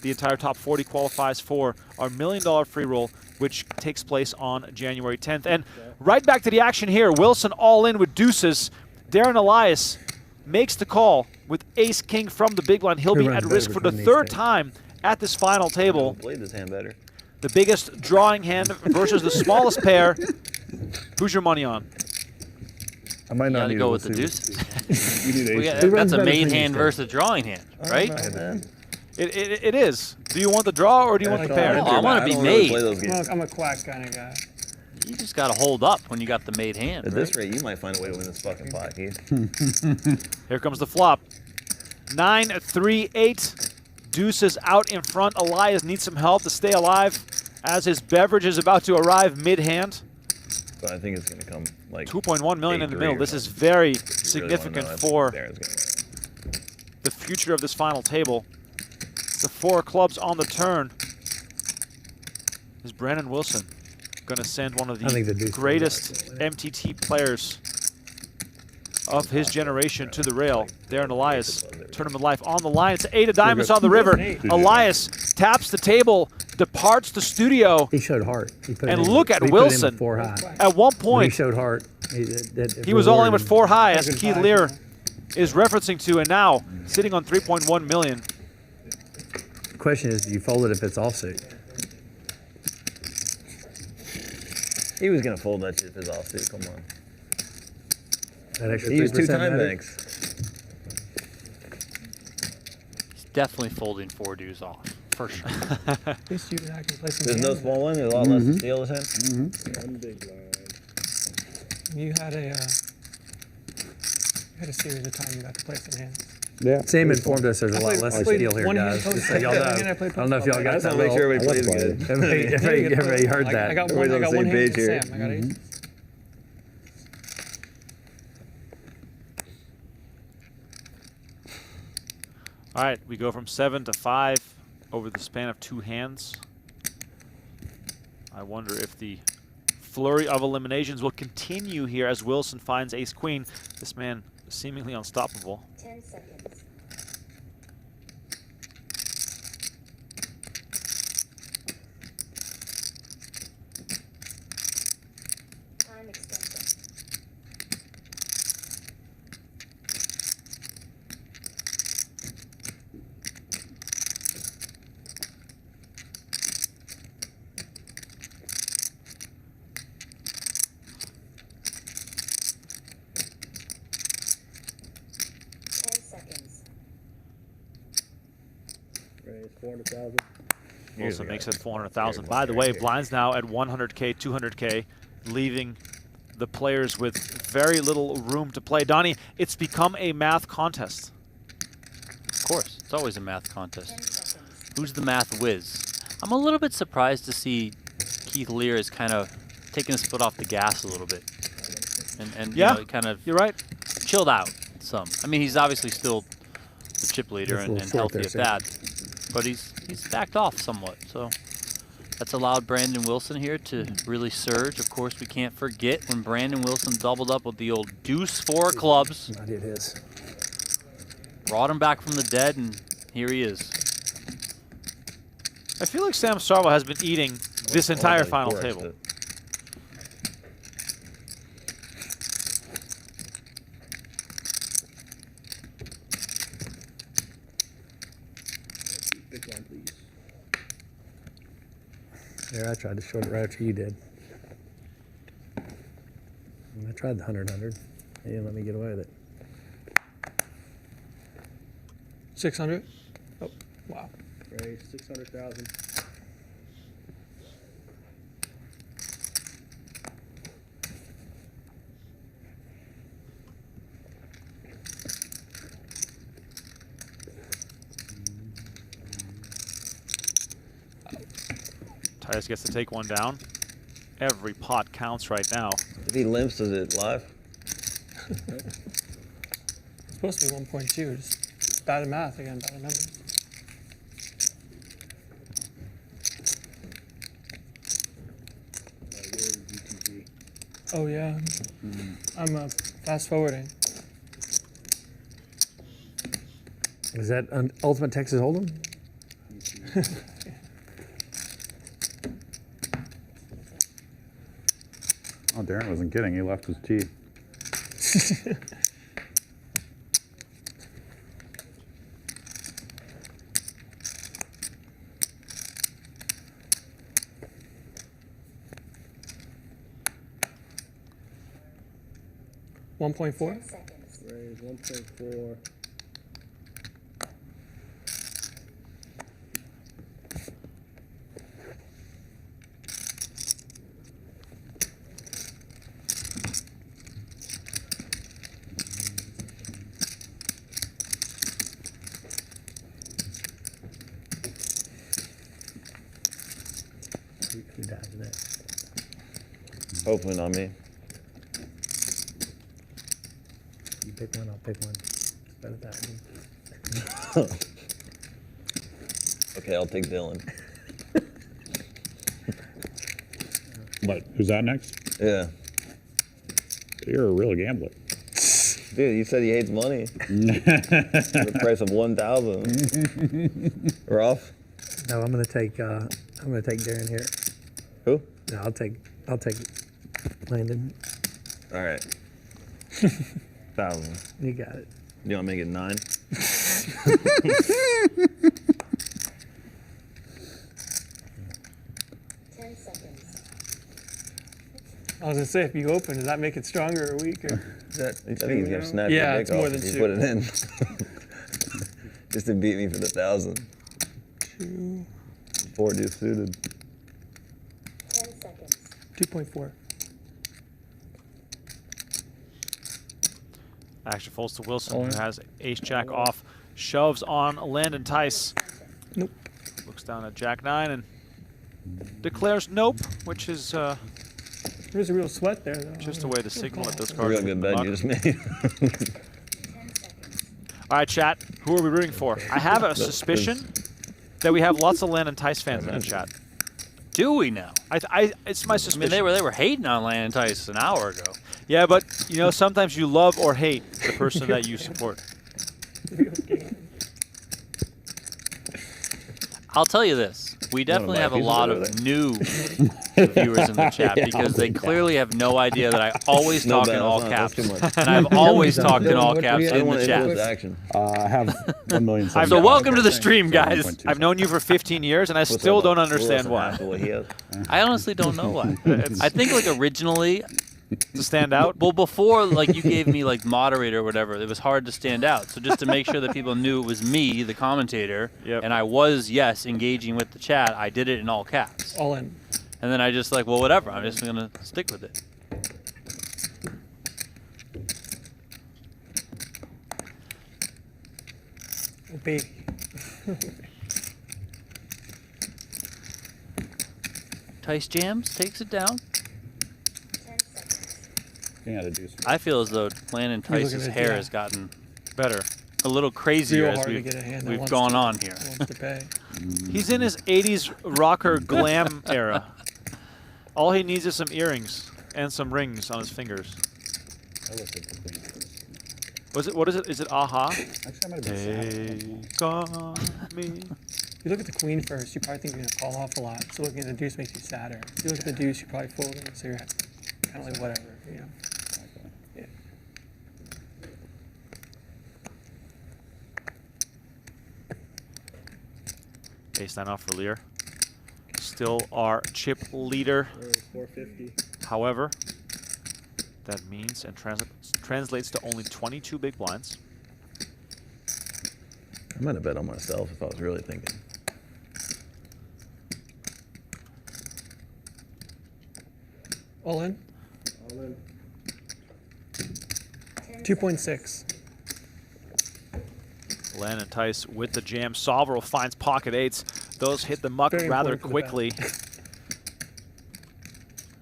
The entire top 40 qualifies for our $1 Million free roll, which takes place on January 10th. And right back to the action here. Wilson all in with deuces. Darren Elias makes the call with ace-king from the big blind. He'll be at risk for the 3rd time at this final table. Played this hand better. The biggest drawing hand versus the smallest pair. Who's your money on? I might not need to go with the deuce. That's a made hand versus a drawing hand, right? It is. Do you want the draw or do you want the pair? Oh, I want to be made. I'm a quack kind of guy. You just got to hold up when you got the made hand. At this rate, you might find a way to win this fucking pot, Keith. Here comes the flop. 9-3-8. Deuces out in front. Elias needs some help to stay alive as his beverage is about to arrive mid-hand. So I think it's going to come like 2.1 million in the middle. This is very significant for the future of this final table. The 4 clubs on the turn. Is Brandon Wilson going to send one of the greatest MTT players of his generation to the rail? Darren Elias, tournament life on the line. It's 8 of diamonds on the river. Elias taps the table, departs the studio. He showed heart. And look at Wilson. At one point, he showed heart. He was all in with 4 high, as Keith Lehr is referencing to, and now sitting on 3.1 million. The question is, do you fold it if it's offsuit? He was going to fold that shit if it's offsuit. Come on. That extra he used 2 time matter? banks. He's definitely folding 4 deuce off, for sure. There's no small one. There's a lot less to steal this hand. One big blind. You had a series of time you got to play some hands. Yeah. Sam informed us there's a lot less to steal here, guys. Just so y'all know. I don't know if y'all got that. Make sure everybody plays good. Everybody heard that. I got one hand to Sam. I got aces. All right, we go from 7 to 5 over the span of 2 hands. I wonder if the flurry of eliminations will continue here as Wilson finds ace-queen. This man is seemingly unstoppable. 10 seconds. 400,000. Wilson makes it 400,000. By the way, blinds now at 100K, 200K, leaving the players with very little room to play. Donnie, it's become a math contest. Of course, it's always a math contest. Who's the math whiz? I'm a little bit surprised to see Keith Lehr is kind of taking his foot off the gas a little bit. And yeah, you know, kind of you're right. Chilled out some. I mean, he's obviously still the chip leader and healthy at that, but he's backed off somewhat. So that's allowed Brandon Wilson here to really surge. Of course, we can't forget when Brandon Wilson doubled up with the old deuce 4 clubs. I did his. Brought him back from the dead, and here he is. I feel like Sam Soverel has been eating this entire final table. Big blind, please. Yeah, I tried to short it right after you did. And I tried the 100. They didn't let me get away with it. 600. Oh, wow. Raise 600,000. Tice gets to take one down. Every pot counts right now. If he limps, is it live? It's supposed to be 1.2. Just bad at math again, bad at numbers. Oh yeah, I'm fast forwarding. Is that Ultimate Texas Hold'em? Oh, Darren wasn't kidding. He left his teeth. 1.4. Raise 1.4. Who dies next? Hopefully not me. You pick one, I'll pick one. It's better that way. Okay, I'll take Dylan. What? Who's that next? Yeah. You're a real gambler. Dude, you said he hates money. The price of 1,000. We're off. No, I'm gonna take Darren here. Who? No, I'll take Landon. All right. 1,000. You got it. You want to make it 9? 10 seconds. I was gonna say, if you open, does that make it stronger or weaker? I think he's gonna snap Yeah, your it's dick more off than if you 2. put it in. Just to beat me for the 1,000. 2. 4 deuce suited. 10 seconds. 2.4. Action folds to Wilson, who has ace-jack off. Shoves on Landon Tice. Nope. Looks down at jack-9 and declares nope, which is There's a real sweat there, though. just a way to signal that those A cards real will good come bet up. you just made. 10 seconds. All right, chat, who are we rooting for? I have a suspicion that we have lots of Landon Tice fans in the chat. Do we now? It's my I suspicion. mean, they were hating on Landon Tice an hour ago. Yeah, but, you know, sometimes you love or hate the person that you support. I'll tell you this. We definitely buy a have a piece of lot it over of new viewers in the chat because they clearly have no idea that I always No talk bet, in all that's caps. too much. And I've always talked in all What- caps I don't in want the to influence chat. action. I have 1,000,000. So welcome to the stream, guys. 7.2. I've known you for 15 years, and I What's still up, don't bud? understand We're less than half why. of what he has. I honestly don't know why. I think like originally to stand out? Well, before, like, you gave me, like, moderator or whatever, it was hard to stand out. So just to make sure that people knew it was me, the commentator, and I was, yes, engaging with the chat, I did it in all caps. All in. And then I just like, well, whatever. I'm just going to stick with it. Baby. Tice jams, takes it down. 10 seconds. Yeah, to do some. I feel as though Landon You're looking Tice's at- hair yeah. has gotten Better. a little crazier Real as hard to we've, get a hand that we've wants gone to- on here. Wants to pay. He's in his 80s rocker glam era. All he needs is some earrings and some rings on his fingers. I looked at the thing first. Was it? What is it? Is it aha? Actually, I might have been Take on me. If you look at the queen first, you probably think you're going to call off a lot. So looking at the deuce makes you sadder. If you look at the deuce, you're probably folding. So you're kind of like whatever, you know. Yeah. Ace-9 off for Lehr. Still our chip leader. 450. However, that means and translates to only 22 big blinds. I might have bet on myself if I was really thinking. All in? All in. 2.6. Landon Tice with the jam. Soverel finds pocket eights. Those hit the muck Very rather important for the quickly.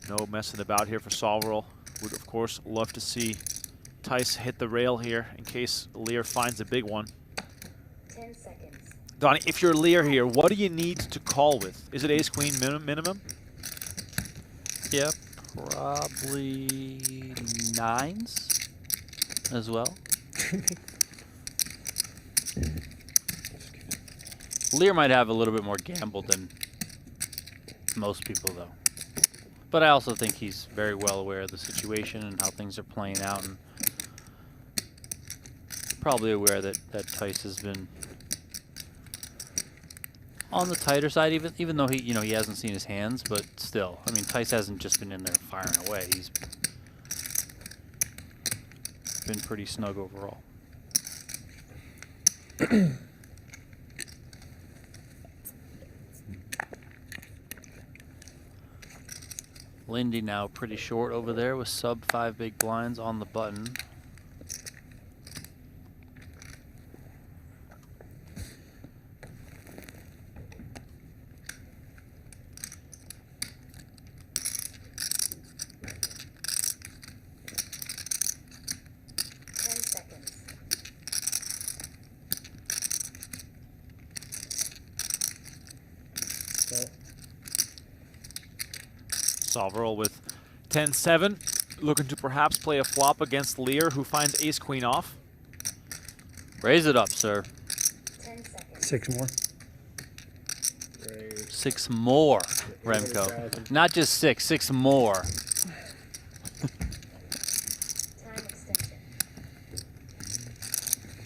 No messing about here for Soverel. Would, of course, love to see Tice hit the rail here in case Lehr finds a big one. 10 seconds. Donnie, if you're Lehr here, what do you need to call with? Is it ace-queen minimum? Yep, probably 9s as well. Lehr might have a little bit more gamble than most people, though. But I also think he's very well aware of the situation and how things are playing out, and probably aware that Tice has been on the tighter side, even though he hasn't seen his hands, but still, I mean, Tice hasn't just been in there firing away. He's been pretty snug overall. Linde now pretty short over there with sub 5 big blinds on the button. Soverel with 10-7, looking to perhaps play a flop against Lehr, who finds ace-queen off. Raise it up, sir. 10 seconds. 6 more. 6 more, Remko. Not just 6, 6 more. Time extension.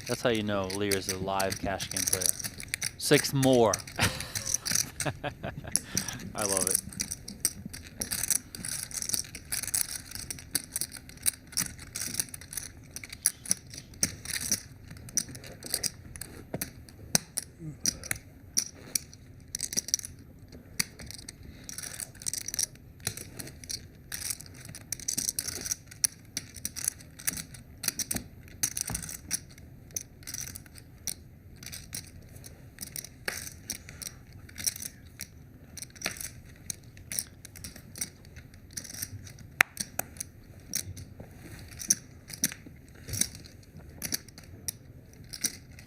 That's how you know Lear's a live cash game player. 6 more. I love it.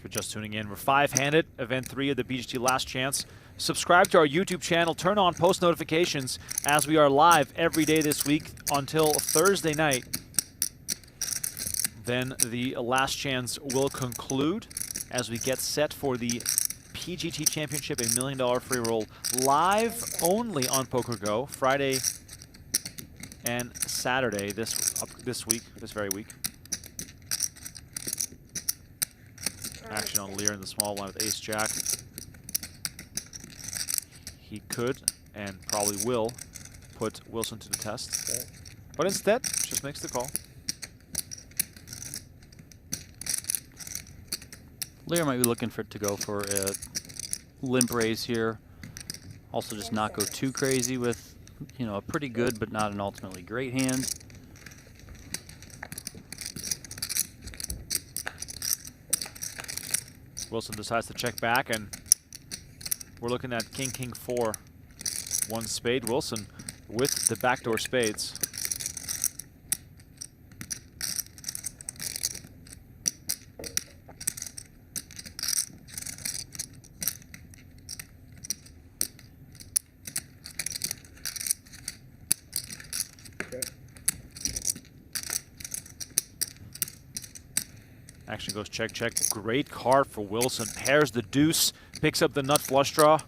Just tuning in, we're 5-handed, event 3 of the PGT Last Chance. Subscribe to our YouTube channel, turn on post notifications as we are live every day this week until Thursday night. Then the Last Chance will conclude as we get set for the PGT Championship, $1 million free roll, live only on PokerGO, Friday and Saturday this very week. Action on Lehr in the small line with ace-jack. He could and probably will put Wilson to the test. But instead, Just makes the call. Lehr might be looking for it to go for a limp raise here. Also just not go too crazy with, you know, a pretty good but not an ultimately great hand. Wilson decides to check back, and we're looking at king, king, 4. 1 spade. Wilson with the backdoor spades. Action goes check, check. Great card for Wilson. Pairs the deuce, picks up the nut flush draw.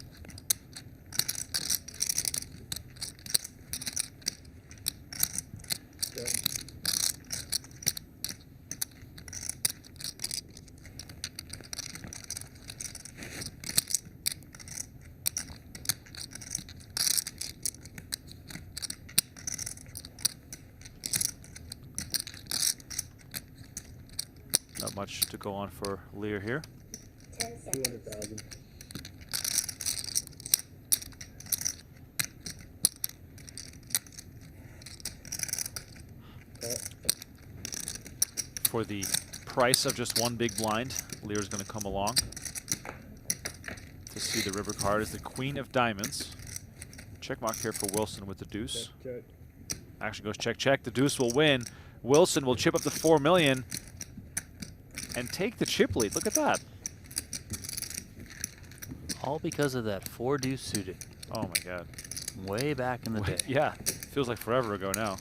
Not much to go on for Lehr here. 10 seconds. 200,000. For the price of just 1 big blind, Lear's going to come along to see the river card is the Queen of Diamonds. Check mark here for Wilson with the deuce. Check. Action goes check, check. The deuce will win. Wilson will chip up to 4 million and take the chip lead. Look at that. All because of that 4 deuce suited. Oh my God. Way back in the day. Yeah, feels like forever ago now.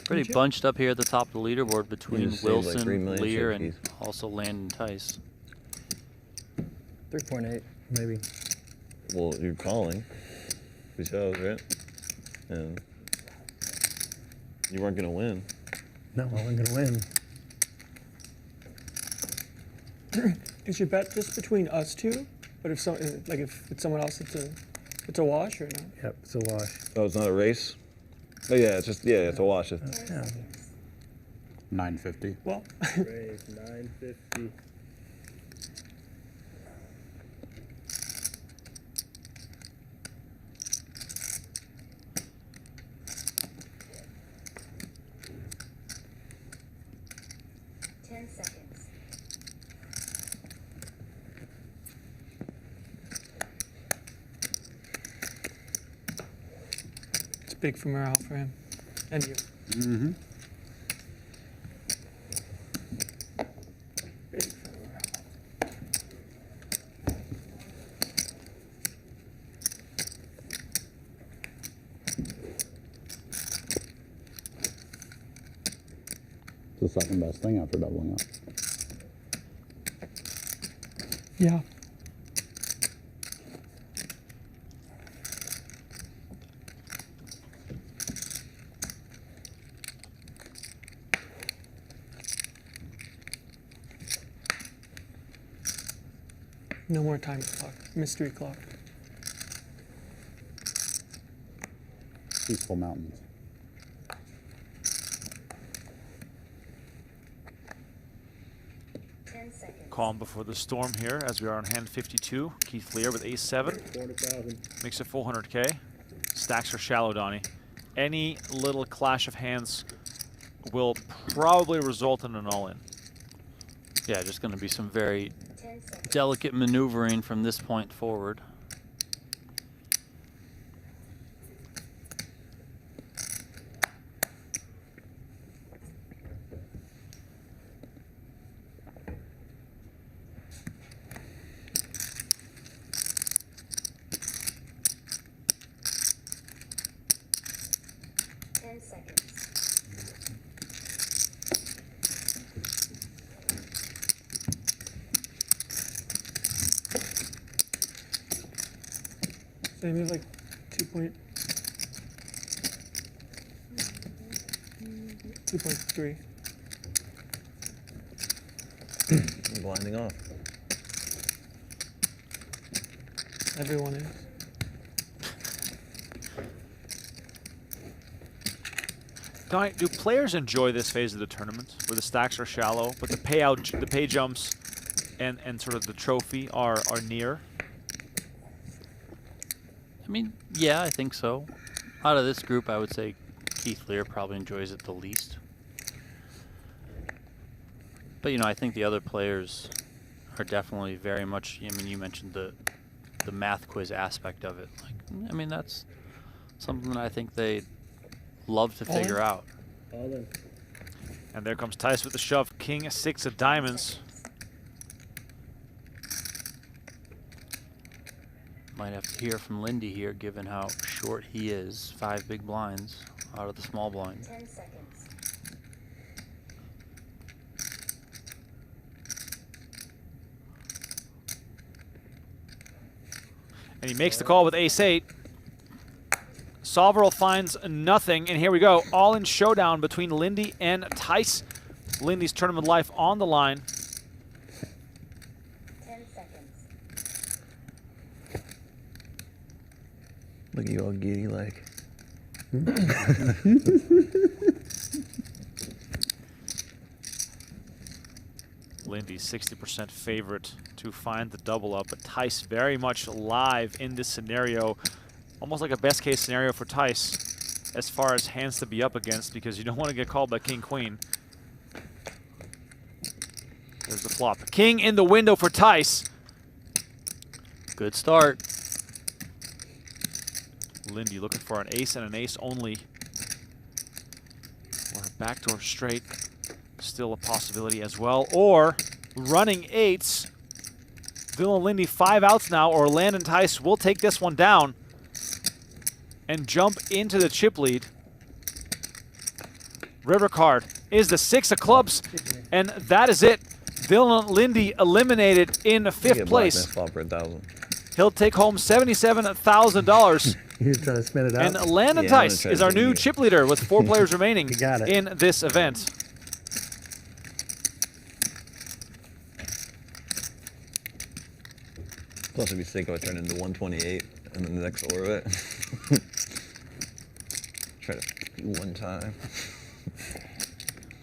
Pretty bunched up here at the top of the leaderboard between just saved like Wilson, 3 million Lehr, chip and keys. also Landon Tice. 3.8, maybe. Well, you're calling. We shows, right? And you weren't gonna win. No, I wasn't going to win. Is your bet just between us two? But if some, like if it's someone else, it's a wash or not? Yep, it's a wash. Oh, it's not a race? Oh yeah, it's just, yeah, it's a wash. Yeah. 950. Well, Raise 950. Seconds. it's big for morale for him and you. Mm-hmm. Big for morale. It's the second best thing after doubling up. Yeah. No more time clock. Mystery clock. Peaceful mountains. Calm before the storm here as we are on hand 52. Keith Lehr with ace-7. 400,000. Makes it 400K. Stacks are shallow, Donnie. Any little clash of hands will probably result in an all-in. Yeah, just going to be some very delicate maneuvering from this point forward. So maybe like 2.3. I'm blinding off. Everyone is. Donnie, do players enjoy this phase of the tournament where the stacks are shallow, but the payout, the pay jumps, and sort of the trophy are near? I mean, yeah, I think so. Out of this group, I would say Keith Lehr probably enjoys it the least. But, you know, I think the other players are definitely very much, I mean, you mentioned the math quiz aspect of it. Like, I mean, that's something that I think they love to figure out. And there comes Tice with the shove. King 6 of diamonds. Might have to hear from Linde here, given how short he is. 5 big blinds out of the small blind. 10 seconds. And he makes the call with ace-8. Soverel finds nothing, and here we go. All-in showdown between Linde and Tice. Linde's tournament life on the line. 10 seconds. Look at you all giddy like. Linde 60% favorite to find the double up, but Tice very much live in this scenario. Almost like a best case scenario for Tice as far as hands to be up against, because you don't want to get called by King Queen. There's the flop. King in the window for Tice. Good start. Linde looking for an ace and an ace only. Or a backdoor straight. Still a possibility as well. Or running eights. Dylan Linde 5 outs now, or Landon Tice will take this one down and jump into the chip lead. River card is the 6 of clubs, and that is it. Dylan Linde eliminated in 5th place. Flop for 1,000. He'll take home $77,000. He's trying to spin it out. And Landon Tice is our new chip leader with 4 players remaining in this event. Plus, it'd be sick if I turned into 128 and then the next orbit. Try to be one time.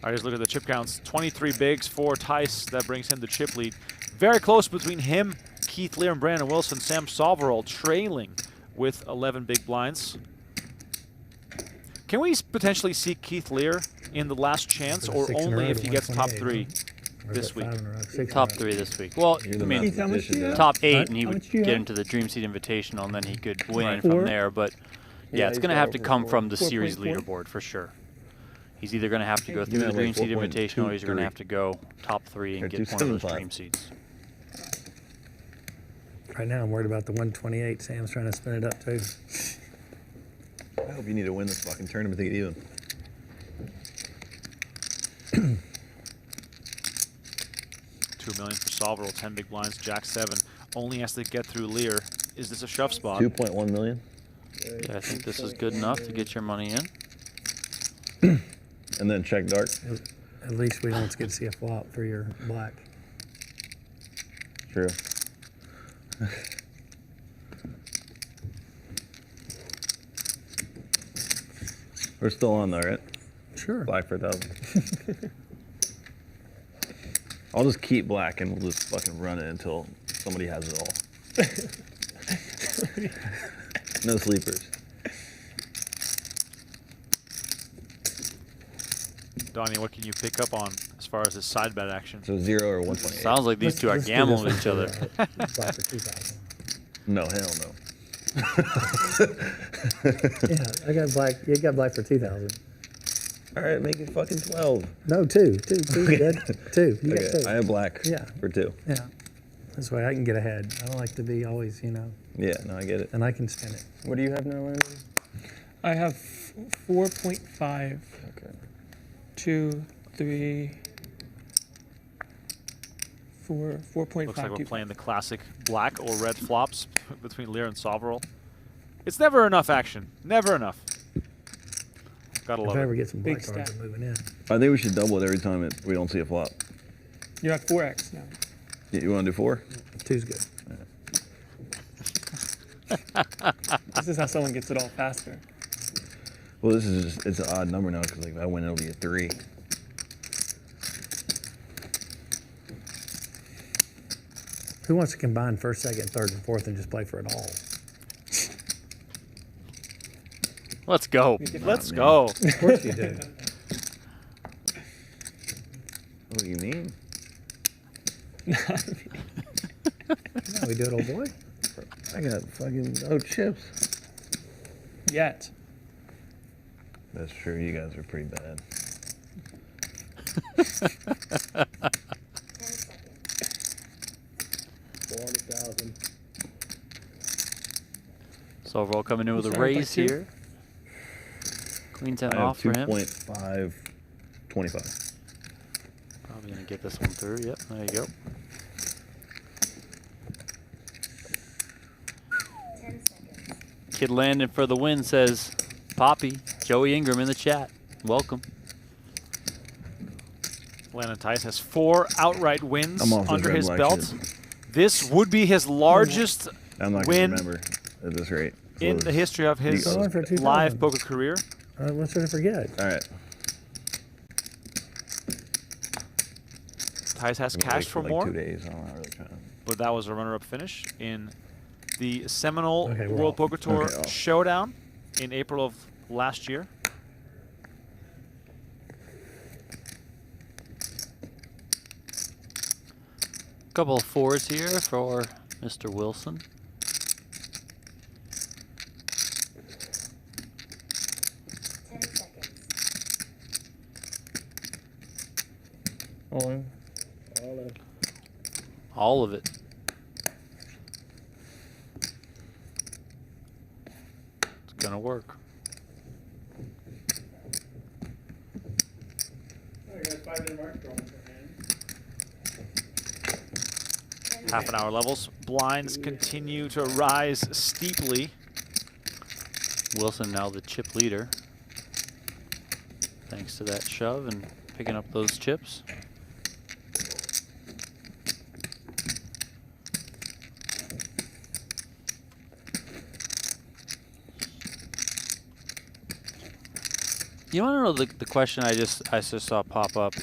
All right, let's look at the chip counts. 23 bigs for Tice. That brings him the chip lead. Very close between him, Keith Lehr, and Brandon Wilson. Sam Soverel trailing with 11 big blinds. Can we potentially see Keith Lehr in the last chance, or only if he gets top 3 this week? Top 3 this week. Well, I mean, top 8, and he would get into the Dream Seed Invitational, and then he could win from there. But yeah, it's going to have to come from the series leaderboard for sure. He's either going to have to go through the Dream Seed Invitational, or he's going to have to go top 3 and get one of those Dream Seeds. Right now, I'm worried about the 128. Sam's trying to spin it up too. I hope you need to win this fucking tournament to get even. $2 million for Soverel, 10 big blinds, Jack 7. Only has to get through Lehr. Is this a shove spot? 2.1 million. Yeah, I think this is good enough to get your money in. And then check dark. At least we don't get to see a flop for your black. True. We're still on though, right? Sure. Black for 1,000. I'll just keep black and we'll just fucking run it until somebody has it all. No sleepers. Donnie, what can you pick up on as far as his side bet action? So 0 or 128. Sounds like these two are gambling with each other. Black for 2,000. No, hell no. Yeah, I got black. You got black for 2,000. All right, make it fucking 12. No, two. You got 2. You got 2. I have black. Yeah. For 2. Yeah. This way I can get ahead. I don't like to be always, you know. Yeah, no, I get it. And I can spin it. What do you have now, Landon? I have 4.5. Okay. 2, 3, 4, 4.5. Looks like we're playing the classic black or red flops between Lehr and Soverel. It's never enough action. Never enough. Gotta love If I ever it. get some black Big cards, stack. I'm moving in. I think we should double it every time we don't see a flop. You're at 4x now. You want to do 4? 2's good. This is how someone gets it all faster. Well, this is just, it's an odd number now because like, if I win, it'll be a 3. Who wants to combine first, second, third, and fourth and just play for it all? Let's go. Let's go. Of course you do. What do you mean? No, we do it, old boy. I got fucking no chips. Yet. That's true. You guys are pretty bad. 10 seconds. 400,000. Soverel coming in with a Sorry, raise like two. here. Queen 10 I have off for him. 2.525. Probably going to get this one through. Yep, there you go. 10 seconds. Kid Landon for the win says, Poppy, Joey Ingram in the chat. Welcome. Landon Tice has 4 outright wins I'm off this under red his black belt. shit. This would be his largest I'm not win going to remember at this rate. in the history of his You going for 2,000. live poker career. What's there to forget? All right. Tice has I'm gonna cash wait for like more, 2 days. I'm not really trying. but that was a runner-up finish in the seminal Okay, we're World off. Poker Tour Okay, off. showdown in April of last year. Couple of 4s here for Mr. Wilson. 10 seconds. All in. All in. All of it. It's going to work. Half an hour levels. Blinds continue to rise steeply. Wilson now the chip leader. Thanks to that shove and picking up those chips. You want to know the question I just saw pop up?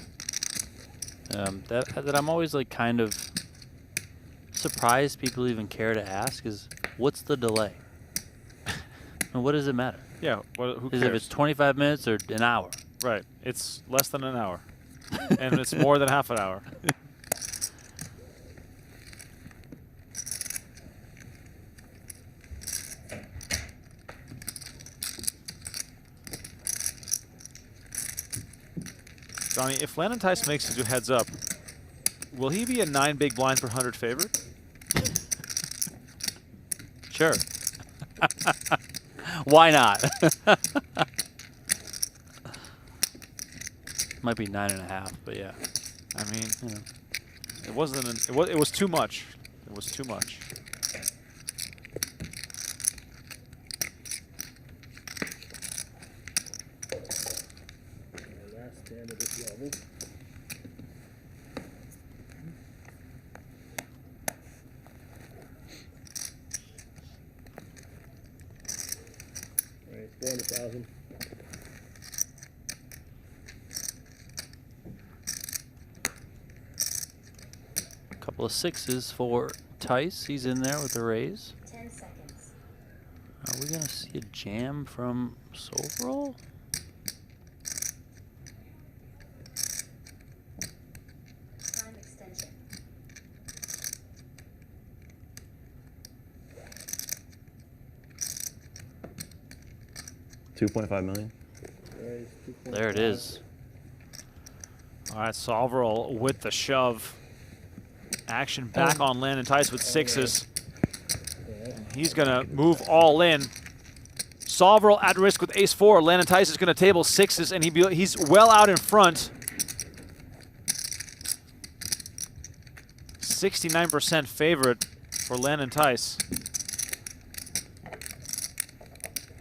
That I'm always like kind of surprised people even care to ask is, what's the delay? And what does it matter? Yeah, well, who Is cares? if it's 25 minutes or an hour? Right, it's less than an hour, and it's more than half an hour. Donnie, if Landon Tice makes it to heads up, will he be a 9 big blind per 100 favorite? Sure. Why not? Might be 9.5, but yeah. I mean, You know. it wasn't. It was too much. It was too much. Last stand of this level. All right, 400,000. Couple of 6s for Tice. He's in there with the raise. 10 seconds. Are we gonna see a jam from Soverel? Time extension. $2.5 million. Raise 2.5. There it is. All right, Soverel with the shove. Action back on Landon Tice with 6s. He's gonna move all in. Soverel at risk with ace-4. Landon Tice is gonna table 6s, and he's well out in front. 69% favorite for Landon Tice.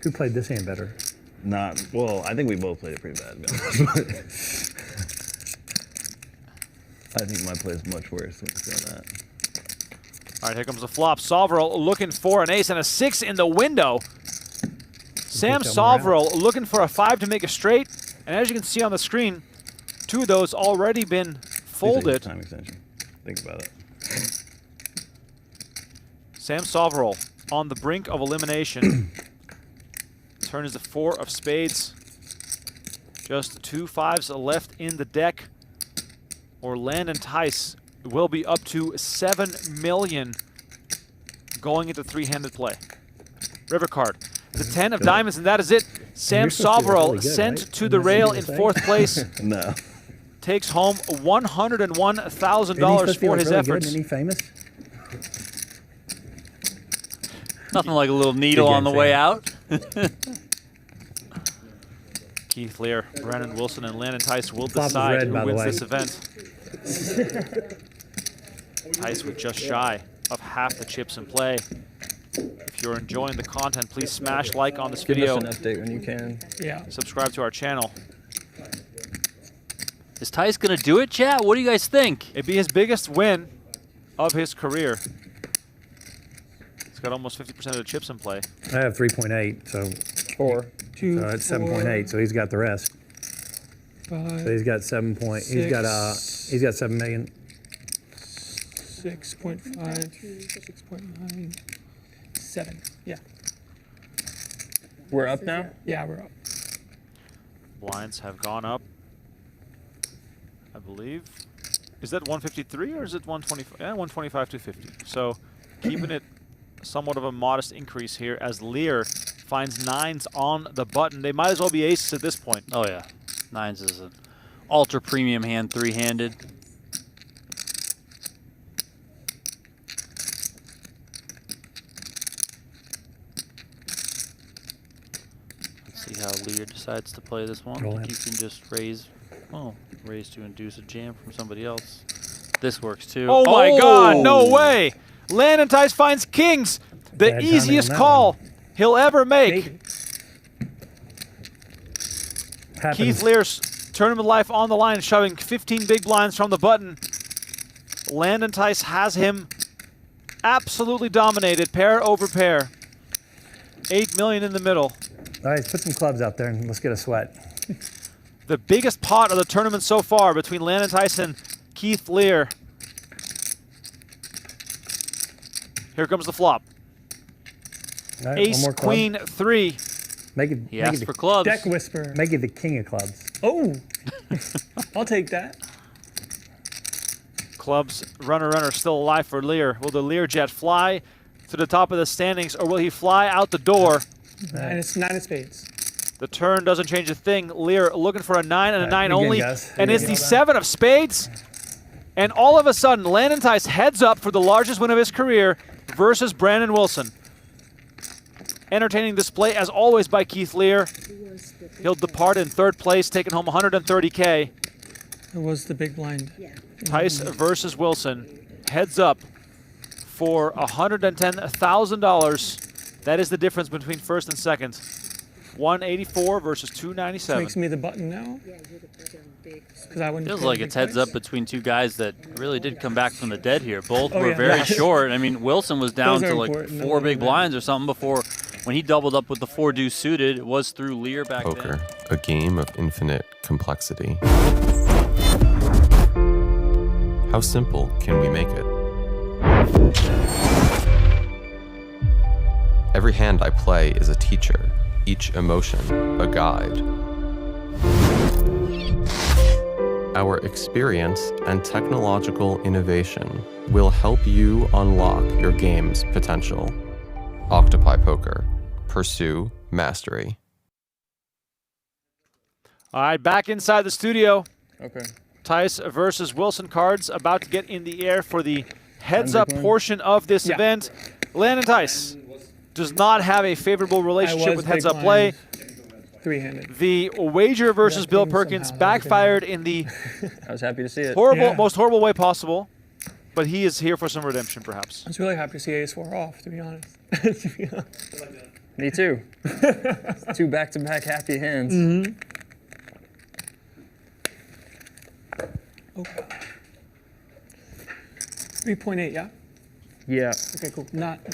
Who played this hand better? Not well. I think we both played it pretty bad. To be honest. I think my play is much worse. Let's go that. All right, here comes the flop. Soverel looking for an ace and a 6 in the window. Sam Soverel looking for a 5 to make a straight. And as you can see on the screen, 2 of those already been folded. Time extension. Think about it. Sam Soverel on the brink of elimination. Turn is the 4 of spades. Just 2 5s left in the deck. Or Landon Tice will be up to $7 million going into 3-handed play. River card. The 10 of diamonds, and that is it. Sam Soverel sent to the rail in 4th place. No. Takes home $101,000 for his efforts. Isn't he famous? Nothing like a little needle on the way out. Keith Lehr, Brandon Wilson, and Landon Tice will Flop is decide red, who by the wins way. this event. Tice with just shy of half the chips in play. If you're enjoying the content, please smash like on this video. Give us an update when you can. Yeah. Subscribe to our channel. Is Tice going to do it, chat? What do you guys think? It'd be his biggest win of his career. He's got almost 50% of the chips in play. I have 3.8, so 4, 2, so it's 7.8. So he's got the rest. 5, So he's got 7 point. He's got 7 million. 6.5, 6.9, 7. Yeah. We're up now? Yeah, we're up. Blinds have gone up, I believe. Is that 153 or is it 125? Yeah, 125 to 50. So keeping it somewhat of a modest increase here as Lehr finds 9s on the button. They might as well be aces at this point. Oh, yeah. 9s is an ultra premium hand, 3-handed. Let's see how Lehr decides to play this one. Roll You it. can just raise, raise to induce a jam from somebody else. This works too. Oh my God, no way! Landon Tice finds kings, the Bad timing easiest on that call one. he'll ever make. Maybe. Happens. Keith Lehr's tournament life on the line, shoving 15 big blinds from the button. Landon Tice has him absolutely dominated, pair over pair. 8 million in the middle. All right, put some clubs out there and let's get a sweat. The biggest pot of the tournament so far between Landon Tice and Keith Lehr. Here comes the flop. All right, one Ace, more club. queen, 3. Make it. He make asked it for the, clubs. Deck whisperer. Make it the king of clubs. Oh, I'll take that. Clubs, runner still alive for Lehr. Will the Lehr jet fly to the top of the standings or will he fly out the door? 9 of spades. The turn doesn't change a thing. Lehr looking for a 9 and a 9 good only. guys. And Good it's the guys. 7 of spades. And all of a sudden, Landon Tice heads up for the largest win of his career versus Brandon Wilson. Entertaining display, as always, by Keith Lehr. He'll depart in 3rd place, taking home 130K. It was the big blind. Tice versus Wilson. Heads up for $110,000. That is the difference between 1st and 2nd. 184 versus 297. Makes me the button now. Because I wouldn't. Feels pay like big it's heads price. up between 2 guys that really did come back from the dead here. Both Oh, were yeah. very Yes. short. I mean, Wilson was down Those are to like important. 4 big blinds or something before when he doubled up with the 4 deuce suited. It was through Lehr back Poker, then. a game of infinite complexity. How simple can we make it? Every hand I play is a teacher, each emotion a guide. Our experience and technological innovation will help you unlock your game's potential. Octopi Poker. Pursue mastery. All right, back inside the studio. Okay. Tice versus Wilson cards about to get in the air for the heads-up Undercoin? portion of this Yeah. event. Landon Tice does not have a favorable relationship was with big heads-up play. blind, 3-handed. The wager versus Yeah, Bill things Perkins somehow backfired in the I was happy to see it. horrible, Yeah. most horrible way possible, but he is here for some redemption, perhaps. I was really happy to see Ace-4 off, to be honest. To be honest. Me too. 2 back-to-back happy hands. Oh. 3.8, yeah? Yeah. Okay, cool. Not. I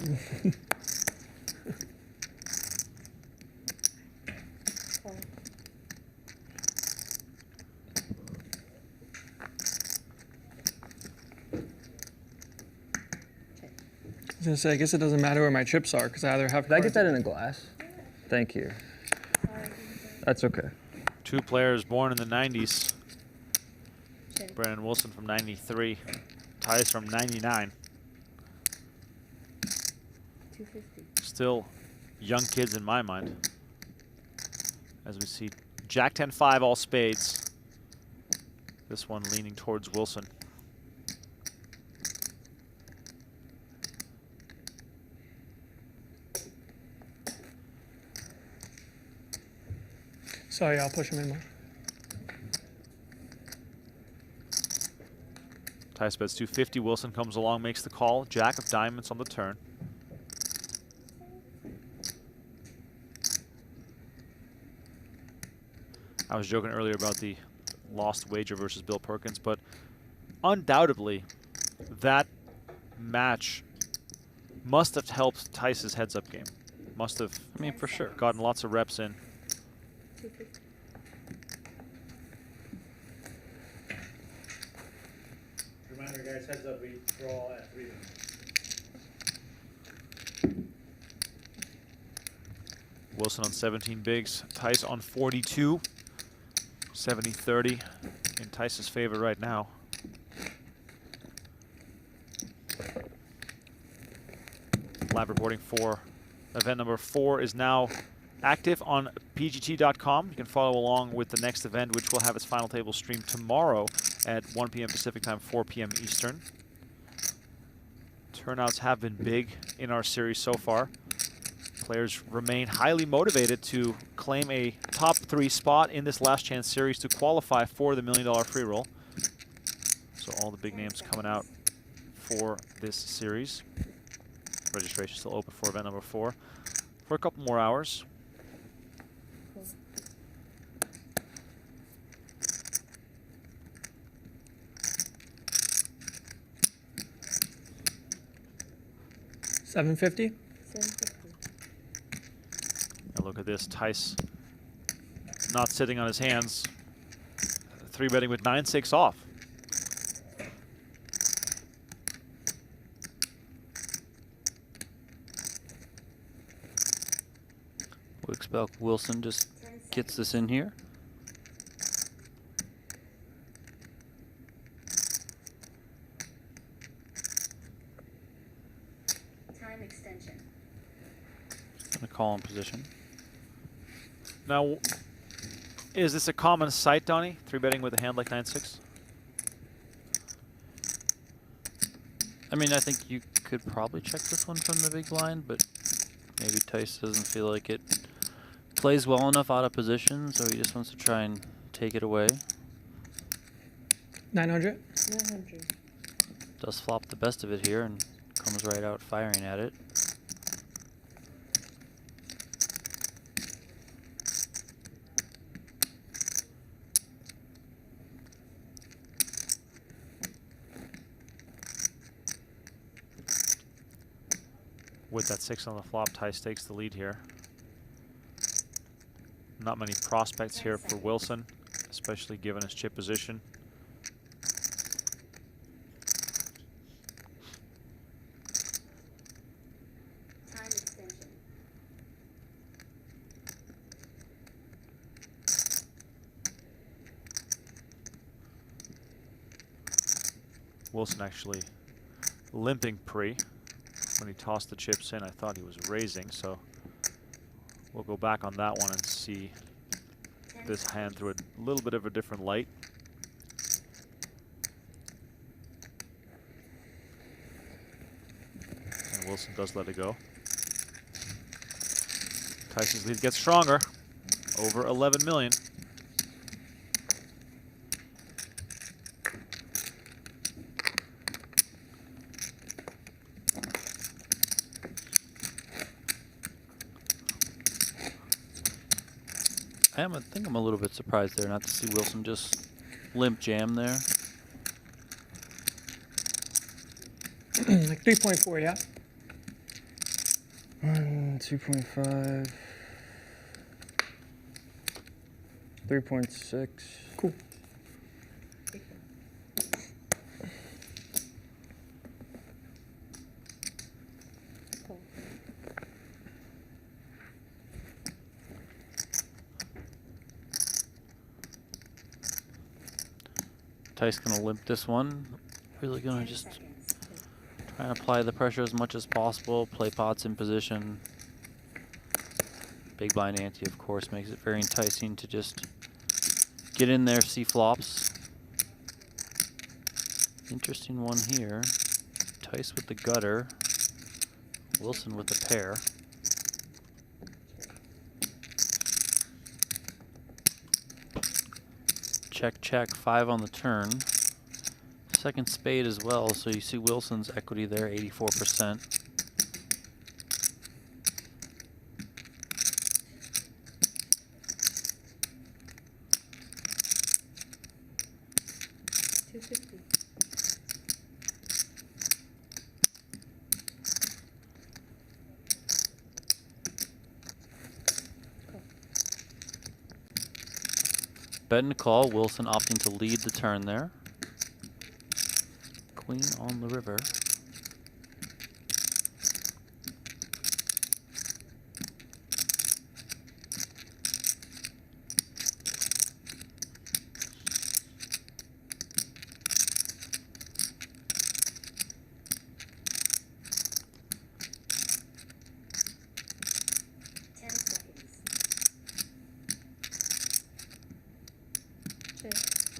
was gonna say, I guess it doesn't matter where my chips are because I either have. Did I get that in a glass? Thank you. That's okay. Two players born in the 90s. Brandon Wilson from 93. Tice from 99. 250. Still young kids in my mind. As we see Jack 10-5 all spades. This one leaning towards Wilson. Sorry, I'll push him in more. Tice bets 250. Wilson comes along, makes the call. Jack of diamonds on the turn. I was joking earlier about the lost wager versus Bill Perkins, but undoubtedly that match must have helped Tice's heads-up game. Must have, I mean, for sure, gotten lots of reps in. 250. Reminder, guys, heads up, we draw at 3. Wilson on 17 bigs, Tice on 42. 70-30 in Tice's favor right now. Live reporting for event number 4 is now active on PGT.com. You can follow along with the next event, which will have its final table stream tomorrow at 1 p.m. Pacific time, 4 p.m. Eastern. Turnouts have been big in our series so far. Players remain highly motivated to claim a top 3 spot in this last chance series to qualify for the $1 million free roll. So all the big names coming out for this series. Registration still open for event number 4 for a couple more hours. Cool. $750. 750. And look at this, Tice not sitting on his hands. 3-betting with 9-6 off. Would expect Wilson just gets this in here. Time extension. Gonna call in position. Now, is this a common sight, Donnie? 3-betting with a hand like 9-6? I mean, I think you could probably check this one from the big blind, but maybe Tice doesn't feel like it plays well enough out of position, so he just wants to try and take it away. 900. 900. Does flop the best of it here and comes right out firing at it. With that 6 on the flop, Tice takes the lead here. Not many prospects here for Wilson, especially given his chip position. Time extension. Wilson actually limping pre. When he tossed the chips in, I thought he was raising, so we'll go back on that one and see this hand through a little bit of a different light. And Wilson does let it go. Tice's lead gets stronger, over 11 million. I think I'm a little bit surprised there not to see Wilson just limp jam there. Like 3.4, yeah. 2.5. 3.6. Cool. Tice gonna limp this one. Really gonna just try and apply the pressure as much as possible. Play pots in position. Big blind ante, of course, makes it very enticing to just get in there, see flops. Interesting one here. Tice with the gutter. Wilson with the pair. Check, check, 5 on the turn. Second spade as well, so you see Wilson's equity there, 84%. Bet and call, Wilson opting to lead the turn there. Queen on the river.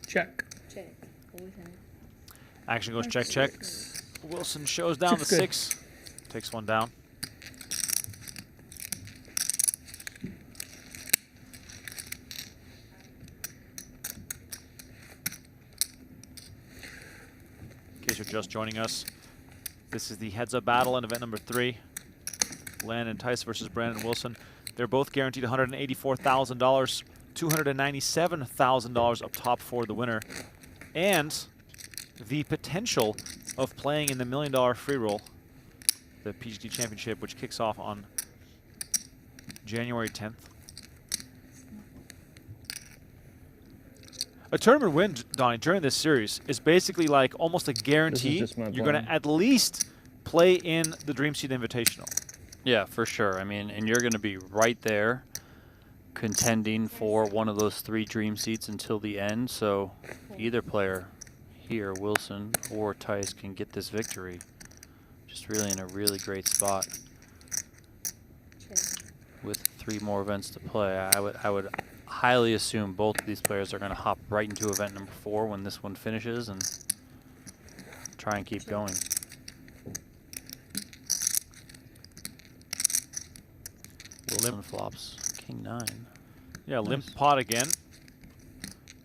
Check. Check. Always have. Action goes check, check. Wilson shows down the 6. Takes one down. In case you're just joining us, this is the heads-up battle in event number 3. Landon Tice versus Brandon Wilson. They're both guaranteed $184,000. $297,000 up top for the winner, and the potential of playing in the $1 million free roll, the PGT Championship, which kicks off on January 10th. A tournament win, Donnie, during this series is basically like almost a guarantee you're going to at least play in the Dream Seed Invitational. Yeah, for sure. I mean, and you're going to be right there contending for one of those 3 dream seats until the end, so either player here, Wilson or Tice, can get this victory. Just really in a really great spot with 3 more events to play. I would highly assume both of these players are going to hop right into event number 4 when this one finishes and try and keep going. Wilson flops. King 9. Yeah, limp pot again.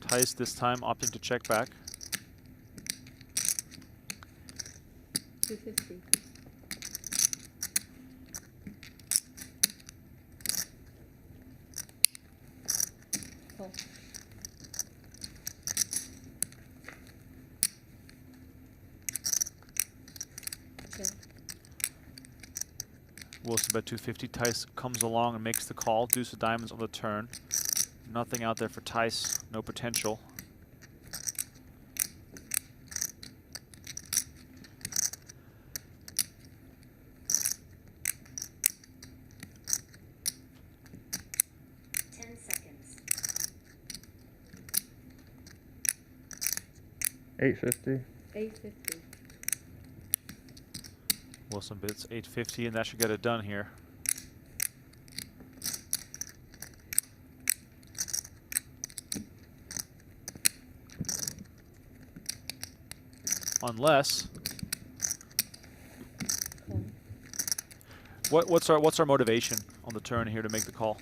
Tice this time opting to check back. 250. Call. Check. Wilson bet 250. Tice comes along and makes the call. Deuce of diamonds on the turn. Nothing out there for Tice. No potential. $850. 850. Wilson bids 850, and that should get it done here. Unless, what's our motivation on the turn here to make the call?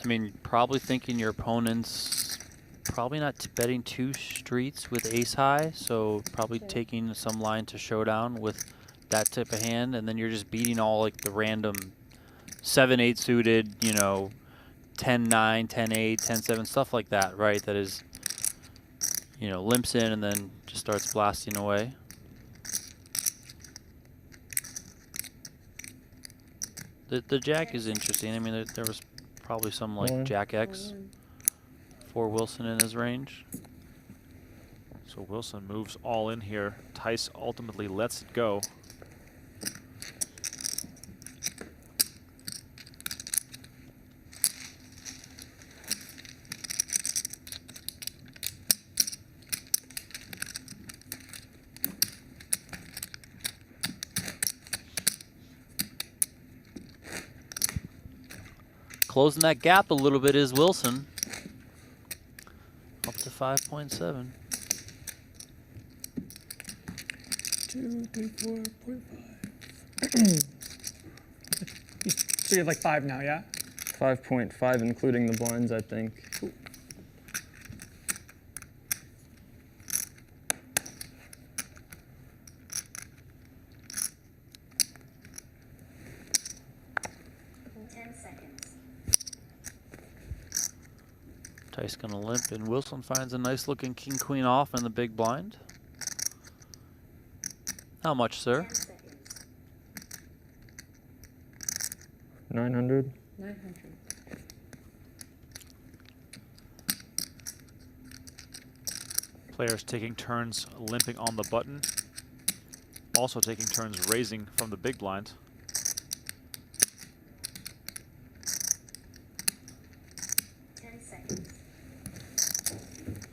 I mean, probably thinking your opponent's probably not betting 2 streets with ace high, so probably taking some line to showdown with that type of hand, and then you're just beating all like the random 7-8 suited, you know, 10-9, 10-8, 10-7, stuff like that, right? That is, you know, limps in and then just starts blasting away. The jack is interesting. I mean, there was probably some like Jack X for Wilson in his range. So Wilson moves all in here. Tice ultimately lets it go. Closing that gap a little bit is Wilson. Up to 5.7. 234.5. So you have like 5 now, yeah? 5.5, including the blinds, I think. Tice gonna limp, and Wilson finds a nice looking king queen off in the big blind. How much, sir? 900. 900. Players taking turns limping on the button. Also taking turns raising from the big blind.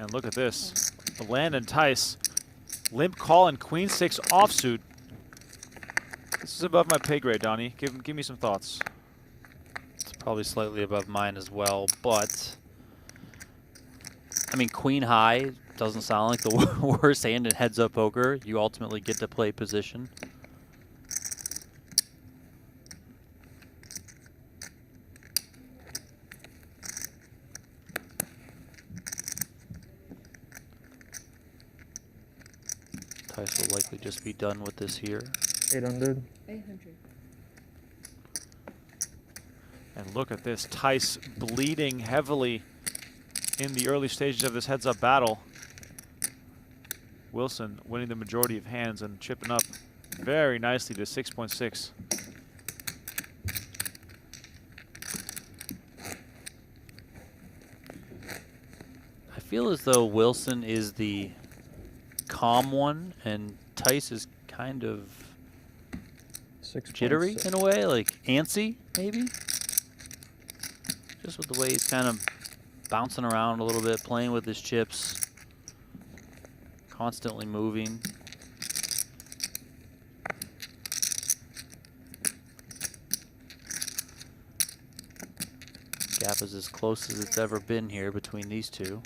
And look at this. The Landon Tice. Limp call and queen 6 offsuit. This is above my pay grade, Donnie. Give me some thoughts. It's probably slightly above mine as well, but I mean, queen high doesn't sound like the worst hand in heads up poker. You ultimately get to play position. Tice will likely just be done with this here. 800. 800. And look at this. Tice bleeding heavily in the early stages of this heads-up battle. Wilson winning the majority of hands and chipping up very nicely to 6.6. I feel as though Wilson is the calm one, and Tice is kind of jittery in a way, like antsy, maybe? Just with the way he's kind of bouncing around a little bit, playing with his chips, constantly moving. Gap is as close as it's ever been here between these two.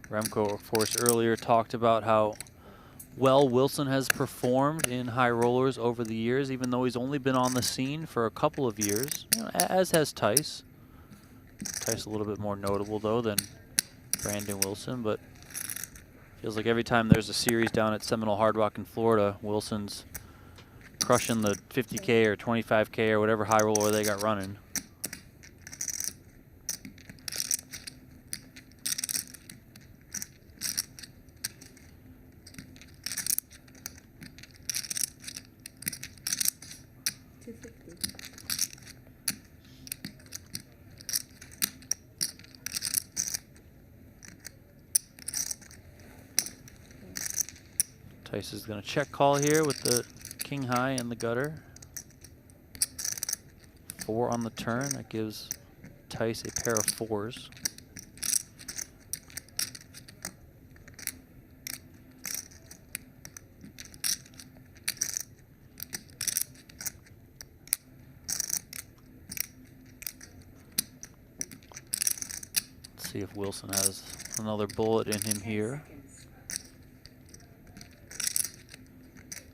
Remko, of course, earlier talked about how well Wilson has performed in high rollers over the years, even though he's only been on the scene for a couple of years, you know, as has Tice. Tice a little bit more notable, though, than Brandon Wilson, but feels like every time there's a series down at Seminole Hard Rock in Florida, Wilson's crushing the 50K or 25K or whatever high roller they got running. Tice is going to check call here with the king high and the gutter. 4 on the turn. That gives Tice a pair of 4s. Let's see if Wilson has another bullet in him here.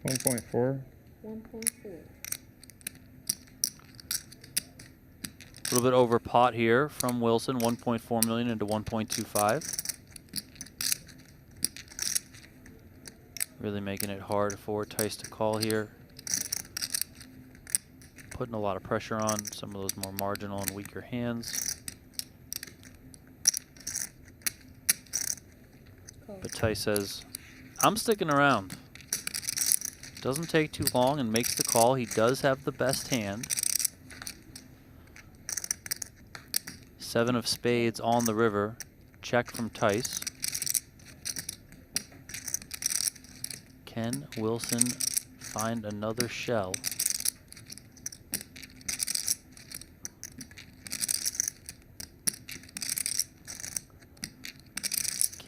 1.4. 1.4. A little bit over pot here from Wilson, 1.4 million into 1.25. Really making it hard for Tice to call here. Putting a lot of pressure on some of those more marginal and weaker hands. But Tice says, I'm sticking around. Doesn't take too long and makes the call. He does have the best hand. 7 of spades on the river. Check from Tice. Can Wilson find another shell?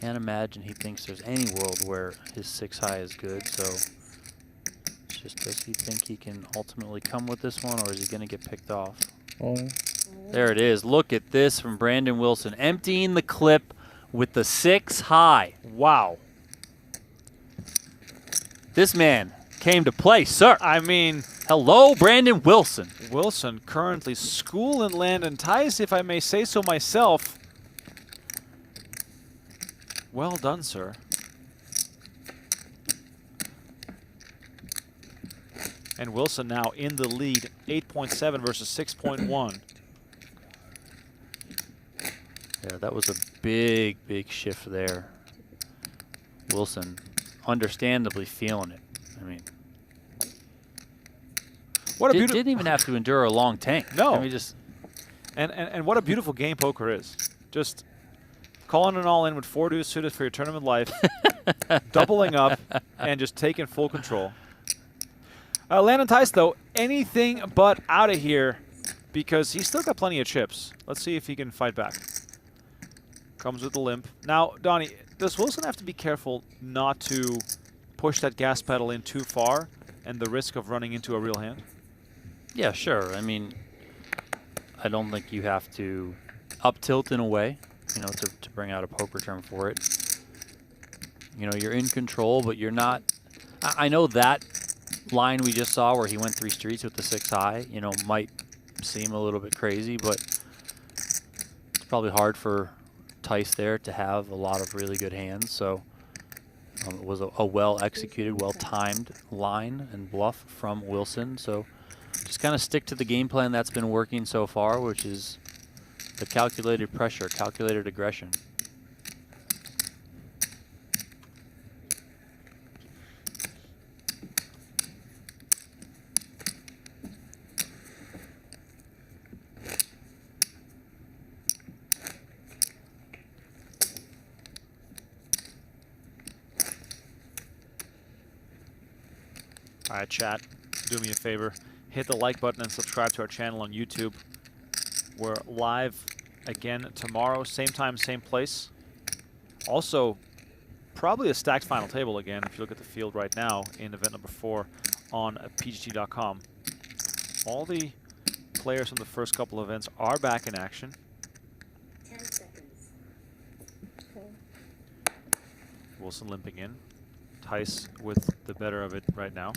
Can't imagine he thinks there's any world where his 6 high is good, so it's just, does he think he can ultimately come with this one, or is he going to get picked off? There it is. Look at this from Brandon Wilson, emptying the clip with the 6 high. Wow. This man came to play, sir. I mean, hello, Brandon Wilson. Wilson currently schooling Landon Tice, if I may say so myself. Well done, sir. And Wilson now in the lead, 8.7 versus 6.1. Yeah, that was a big, big shift there. Wilson understandably feeling it. I mean, what a didn't even have to endure a long tank. No. I mean, just and what a beautiful game poker is. Just calling it all in with 4 deuce suited for your tournament life, doubling up, and just taking full control. Landon Tice, though, anything but out of here because he's still got plenty of chips. Let's see if he can fight back. Comes with the limp. Now, Donnie, does Wilson have to be careful not to push that gas pedal in too far and the risk of running into a real hand? Yeah, sure. I mean, I don't think you have to up tilt in a way, you know, to bring out a poker term for it. You know, you're in control, but you're not. I know that line we just saw where he went 3 streets with the 6 high, you know, might seem a little bit crazy, but it's probably hard for Tice there to have a lot of really good hands. So it was a well-executed, well-timed line and bluff from Wilson. So just kind of stick to the game plan that's been working so far, which is the calculated pressure, calculated aggression. All right, chat, do me a favor. Hit the like button and subscribe to our channel on YouTube. We're live again tomorrow, same time, same place. Also, probably a stacked final table again if you look at the field right now in event number 4 on PGT.com. All the players from the first couple of events are back in action. 10 seconds. Wilson limping in. Tice with the better of it right now.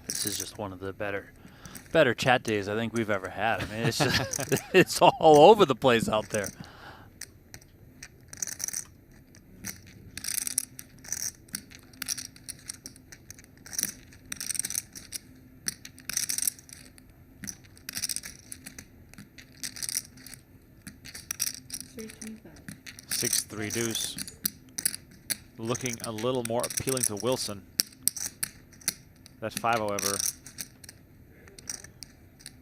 This is just one of the better chat days I think we've ever had. I mean, it's just it's all over the place out there. $3.25. 6-3 deuce. Looking a little more appealing to Wilson. That 5, however,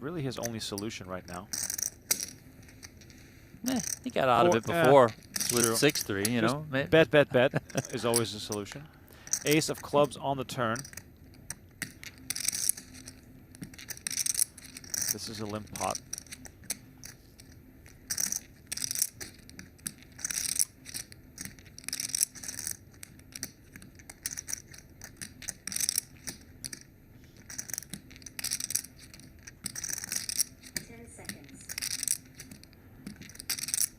really his only solution right now. He got out of it before with true. 6-3, you know. Bet, bet, bet is always the solution. Ace of clubs on the turn. This is a limp pot.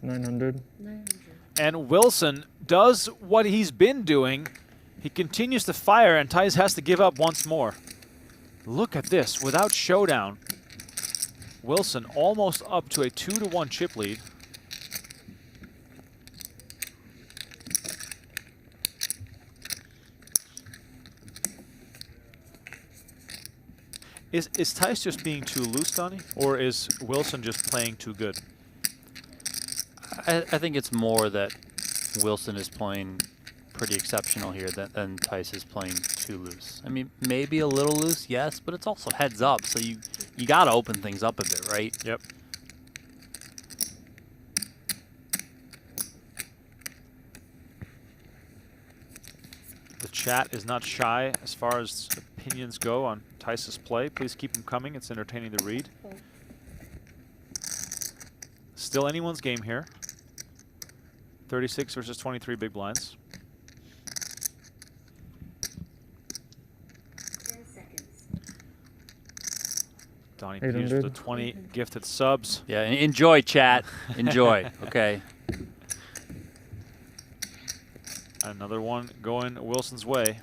$900. And Wilson does what he's been doing. He continues to fire, and Tice has to give up once more. Look at this. Without showdown, Wilson almost up to a 2-1 chip lead. Is Tice just being too loose, Donnie? Or is Wilson just playing too good? I think it's more that Wilson is playing pretty exceptional here than Tice is playing too loose. I mean, maybe a little loose, yes, but it's also heads up, so you got to open things up a bit, right? Yep. The chat is not shy as far as opinions go on Tice's play. Please keep them coming. It's entertaining to read. Still anyone's game here. 36 versus 23 big blinds. 10 seconds. Donnie Peters with the 20 gifted subs. Yeah, enjoy, chat. Enjoy. Okay. Another one going Wilson's way.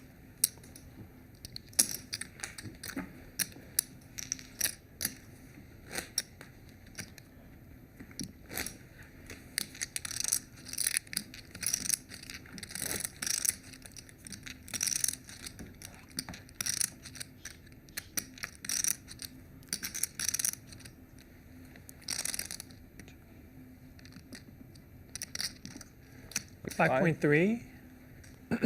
Five 5.3. Let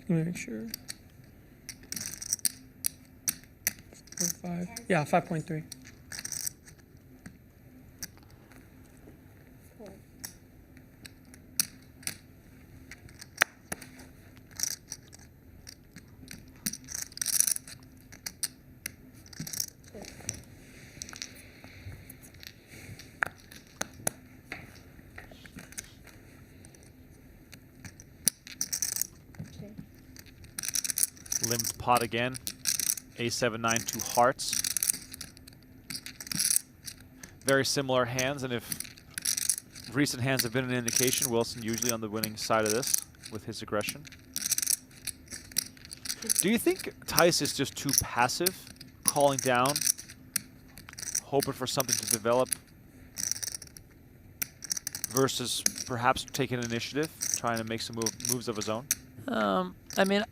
me make sure. 5. Yeah, 5.3. Limbed pot again. A7, 9, 2 hearts. Very similar hands, and if recent hands have been an indication, Wilson usually on the winning side of this with his aggression. Do you think Tice is just too passive, calling down, hoping for something to develop, versus perhaps taking initiative, trying to make some moves of his own? I mean,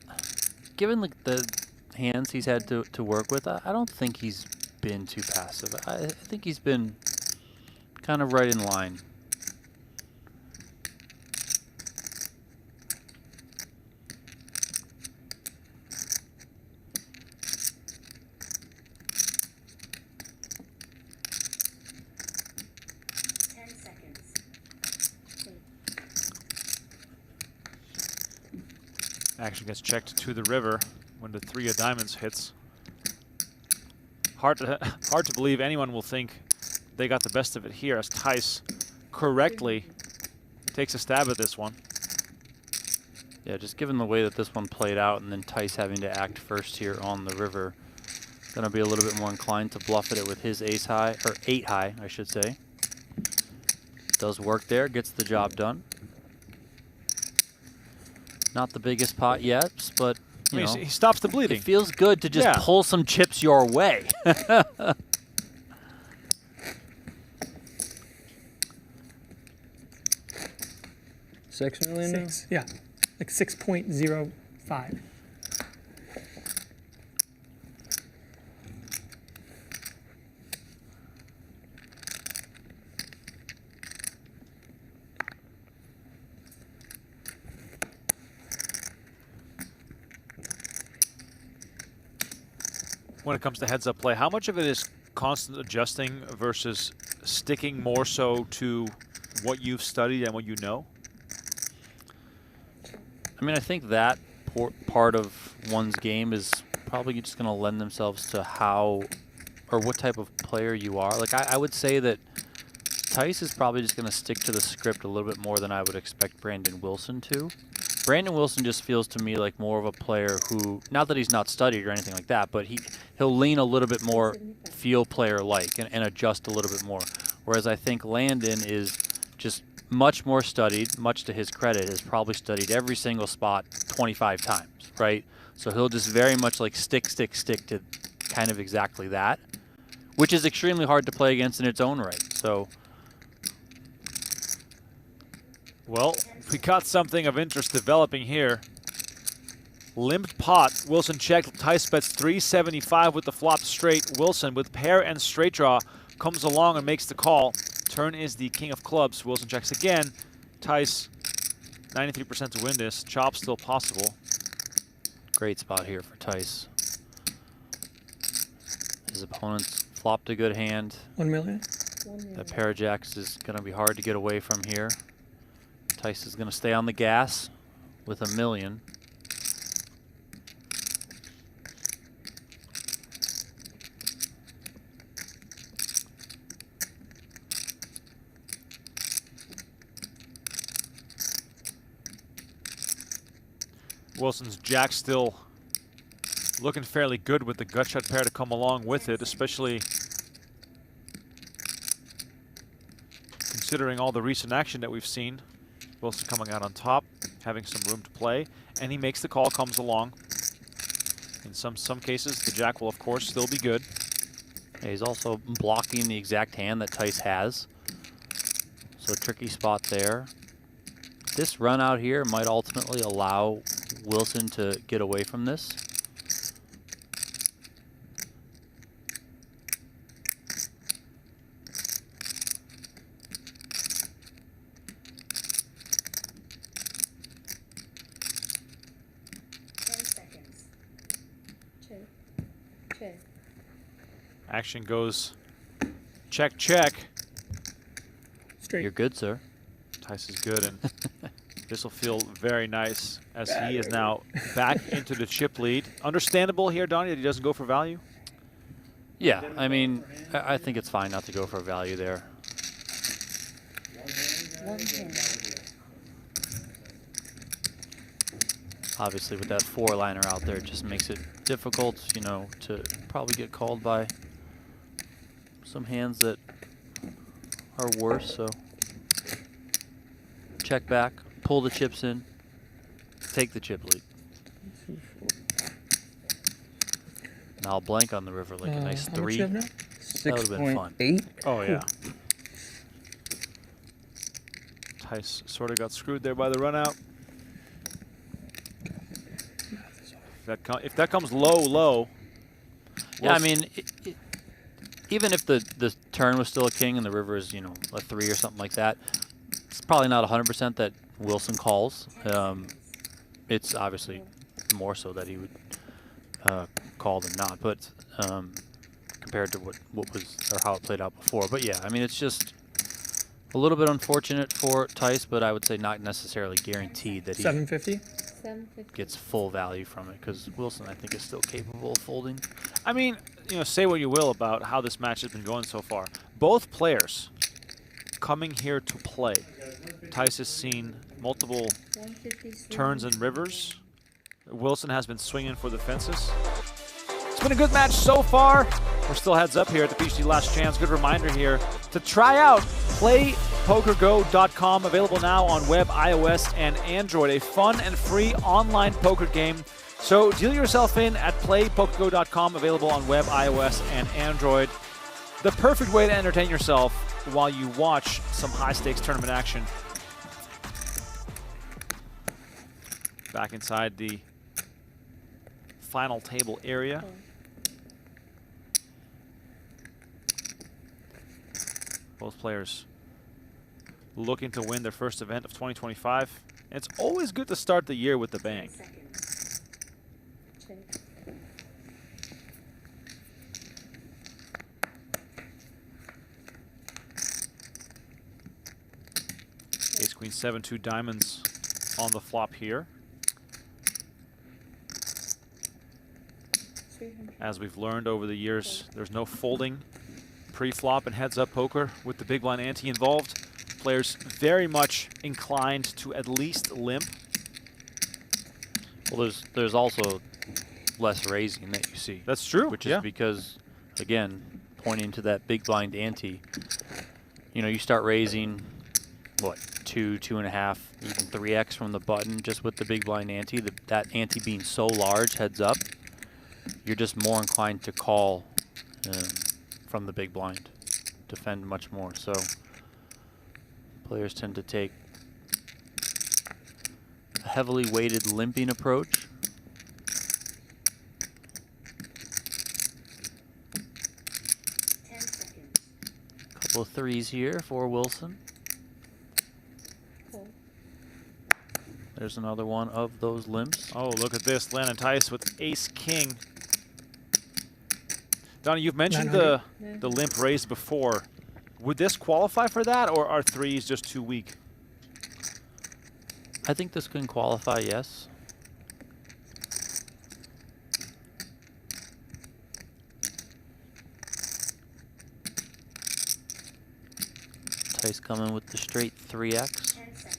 given like the hands he's had to work with, I don't think he's been too passive. I think he's been kind of right in line. Action gets checked to the river when the 3 of diamonds hits. Hard to believe anyone will think they got the best of it here as Tice correctly takes a stab at this one. Yeah, just given the way that this one played out and then Tice having to act first here on the river, gonna be a little bit more inclined to bluff it with his ace high, or 8 high, I should say. Does work there, gets the job done. Not the biggest pot yet, but you know, he stops the bleeding. It feels good to just pull some chips your way. 6 million? 6, yeah, like 6.05. When it comes to heads-up play, how much of it is constant adjusting versus sticking more so to what you've studied and what you know? I mean, I think that part of one's game is probably just going to lend themselves to how or what type of player you are. Like, I would say that Tice is probably just going to stick to the script a little bit more than I would expect Brandon Wilson to. Brandon Wilson just feels to me like more of a player who, not that he's not studied or anything like that, but he'll lean a little bit more feel player-like and adjust a little bit more. Whereas I think Landon is just much more studied, much to his credit, has probably studied every single spot 25 times, right? So he'll just very much like stick to kind of exactly that, which is extremely hard to play against in its own right. So, well, we got something of interest developing here. Limped pot. Wilson checked. Tice bets 375 with the flop straight. Wilson with pair and straight draw comes along and makes the call. Turn is the king of clubs. Wilson checks again. Tice 93% to win this. Chop still possible. Great spot here for Tice. His opponent's flopped a good hand. 1 million. That pair of jacks is going to be hard to get away from here. Tice is going to stay on the gas with $1 million. Wilson's jack still looking fairly good with the gut shot pair to come along with it, especially considering all the recent action that we've seen. Wilson coming out on top, having some room to play, and he makes the call, comes along. In some cases, the jack will, of course, still be good. Yeah, he's also blocking the exact hand that Tice has. So tricky spot there. This run out here might ultimately allow Wilson to get away from this. Action goes check, check. Straight. You're good, sir. Tice is good, and this will feel very nice as he is now back into the chip lead. Understandable here, Donnie, that he doesn't go for value? Yeah, I mean, I think it's fine not to go for value there. Obviously, with that 4-liner out there, it just makes it difficult, you know, to probably get called by some hands that are worse. So check back, pull the chips in, take the chip lead. Now I'll blank on the river like a nice 3. That would have been fun. 6.8. Oh, yeah. Tice sort of got screwed there by the run out. If that comes low, low. Yeah, I mean, even if the turn was still a king and the river is, you know, a 3 or something like that, it's probably not 100% that Wilson calls. It's obviously more so that he would call than not, but compared to what was or how it played out before. But yeah, I mean, it's just a little bit unfortunate for Tice, but I would say not necessarily guaranteed that he 750. gets full value from it, because Wilson, I think, is still capable of folding. I mean, you know, say what you will about how this match has been going so far. Both players coming here to play. Tice has seen multiple turns and rivers. Wilson has been swinging for the fences. It's been a good match so far. We're still heads up here at the PGT Last Chance. Good reminder here to try out PlayPokerGo.com, available now on web, iOS, and Android. A fun and free online poker game. So deal yourself in at PlayPokerGo.com, available on web, iOS, and Android. The perfect way to entertain yourself while you watch some high-stakes tournament action. Back inside the final table area. Both players looking to win their first event of 2025. And it's always good to start the year with the bang. Ace, Queen, 7, 2 diamonds on the flop here. As we've learned over the years, there's no folding pre-flop and heads-up poker with the big blind ante involved. Players very much inclined to at least limp. Well, there's also less raising that you see. That's true. Which is because, again, pointing to that big blind ante, you know, you start raising, what, 2, 2.5, even 3x from the button just with the big blind ante. That ante being so large, heads up, you're just more inclined to call from the big blind, defend much more. So players tend to take a heavily weighted limping approach. couple of threes here for Wilson. There's another one of those limps. Oh, look at this. Landon Tice with ace-king. Donnie, you've mentioned the limp raise before. Would this qualify for that, or are threes just too weak? I think this can qualify, yes. Tice coming with the straight 3x. 10 seconds.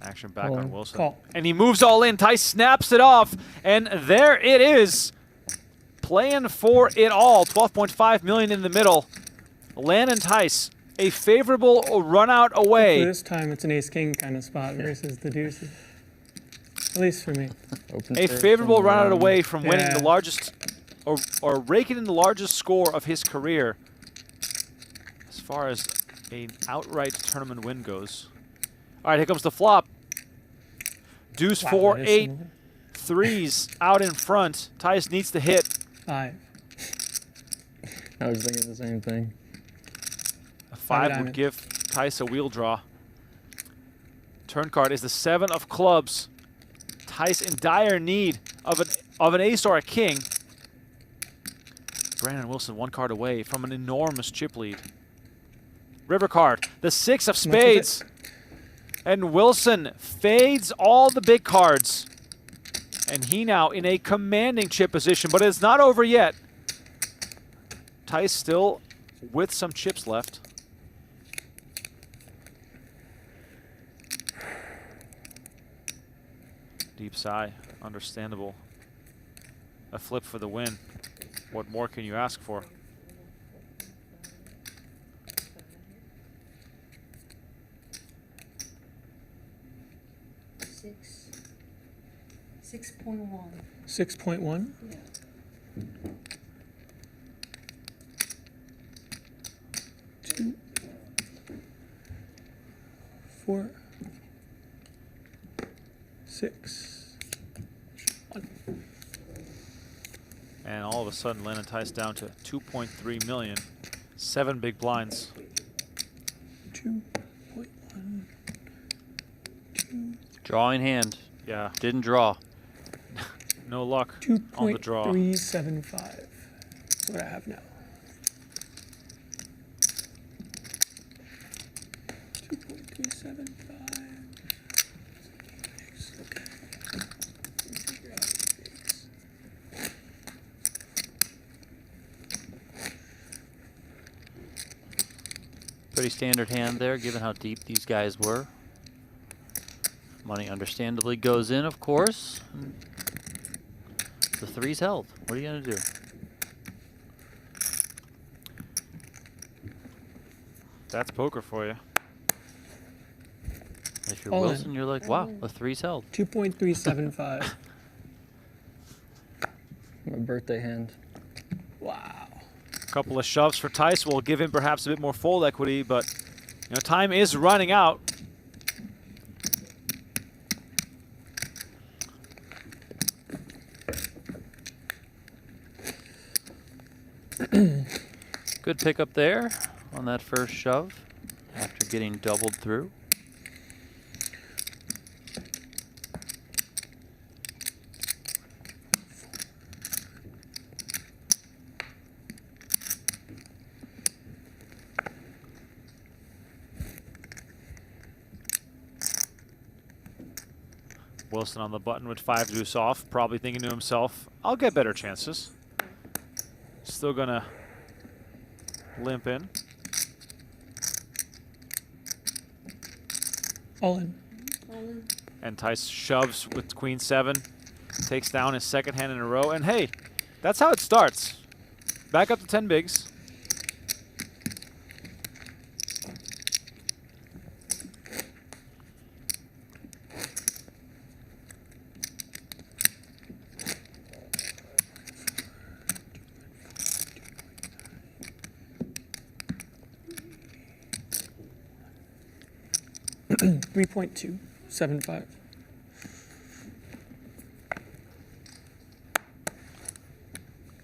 Action back on Wilson. Call. And he moves all in. Tice snaps it off, and there it is. Playing for it all. 12.5 million in the middle. Landon Tice, a favorable run out away. For this time, it's an ace-king kind of spot versus the deuces. At least for me. A favorable run out away from winning the largest, or raking in the largest score of his career as far as an outright tournament win goes. All right, here comes the flop. Deuce 4, 8, threes out in front. Tice needs to hit. 5. I was thinking the same thing. A 5 would give Tice a wheel draw. Turn card is the 7 of clubs. Tice in dire need of an ace or a king. Brandon Wilson 1 card away from an enormous chip lead. River card, the 6 of spades. And Wilson fades all the big cards. And he now in a commanding chip position, but it's not over yet. Tice still with some chips left. Deep sigh, understandable. A flip for the win. What more can you ask for? Six. 6.1. 6.1? Yeah. Two. 4. 6. 1. And all of a sudden, Landon Tice down to 2.3 million. 7 big blinds. 2.1. 2. Drawing hand. Yeah. Didn't draw. No luck on the draw. 2.375. That's what I have now. 2.375. Pretty standard hand there, given how deep these guys were. Money understandably goes in, of course. The 3's held. What are you going to do? That's poker for you. If you're All Wilson, in. you're like, wow, the 3's held. 2.375. My birthday hand. Wow. Couple of shoves for Tice will give him perhaps a bit more fold equity, but you know, time is running out. Good pickup there on that first shove after getting doubled through. Wilson on the button with 5 deuce off, probably thinking to himself, I'll get better chances. Still gonna limp in. All in. All in. And Tice shoves with queen 7, takes down his second hand in a row. And hey, that's how it starts. Back up to 10 bigs. $3.275.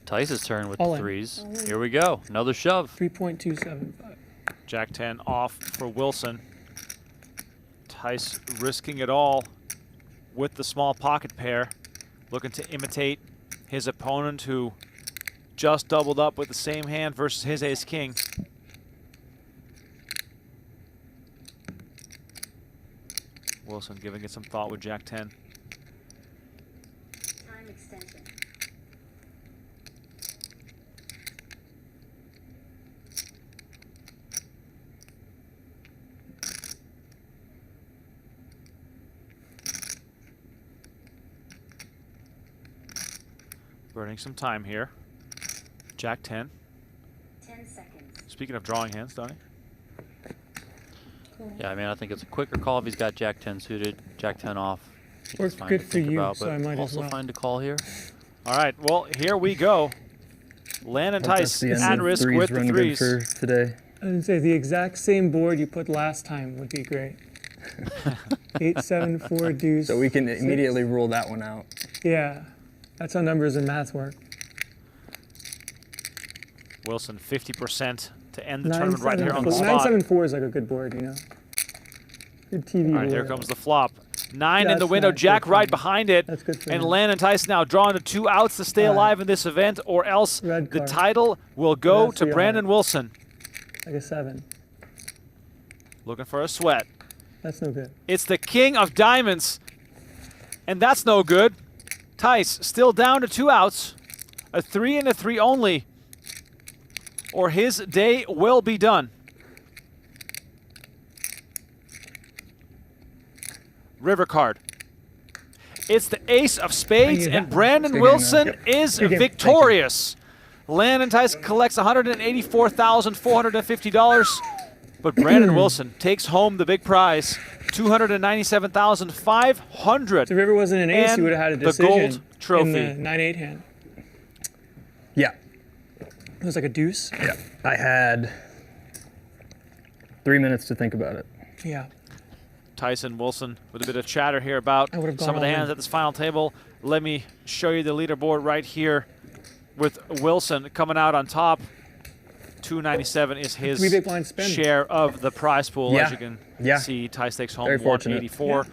Tice's turn with All the in. threes. Here we go. Another shove. 3.275. Jack 10 off for Wilson. Tice risking it all with the small pocket pair, looking to imitate his opponent who just doubled up with the same hand versus his ace-king. Wilson giving it some thought with Jack 10. Time extension. Burning some time here. Jack 10. 10 seconds. Speaking of drawing hands, Donnie. Yeah, I mean, I think it's a quicker call if he's got Jack 10 suited, Jack 10 off. It's Works fine good to for think you, about, so but I might as also well. fine to call here. All right, well, here we go. Landon Tice at risk with the threes. For today. I didn't say the exact same board you put last time would be great. 8, 7, 4, deuce. So we can 6. immediately rule that one out. Yeah, that's how numbers and math work. Wilson 50% to end the 9, tournament right 7, here on the 4. spot. 9, 7, 4 is like a good board, you know. Good TV All right, board. here comes the flop. 9 in the That's window, not Jack good for right him. behind it. That's good for And him. Landon Tice now drawing to 2 outs to stay alive in this event, or else Red the card. title will go That's to the Brandon Wilson. Like a 7. Looking for a sweat. That's no good. It's the king of diamonds, and that's no good. Tice still down to 2 outs. A 3 and a 3 only, or his day will be done. River card. It's the ace of spades, Thank you. and Brandon Good game, Wilson man. is Good game. victorious. Landon Tice collects $184,450, but Brandon Wilson takes home the big prize, $297,500. If the river wasn't an ace, And you would have had a the decision gold trophy. in the 9-8 hand. Yeah. It was like a deuce. Yeah. I had 3 minutes to think about it. Yeah. Tyson Wilson with a bit of chatter here about I would've gone some of the all hands in. at this final table. Let me show you the leaderboard right here with Wilson coming out on top. 297 is his 3 big blind spin. share of the prize pool. Yeah. As you can Yeah. see, Tice takes home Very fortunate. 184. I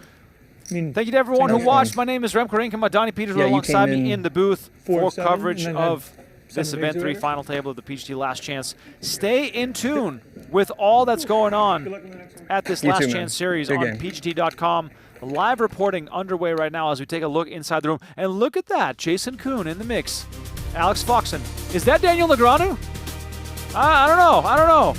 mean, Thank you to everyone who Nice watched. one. My name is Remko Rinkema. Donnie Peters Yeah, you alongside came me in in the booth 4 for of 7, coverage and then had of this 7 Event bigs or 3 whatever. final table of the PGT Last Chance. Stay in tune with all that's going Good on luck in the next one. at this You Last too, man. Chance series Big on game. PGT.com. Live reporting underway right now as we take a look inside the room. And look at that, Jason Kuhn in the mix. Alex Foxen. Is that Daniel Negreanu? I don't know.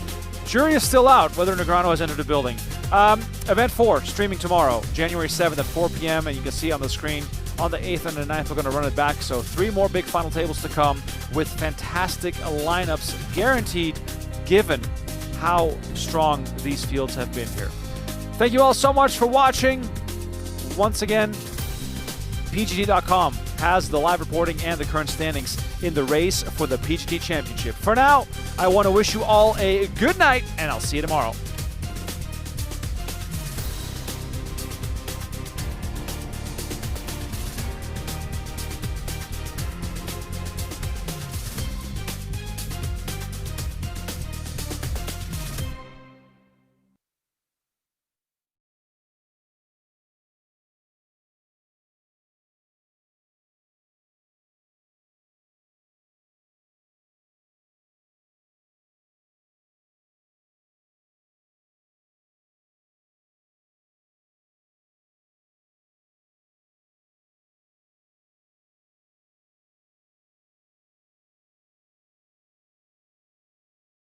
Jury is still out whether Negreanu has entered the building. Event 4 streaming tomorrow, January 7th at 4 p.m. And you can see on the screen on the 8th and the 9th, we're going to run it back. So 3 more big final tables to come with fantastic lineups guaranteed, given how strong these fields have been here. Thank you all so much for watching. Once again, PGT.com has the live reporting and the current standings in the race for the PGT Championship. For now, I want to wish you all a good night, and I'll see you tomorrow.